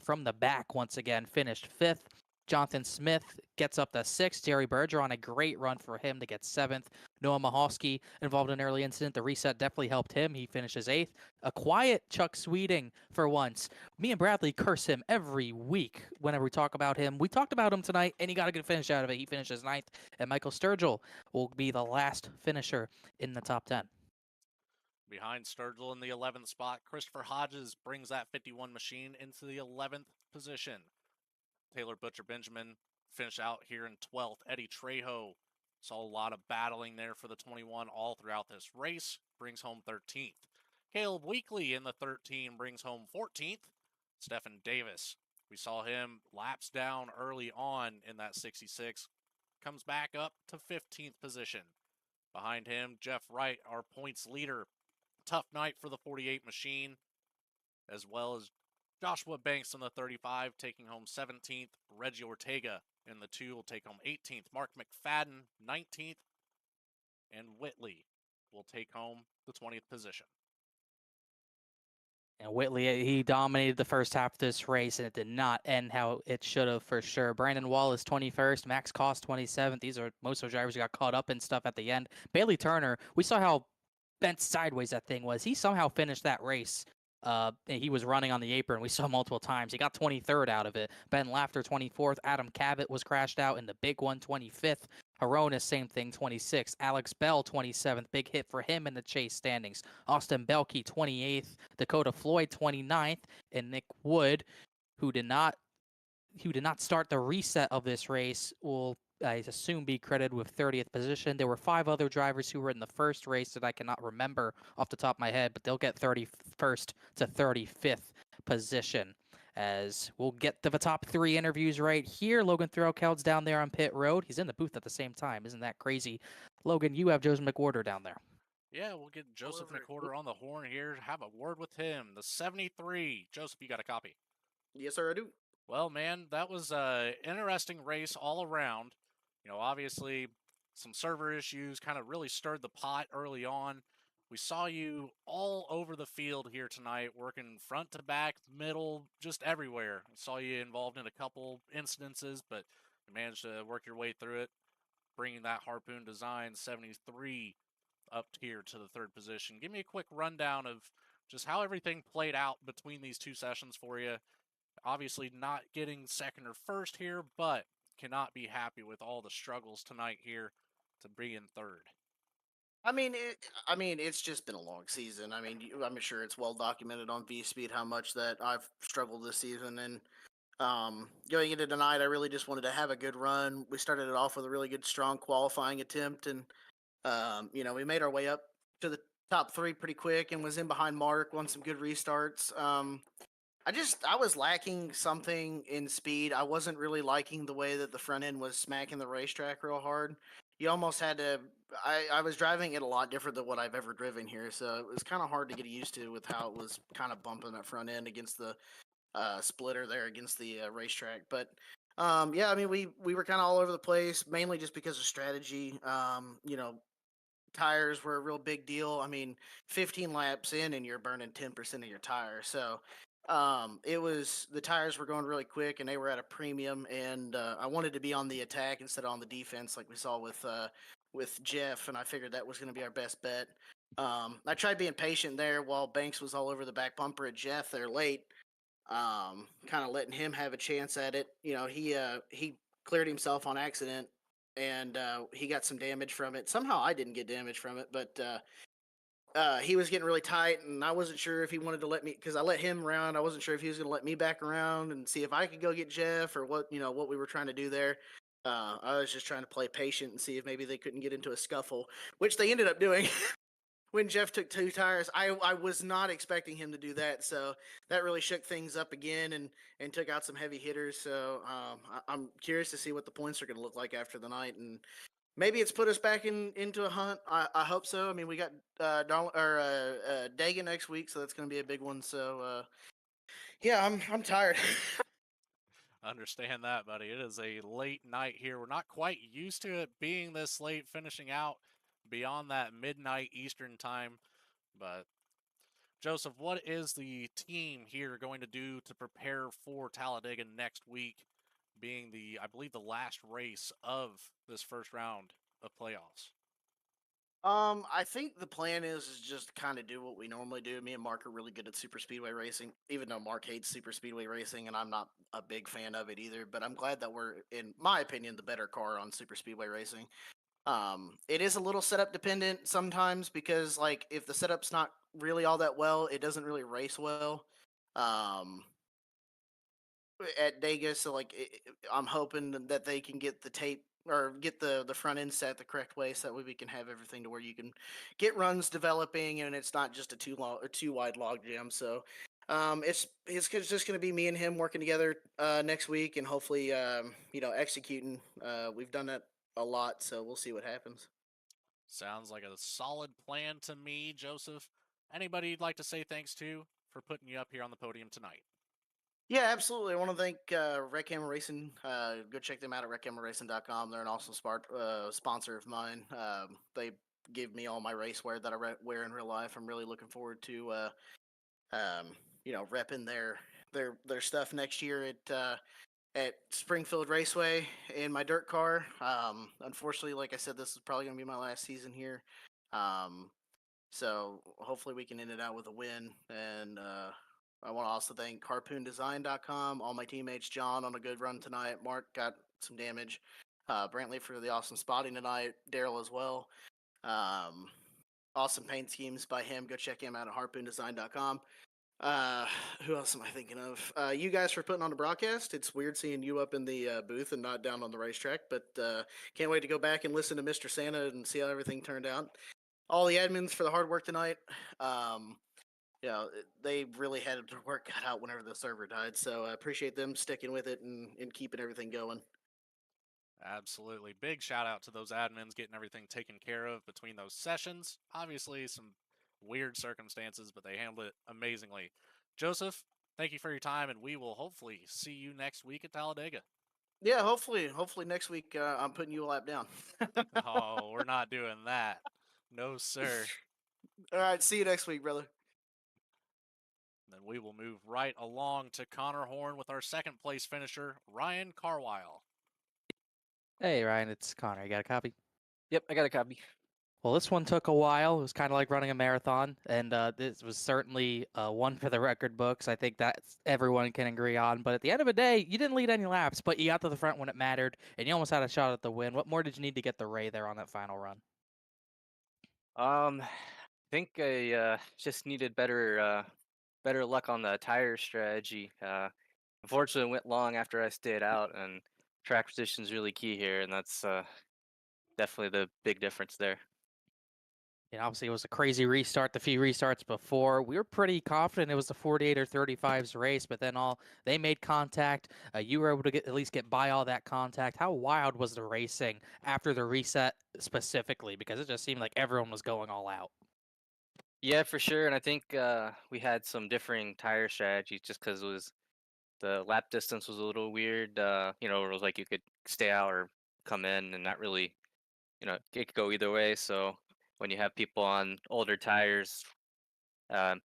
From the back, once again, finished fifth. Jonathan Smith gets up to sixth. Jerry Bergeron, a great run for him to get seventh. Noah Mahalski involved in an early incident. The reset definitely helped him. He finishes eighth. A quiet Chuck Sweeting for once. Me and Bradley curse him every week whenever we talk about him. We talked about him tonight, and he got a good finish out of it. He finishes ninth, and Michael Sturgill will be the last finisher in the top 10. Behind Sturgill in the 11th spot, Christopher Hodges brings that 51 machine into the 11th position. Taylor Butcher Benjamin finished out here in 12th. Eddie Trejo saw a lot of battling there for the 21 all throughout this race. Brings home 13th. Caleb Weekly in the 13 brings home 14th. Stephen Davis, we saw him laps down early on in that 66. Comes back up to 15th position. Behind him, Jeff Wright, our points leader. Tough night for the 48 machine, as well as Joshua Banks in the 35, taking home 17th. Reggie Ortega in the 2 will take home 18th. Mark McFadden, 19th. And Whitley will take home the 20th position. And Whitley, he dominated the first half of this race, and it did not end how it should have for sure. Brandon Wallace, 21st. Max Cost, 27th. These are most of the drivers who got caught up in stuff at the end. Bailey Turner, we saw how bent sideways that thing was. He somehow finished that race. He was running on the apron. We saw multiple times. He got 23rd out of it. Ben Lafter, 24th. Adam Cabot was crashed out in the big one, 25th. Hronis, same thing, 26th. Alex Bell, 27th. Big hit for him in the chase standings. Austin Belkey, 28th. Dakota Floyd, 29th. And Nick Wood, who did not start the reset of this race, will I assume, be credited with 30th position. There were 5 other drivers who were in the first race that I cannot remember off the top of my head, but they'll get 31st to 35th position. As we'll get to the top 3 interviews right here. Logan Threlkeld's down there on pit road. He's in the booth at the same time. Isn't that crazy? Logan, you have Joseph McWhorter down there. Yeah, we'll get Joseph McWhorter on the horn here. Have a word with him. The 73. Joseph, you got a copy? Yes, sir, I do. Well, man, that was an interesting race all around. You know, obviously, some server issues kind of really stirred the pot early on. We saw you all over the field here tonight, working front to back, middle, just everywhere. Saw you involved in a couple incidences, but you managed to work your way through it, bringing that Harpoon Design 73 up here to the 3rd position. Give me a quick rundown of just how everything played out between these 2 sessions for you. Obviously not getting 2nd or 1st here, but cannot be happy with all the struggles tonight here to be in 3rd. I mean, it's just been a long season. I mean, I'm sure it's well documented on VSPEED how much that I've struggled this season. And going into tonight, I really just wanted to have a good run. We started it off with a really good, strong qualifying attempt, and we made our way up to the top 3 pretty quick, and was in behind Mark. Won some good restarts. I was lacking something in speed. I wasn't really liking the way that the front end was smacking the racetrack real hard. You almost had to. I was driving it a lot different than what I've ever driven here, so it was kind of hard to get used to with how it was kind of bumping that front end against the splitter there against the racetrack. But yeah, I mean, we were kind of all over the place, mainly just because of strategy. Tires were a real big deal. I mean, 15 laps in and you're burning 10% of your tires. So the tires were going really quick and they were at a premium, and I wanted to be on the attack instead of on the defense like we saw with Jeff, and I figured that was going to be our best bet. I tried being patient there while Banks was all over the back bumper at Jeff there late, kind of letting him have a chance at it. He cleared himself on accident, and he got some damage from it. Somehow I didn't get damage from it, but he was getting really tight, and I wasn't sure if he wanted to let me, because I let him around. I wasn't sure if he was going to let me back around and see if I could go get Jeff, or what we were trying to do there. I was just trying to play patient and see if maybe they couldn't get into a scuffle, which they ended up doing. When Jeff took 2 tires, I was not expecting him to do that, so that really shook things up again and took out some heavy hitters. So I'm curious to see what the points are going to look like after the night, and maybe it's put us back into a hunt. I hope so. I mean, we got Dagan next week, so that's going to be a big one. So yeah, I'm tired. Understand that, buddy. It is a late night here. We're not quite used to it being this late, finishing out beyond that midnight Eastern time. But Joseph, what is the team here going to do to prepare for Talladega next week, being I believe the last race of this first round of playoffs? I think the plan is just kind of do what we normally do. Me and Mark are really good at super speedway racing, even though Mark hates super speedway racing, and I'm not a big fan of it either. But I'm glad that we're, in my opinion, the better car on super speedway racing. It is a little setup dependent sometimes, because like if the setup's not really all that well, it doesn't really race well. At Dega, so like I'm hoping that they can get the tape, or get the front end set the correct way, so that way we can have everything to where you can get runs developing and it's not just a too wide log jam. So it's just going to be me and him working together next week, and hopefully executing. We've done that a lot, so we'll see what happens. Sounds like a solid plan to me, Joseph. Anybody you'd like to say thanks to for putting you up here on the podium tonight? Yeah, absolutely. I want to thank Wreck Hammer Racing. Go check them out at wreckhammerracing.com. They're an awesome sponsor of mine. They give me all my race wear that I wear in real life. I'm really looking forward to repping their stuff next year at Springfield Raceway in my dirt car. Unfortunately, like I said, this is probably going to be my last season here. So hopefully we can end it out with a win. And I want to also thank harpoondesign.com, all my teammates, John on a good run tonight, Mark got some damage, Brantley for the awesome spotting tonight, Daryl as well. Awesome paint schemes by him. Go check him out at harpoondesign.com. Uh, who else am I thinking of? You guys for putting on the broadcast. It's weird seeing you up in the booth and not down on the racetrack, but can't wait to go back and listen to Mr. Santa and see how everything turned out. All the admins for the hard work tonight. They really had their work cut out whenever the server died, so I appreciate them sticking with it and keeping everything going. Absolutely. Big shout out to those admins getting everything taken care of between those sessions. Obviously, some weird circumstances, but they handled it amazingly. Joseph, thank you for your time, and we will hopefully see you next week at Talladega. Yeah, hopefully next week I'm putting you a lap down. Oh, we're not doing that. No, sir. All right, see you next week, brother. Then we will move right along to Connor Horn with our second place finisher, Ryan Carwile. Hey, Ryan, it's Connor. You got a copy? Yep, I got a copy. Well, this one took a while. It was kind of like running a marathon, and this was certainly one for the record books. I think that everyone can agree on. But at the end of the day, you didn't lead any laps, but you got to the front when it mattered, and you almost had a shot at the win. What more did you need to get the Ray there on that final run? I think I just needed better luck on the tire strategy. Unfortunately, it went long after I stayed out, and track position is really key here, and that's definitely the big difference there. And obviously, it was a crazy restart. The few restarts before, we were pretty confident it was the 48 or 35s race, but then they made contact. You were able to at least get by all that contact. How wild was the racing after the reset specifically? Because it just seemed like everyone was going all out. Yeah, for sure. And I think we had some differing tire strategies just because the lap distance was a little weird. It was like you could stay out or come in, and not really, it could go either way. So when you have people on older tires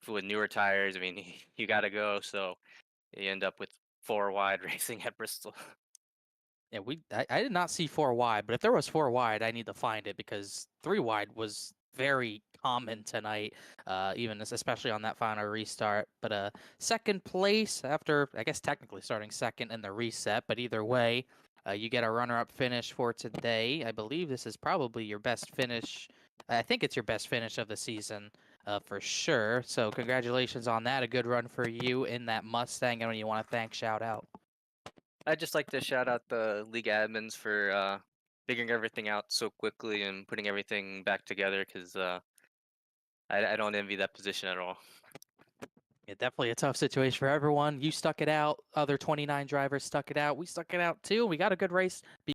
with newer tires, I mean, you got to go. So you end up with 4 wide racing at Bristol. Yeah, I did not see 4 wide, but if there was 4 wide, I need to find it because 3 wide was very common tonight, especially on that final restart. But second place after, I guess, technically starting second in the reset, but either way, you get a runner-up finish for today. I believe this is probably your best finish. I think it's your best finish of the season for sure. So congratulations on that. A good run for you in that Mustang. And when you want to thank, shout out. I'd just like to shout out the league admins for figuring everything out so quickly and putting everything back together, because I don't envy that position at all. Yeah, definitely a tough situation for everyone. You stuck it out. Other 29 drivers stuck it out. We stuck it out too. We got a good race.